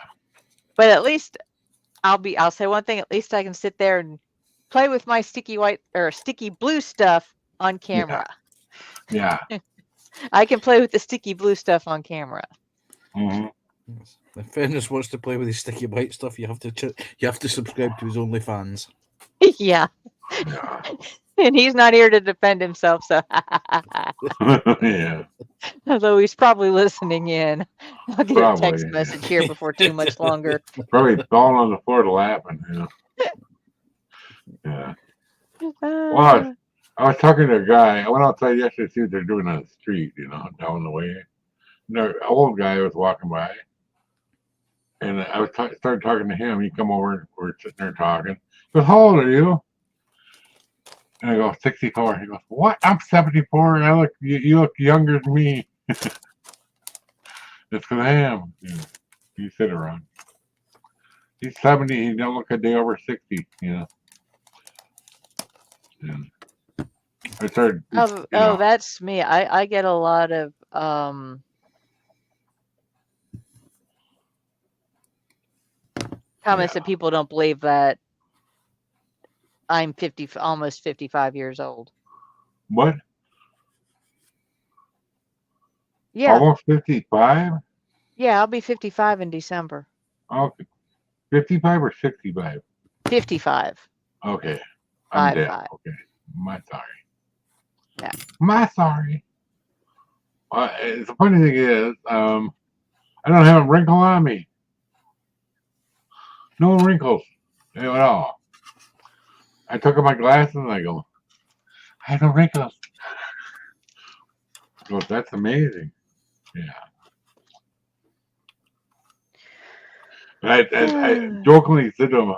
but at least I'll say one thing, at least I can sit there and play with my sticky white or sticky blue stuff on camera. Yeah. I can play with the sticky blue stuff on camera. hmm If Fenris wants to play with his sticky white stuff, you have to subscribe to his OnlyFans. Yeah. Yeah. And he's not here to defend himself, so Yeah. although he's probably listening in. I'll get a text Probably. message here before too much longer. Probably falling on the floor laughing. You know? Yeah. Well, I was talking to a guy. I went outside yesterday to see what they're doing on the street, you know, down the way. And an old guy was walking by. And I was started talking to him. He come over and we're sitting there talking. He goes, how old are you? And I go, 64. He goes, what? I'm 74 and you look younger than me. That's because I am. You know, you sit around. He's 70. He don't look a day over 60, you know. And I started. Oh, that's me. I get a lot of comments that people don't believe that I'm almost 55 years old. What? Yeah. Almost 55? Yeah, I'll be 55 in December. Okay. 55 or 65? 55. Okay. I'm dead. 55. Okay. My sorry. Yeah. My sorry. The funny thing is, I don't have a wrinkle on me. No wrinkles at all. I took off my glasses and I go, I have no wrinkles. I go, that's amazing. Yeah. But I jokingly said to him,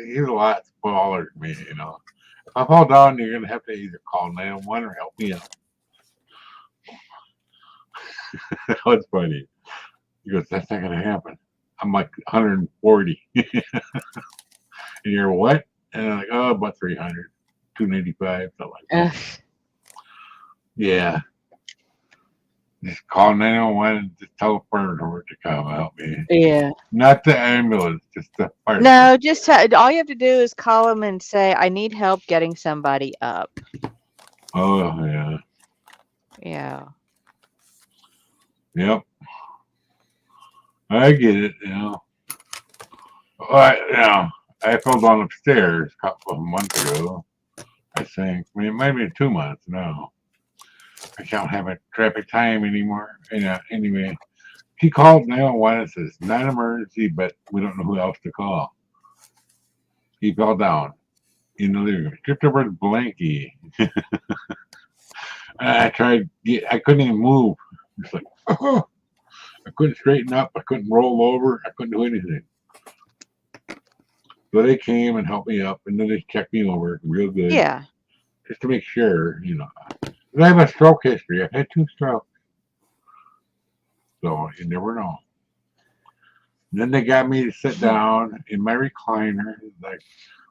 he's a lot smaller than me, you know. If I fall down, you're going to have to either call 911 or help me out. That was funny. He goes, that's not going to happen. I'm like 140. And you're what? And I'm like, oh, about 300, 285, something like that. Yeah. Just call 911 and just tell the fire department to come help me. Yeah. Not the ambulance, just the fire. No, just all you have to do is call them and say, I need help getting somebody up. Oh, yeah. Yeah. Yep. I get it, you know. I fell down upstairs a couple of months ago. I think. I mean, it might be 2 months now. I can't have a traffic time anymore. Anyway, he called 911 and says, not an emergency, but we don't know who else to call. He fell down in the living room. Tripped over his blankie. I couldn't even move. It's like, oh, I couldn't straighten up. I couldn't roll over. I couldn't do anything. So they came and helped me up, and then they checked me over real good. Yeah. Just to make sure, you know. I have a stroke history. I've had 2 strokes. So you never know. And then they got me to sit down in my recliner. Like,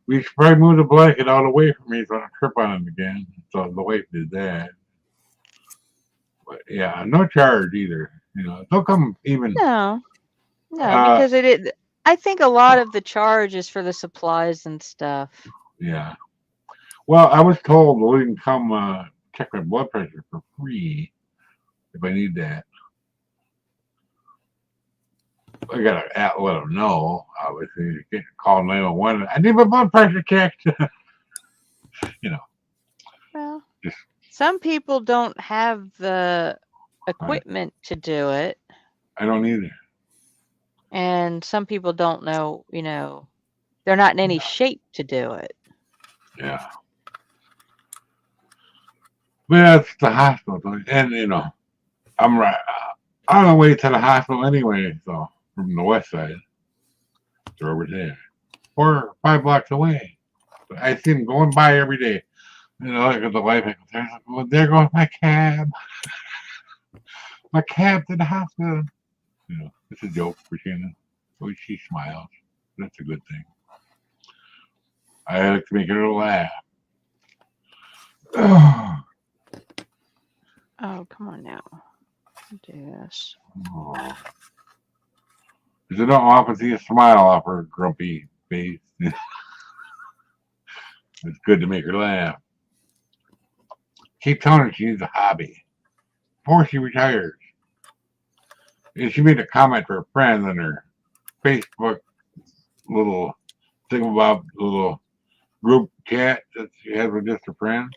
we should probably move the blanket out away from me so I don't trip on it again. So the wife did that. But yeah, no charge either. You know, don't come even. No, because I think a lot of the charge is for the supplies and stuff. Yeah. Well, I was told we can come check my blood pressure for free if I need that. I gotta let them know. Obviously, you can't call 911. I need my blood pressure checked. You know. Well, some people don't have the equipment to do it. I don't either. And some people don't know, you know, they're not in any shape to do it. Yeah. But that's the hospital. And, you know, I'm right on the way to the hospital anyway. So, from the west side. They're over there. 4 or 5 blocks away. But I see them going by every day. You know, look at the wife. Well, there goes my cab. My cab to the hospital. You know, it's a joke for Shannon. Oh, she smiles. That's a good thing. I like to make her laugh. Oh, come on now. Do this. Oh. I don't often see a smile off her grumpy face. It's good to make her laugh. Keep telling her she needs a hobby before she retires. And she made a comment for a friend on her Facebook little thingamabob little group chat that she had with just her friends.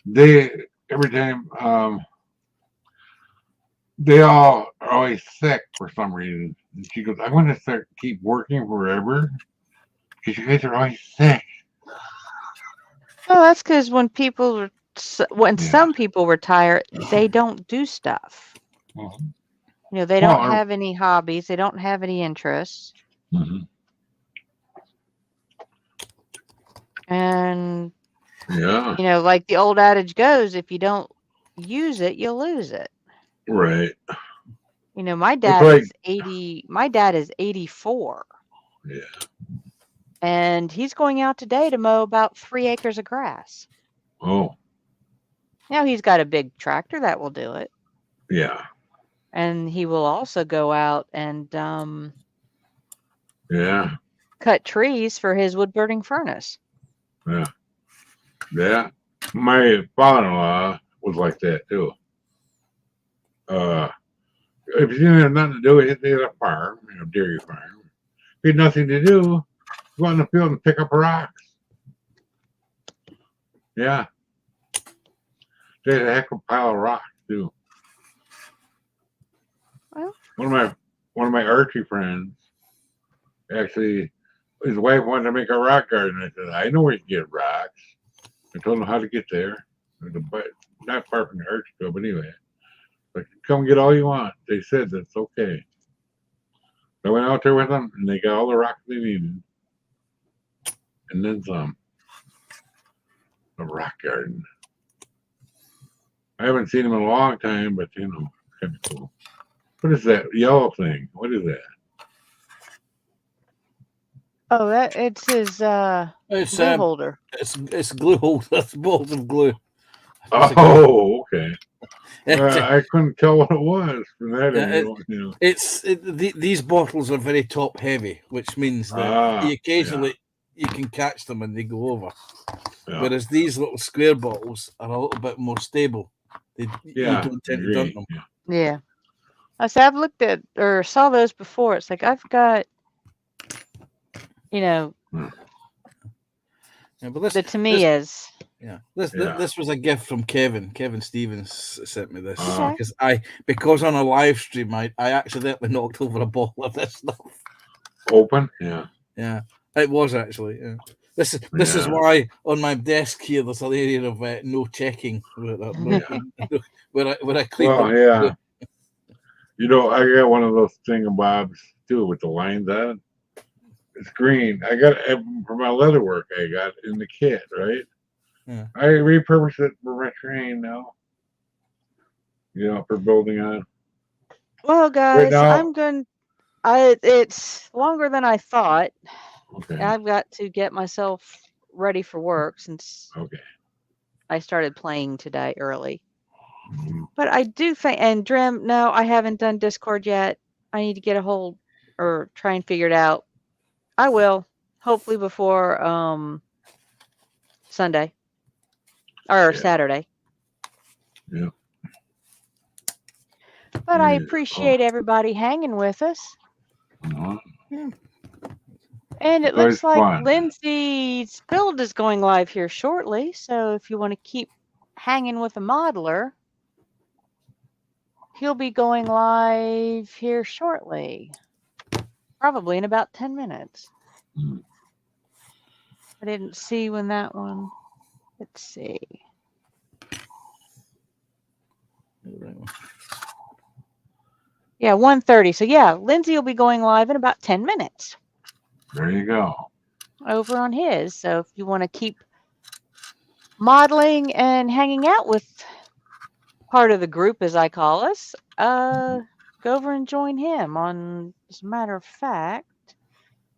They every time they all are always sick for some reason. And she goes, I want to start keep working forever because you guys are always sick. Well, that's because when when Yeah. some people retire, they don't do stuff. Mhm. You know, they Well, don't have any hobbies. They don't have any interests. Mhm. And, Yeah, you know, like the old adage goes, if you don't use it, you'll lose it. right. You know, my It's dad like, is 80. My dad is 84. yeah, And he's going out today to mow about 3 acres of grass. oh, Now he's got a big tractor that will do it. yeah, And he will also go out and yeah, cut trees for his wood burning furnace. yeah, yeah. My father-in-law was like that too. If he didn't have nothing to do, he had a farm, dairy farm. If he had nothing to do, go out in the field and pick up rocks. Yeah, they had a heck of a pile of rocks too. Well, one of my archery friends, actually, his wife wanted to make a rock garden. I said, I know where you can get rocks. I told him how to get there. Not far from the archery field, but anyway. Like, come get all you want. They said that's okay. I went out there with them, and they got all the rocks they needed, and then some. A rock garden. I haven't seen them in a long time, but kind of cool. What is that yellow thing? What is that? oh, it's his It's glue holder. it's glue holder. That's balls of glue. Oh, okay. It's, I couldn't tell what it was from that Yeah, angle. these bottles are very top heavy, which means that occasionally you can catch them and they go over. Yeah. Whereas these little square bottles are a little bit more stable. You don't tend to dunk them. Yeah. I said I've looked at or saw those before. It's like I've got, you know, Yeah, but the Tamiya's. This was a gift from Kevin. Kevin Stevens sent me this Okay. because on a live stream I accidentally knocked over a bottle of this stuff. Open? Yeah. Yeah, it was actually. Yeah. This is why on my desk here there's an area of no checking where I clean Well, up. yeah. I got one of those thingamabobs too with the lines on it. It's green. I got it for my leather work. I got in the kit, right? Yeah. I repurposed it for my train now. For building on. Well, guys, now- it's longer than I thought. Okay. I've got to get myself ready for work since I started playing today early. Mhm. But I do think, and Drim, no, I haven't done Discord yet. I need to get a hold or try and figure it out. I will, hopefully before Sunday or Saturday. Yeah. But I appreciate everybody hanging with us. Uh-huh. And it Always looks like fun. Lindsay's build is going live here shortly. So if you want to keep hanging with a modeler, he'll be going live here shortly. Probably in about 10 minutes. Mhm. I didn't see when that one. Let's see. Yeah, 1:30. So yeah, Lindsay will be going live in about 10 minutes. There you go. Over on his. So if you want to keep modeling and hanging out with part of the group, as I call us, go over and join him. On, as a matter of fact,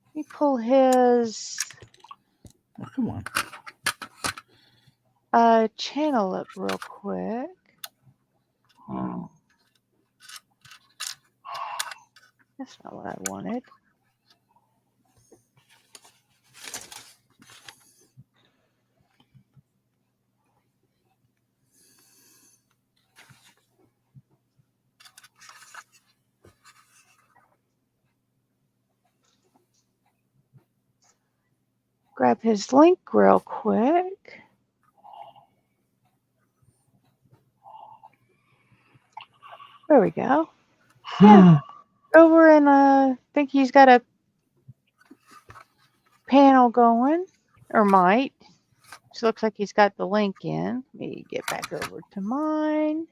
let me pull his Oh, come on. channel up real quick. Hmm. That's not what I wanted. Grab his link real quick. There we go. Yeah. Over and I think he's got a panel going, or might. So looks like he's got the link in. Let me get back over to mine.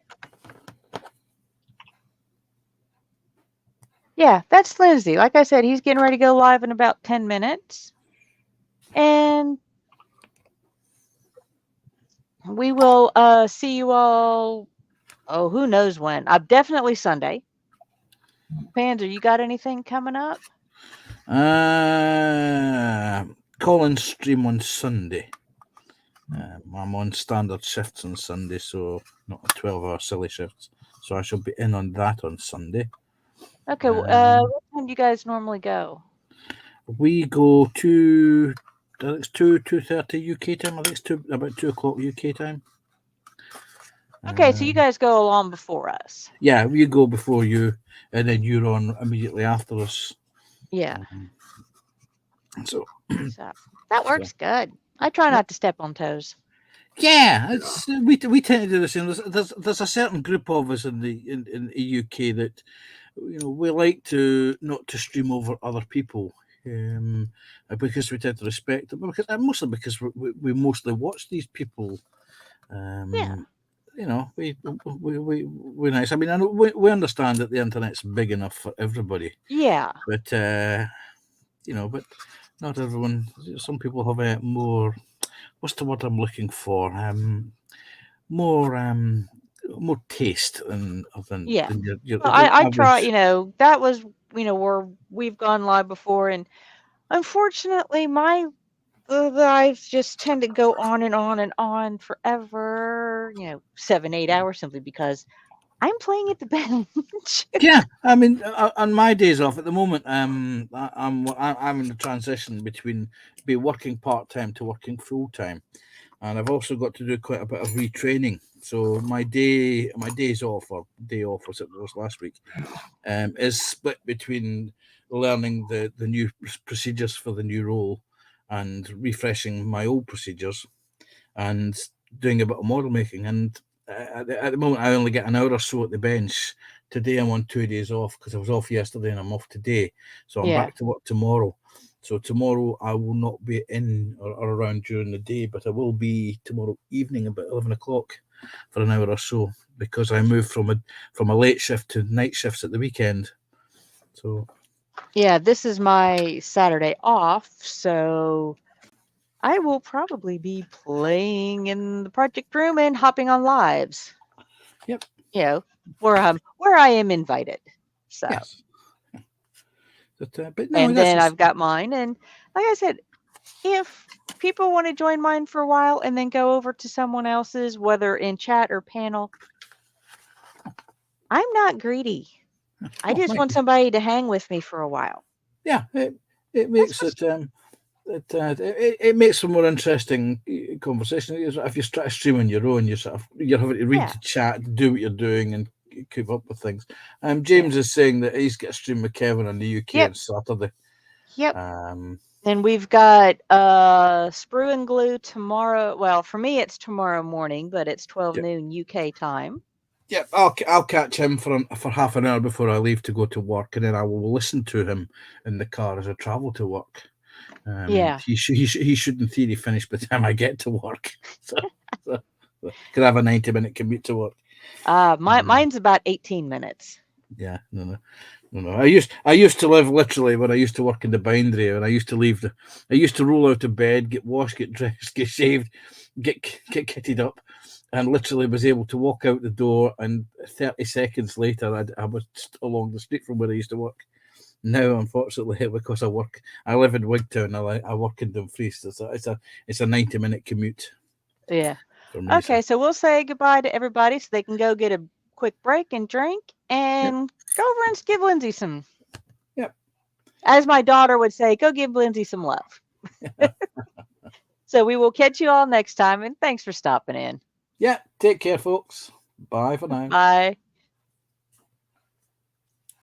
Yeah, that's Lindsay. Like I said, he's getting ready to go live in about 10 minutes. And we will see you all, oh, who knows when. Definitely Sunday. Panzer, you got anything coming up? Collins stream on Sunday. I'm on standard shifts on Sunday, so not a 12-hour silly shifts. So I shall be in on that on Sunday. Okay, what time do you guys normally go? We go to, I think it's 2:30 UK time. I think it's about 2 o'clock UK time. Okay, so you guys go along before us. Yeah, we go before you, and then you're on immediately after us. Yeah. So So that works good. I try not to step on toes. yeah, it's we tend to do the same. There's a certain group of us in the UK that we like to not to stream over other people, because we tend to respect them. Because mostly because we mostly watch these people. Yeah. We're nice. I mean, I know we understand that the internet's big enough for everybody. Yeah. But but not everyone. Some people have a more. What's the word I'm looking for? More taste than Yeah. than your Well, I average. try, that was, where we've gone live before. And unfortunately, my lives just tend to go on and on and on forever, 7-8 hours, simply because I'm playing at the bench. Yeah, I mean, on my days off at the moment, I'm in the transition between working part time to working full time, and I've also got to do quite a bit of retraining. So my days off, or day off as it was last week, is split between learning the new procedures for the new role and refreshing my old procedures and doing a bit of model making. And at the moment, I only get an hour or so at the bench. Today, I'm on 2 days off because I was off yesterday and I'm off today. So I'm back to work tomorrow. So tomorrow, I will not be in or around during the day, but I will be tomorrow evening about 11 o'clock for an hour or so, because I moved from a late shift to night shifts at the weekend. So Yeah, this is my Saturday off, so I will probably be playing in the project room and hopping on lives. Yep. Where I am invited. So. yes. But no, and then I've got mine. And like I said, if people want to join mine for a while and then go over to someone else's, whether in chat or panel, I'm not greedy. I just want somebody to hang with me for a while. Yeah, it makes it makes for more interesting conversation. If you start streaming on your own, you're having to read the chat, do what you're doing, and keep up with things. James is saying that he's got a stream with Kevin in the UK on Saturday. Yep. And we've got Sprue and Glue tomorrow. Well, for me, it's tomorrow morning, but it's 12 noon UK time. Yep, I'll catch him for half an hour before I leave to go to work, and then I will listen to him in the car as I travel to work. He should in theory finish by the time I get to work. So could have a 90-minute commute to work. Mine's about 18 minutes. Yeah, no. I used to live literally when I used to work in the bindery, and I used to roll out of bed, get washed, get dressed, get shaved, get kitted up, and literally was able to walk out the door, and 30 seconds later I was just along the street from where I used to work. Now, unfortunately, because I live in Wigtown, I work in Dumfries. So it's a 90-minute commute Yeah. for me. Okay, so we'll say goodbye to everybody so they can go get a quick break and drink and go over and give Lindsay some. Yep. As my daughter would say, go give Lindsay some love. So we will catch you all next time, and thanks for stopping in. Yeah, take care, folks. Bye for now. Bye.